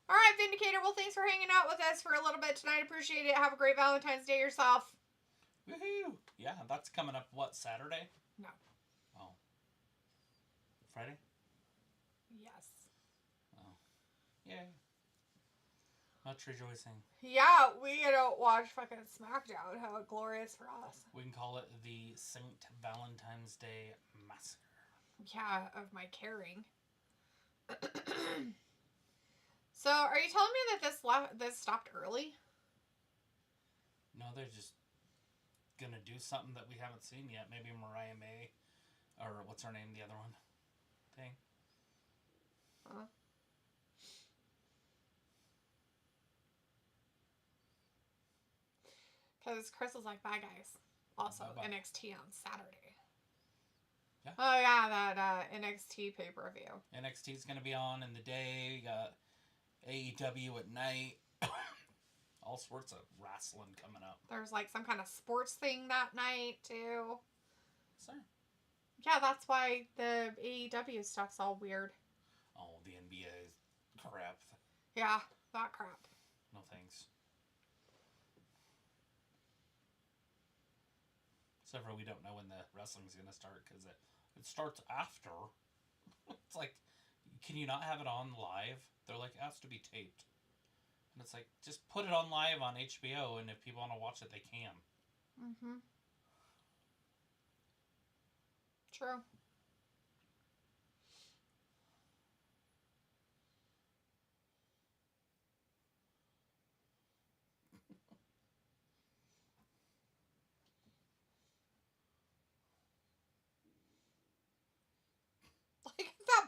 [SPEAKER 2] All right, Vindicator. Well, thanks for hanging out with us for a little bit tonight. Appreciate it. Have a great Valentine's Day yourself.
[SPEAKER 1] Woohoo! Yeah, that's coming up, what, Saturday?
[SPEAKER 2] No.
[SPEAKER 1] Oh. Friday?
[SPEAKER 2] Yes.
[SPEAKER 1] Oh. Yay. Much rejoicing.
[SPEAKER 2] Yeah, we don't watch fucking SmackDown. How glorious for us.
[SPEAKER 1] We can call it the Saint Valentine's Day Massacre.
[SPEAKER 2] Yeah, of my caring. So, are you telling me that this stopped early?
[SPEAKER 1] No, they're just gonna do something that we haven't seen yet. Maybe Mariah May, or what's her name, the other one, thing.
[SPEAKER 2] Huh? Because Chris was like, bye guys. Also,
[SPEAKER 1] Bye-bye.
[SPEAKER 2] NXT on Saturday.
[SPEAKER 1] Yeah.
[SPEAKER 2] Oh yeah, that NXT pay-per-view.
[SPEAKER 1] NXT's gonna be on in the day. We got AEW at night. All sorts of wrestling coming up.
[SPEAKER 2] There's like some kind of sports thing that night too.
[SPEAKER 1] Sir.
[SPEAKER 2] Yeah, that's why the AEW stuff's all weird.
[SPEAKER 1] Oh, the NBA crap.
[SPEAKER 2] Yeah, that crap.
[SPEAKER 1] No thanks. Except for we don't know when the wrestling's gonna start because it starts after. It's like, can you not have it on live? They're like, it has to be taped. And it's like, just put it on live on HBO, and if people want to watch it, they can.
[SPEAKER 2] Mm-hmm. True. Like that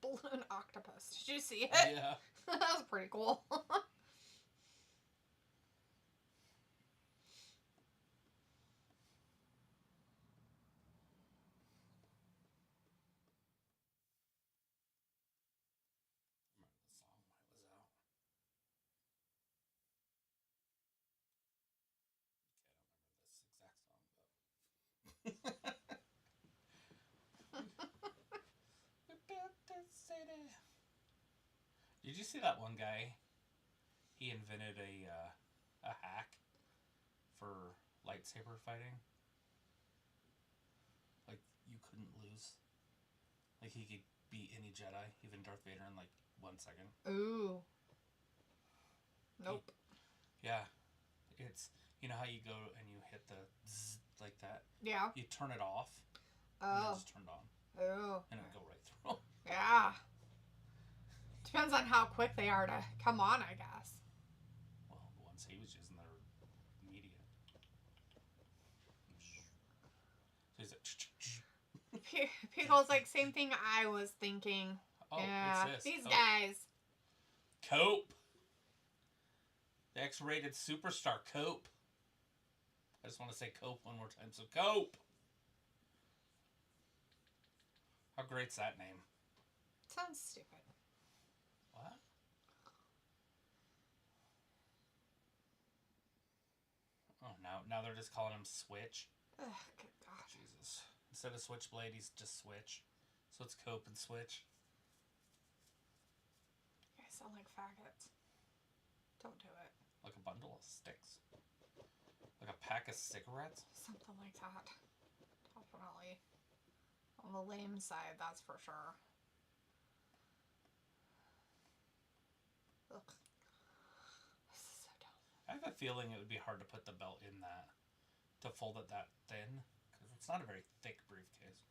[SPEAKER 2] balloon octopus. Did you see it?
[SPEAKER 1] Yeah.
[SPEAKER 2] That was pretty cool.
[SPEAKER 1] Did you see that one guy? He invented a hack for lightsaber fighting. Like, you couldn't lose. Like, he could beat any Jedi, even Darth Vader, in like 1 second.
[SPEAKER 2] Ooh. Nope.
[SPEAKER 1] Yeah. It's, you know how you go and you hit the zzz like that?
[SPEAKER 2] Yeah.
[SPEAKER 1] You turn it off.
[SPEAKER 2] Oh.
[SPEAKER 1] And then just turn it on.
[SPEAKER 2] Oh.
[SPEAKER 1] And it'll go right through.
[SPEAKER 2] Yeah. Depends on how quick they are to come on, I guess.
[SPEAKER 1] Well, the ones he was using, they're immediate. So he's like...
[SPEAKER 2] Pickle's like, same thing I was thinking.
[SPEAKER 1] Oh,
[SPEAKER 2] yeah.
[SPEAKER 1] it's this.
[SPEAKER 2] These guys.
[SPEAKER 1] Cope. The X-rated superstar Cope. I just want to say Cope one more time. So Cope. How great's that name?
[SPEAKER 2] Sounds stupid.
[SPEAKER 1] What? Oh, now they're just calling him Switch.
[SPEAKER 2] Ugh, good God.
[SPEAKER 1] Jesus. Instead of Switchblade, he's just Switch. So it's Cope and Switch.
[SPEAKER 2] You guys sound like faggots. Don't do it.
[SPEAKER 1] Like a bundle of sticks. Like a pack of cigarettes.
[SPEAKER 2] Something like that. Definitely. On the lame side, that's for sure. Ugh. This is so dumb.
[SPEAKER 1] I have a feeling it would be hard to put the belt in that. To fold it that thin. Because it's not a very thick briefcase.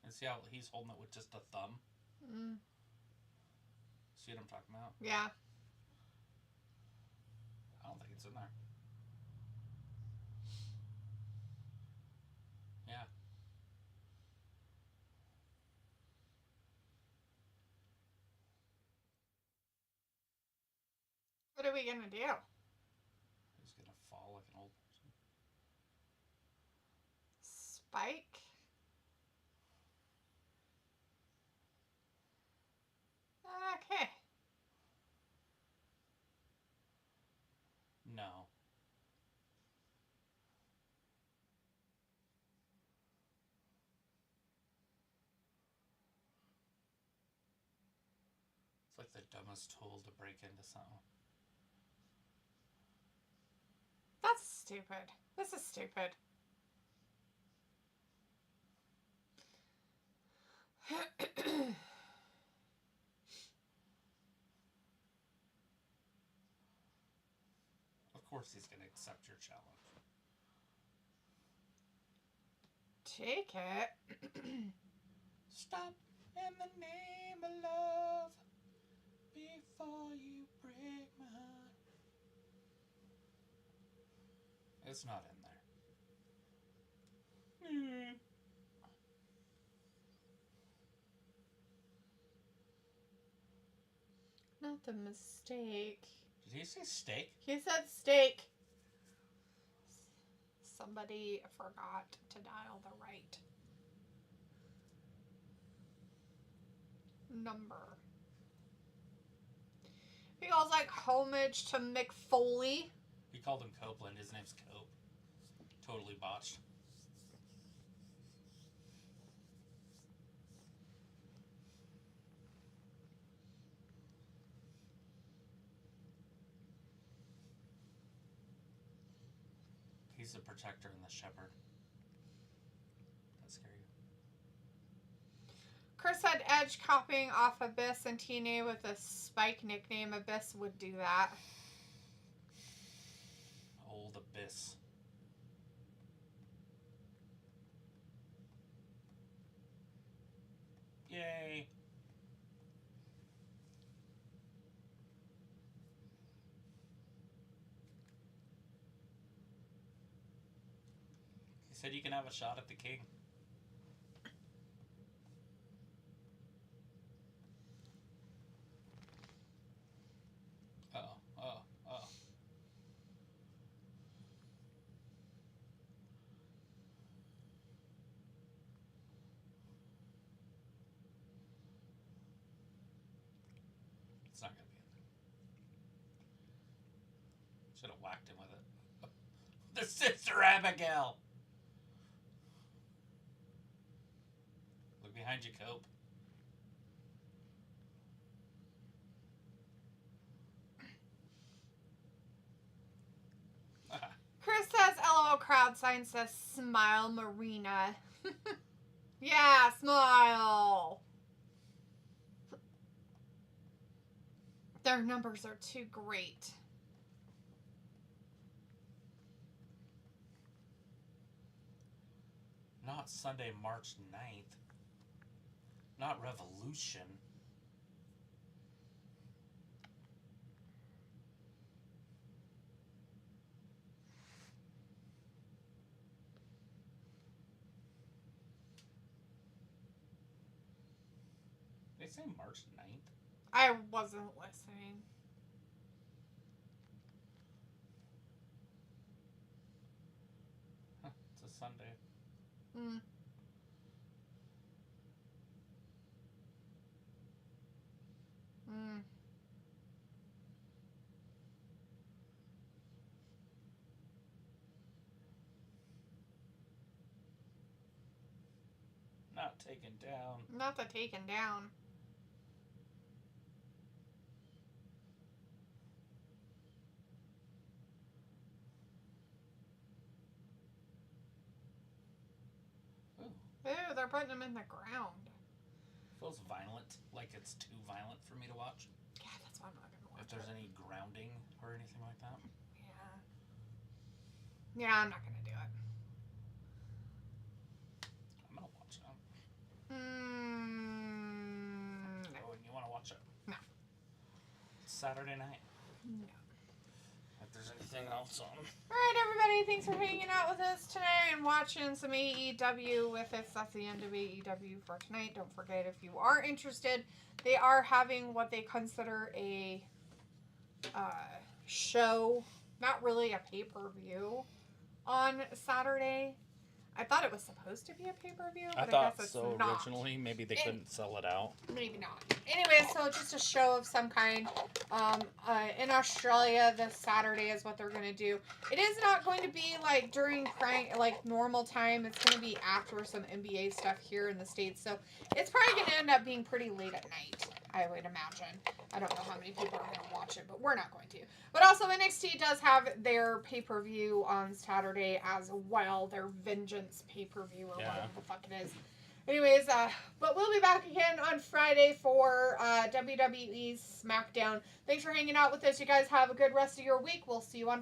[SPEAKER 1] And see how he's holding it with just a thumb?
[SPEAKER 2] Mm.
[SPEAKER 1] See what I'm talking about?
[SPEAKER 2] Yeah.
[SPEAKER 1] I don't think it's in there. Yeah.
[SPEAKER 2] What are we gonna do?
[SPEAKER 1] He's gonna fall like an old person.
[SPEAKER 2] Spike? Okay.
[SPEAKER 1] like the dumbest tool to break into something.
[SPEAKER 2] That's stupid. This is stupid.
[SPEAKER 1] Of course he's going to accept your challenge.
[SPEAKER 2] Take it.
[SPEAKER 1] Stop in the name of love before you break my heart. It's not in there.
[SPEAKER 2] Not the mistake.
[SPEAKER 1] Did he say steak?
[SPEAKER 2] He said steak. Somebody forgot to dial the right number. He calls like homage to Mick Foley.
[SPEAKER 1] He called him Copeland. His name's Cope. Totally botched. He's the protector and the shepherd. That's scary.
[SPEAKER 2] Chris said Edge copying off Abyss and TNA with a Spike nickname. Abyss would do that.
[SPEAKER 1] Old Abyss. Yay. He said you can have a shot at the king. Uh-oh. It's not gonna be in there. Should have whacked him with it. The Sister Abigail! Look behind you, Cope.
[SPEAKER 2] Chris says LOL crowd sign says Smile Marina. Yeah, smile. Their numbers are too great.
[SPEAKER 1] Not Sunday, March 9th. Not Revolution. Did they say March 9th?
[SPEAKER 2] I wasn't listening.
[SPEAKER 1] Huh, it's a Sunday.
[SPEAKER 2] Hmm. Hmm.
[SPEAKER 1] Not taken down.
[SPEAKER 2] Not the taken down.
[SPEAKER 1] Ooh.
[SPEAKER 2] Ew, they're putting them in the ground.
[SPEAKER 1] Feels violent. Like it's too violent for me to watch.
[SPEAKER 2] Yeah, that's why I'm not gonna watch
[SPEAKER 1] If there's any grounding or anything like that.
[SPEAKER 2] Yeah. Yeah, I'm not gonna do it.
[SPEAKER 1] I'm gonna watch it.
[SPEAKER 2] No.
[SPEAKER 1] Oh, and you want to watch it?
[SPEAKER 2] No.
[SPEAKER 1] It's Saturday night.
[SPEAKER 2] No.
[SPEAKER 1] If there's anything else on.
[SPEAKER 2] Alright, everybody, thanks for hanging out with us tonight and watching some AEW with us. That's the end of AEW for tonight. Don't forget, if you are interested, they are having what they consider a show, not really a pay-per-view, on Saturday. I thought it was supposed to be a pay-per-view, but I guess it's not.
[SPEAKER 1] Originally. Maybe they couldn't sell it out.
[SPEAKER 2] Maybe not. Anyway, so just a show of some kind. In Australia, this Saturday is what they're going to do. It is not going to be like during normal time. It's going to be after some NBA stuff here in the States. So it's probably going to end up being pretty late at night. I would imagine. I don't know how many people are going to watch it, but we're not going to. But also, NXT does have their pay-per-view on Saturday as well. Their Vengeance pay-per-view or whatever the fuck it is. Anyways, but we'll be back again on Friday for WWE's SmackDown. Thanks for hanging out with us. You guys have a good rest of your week. We'll see you on Friday.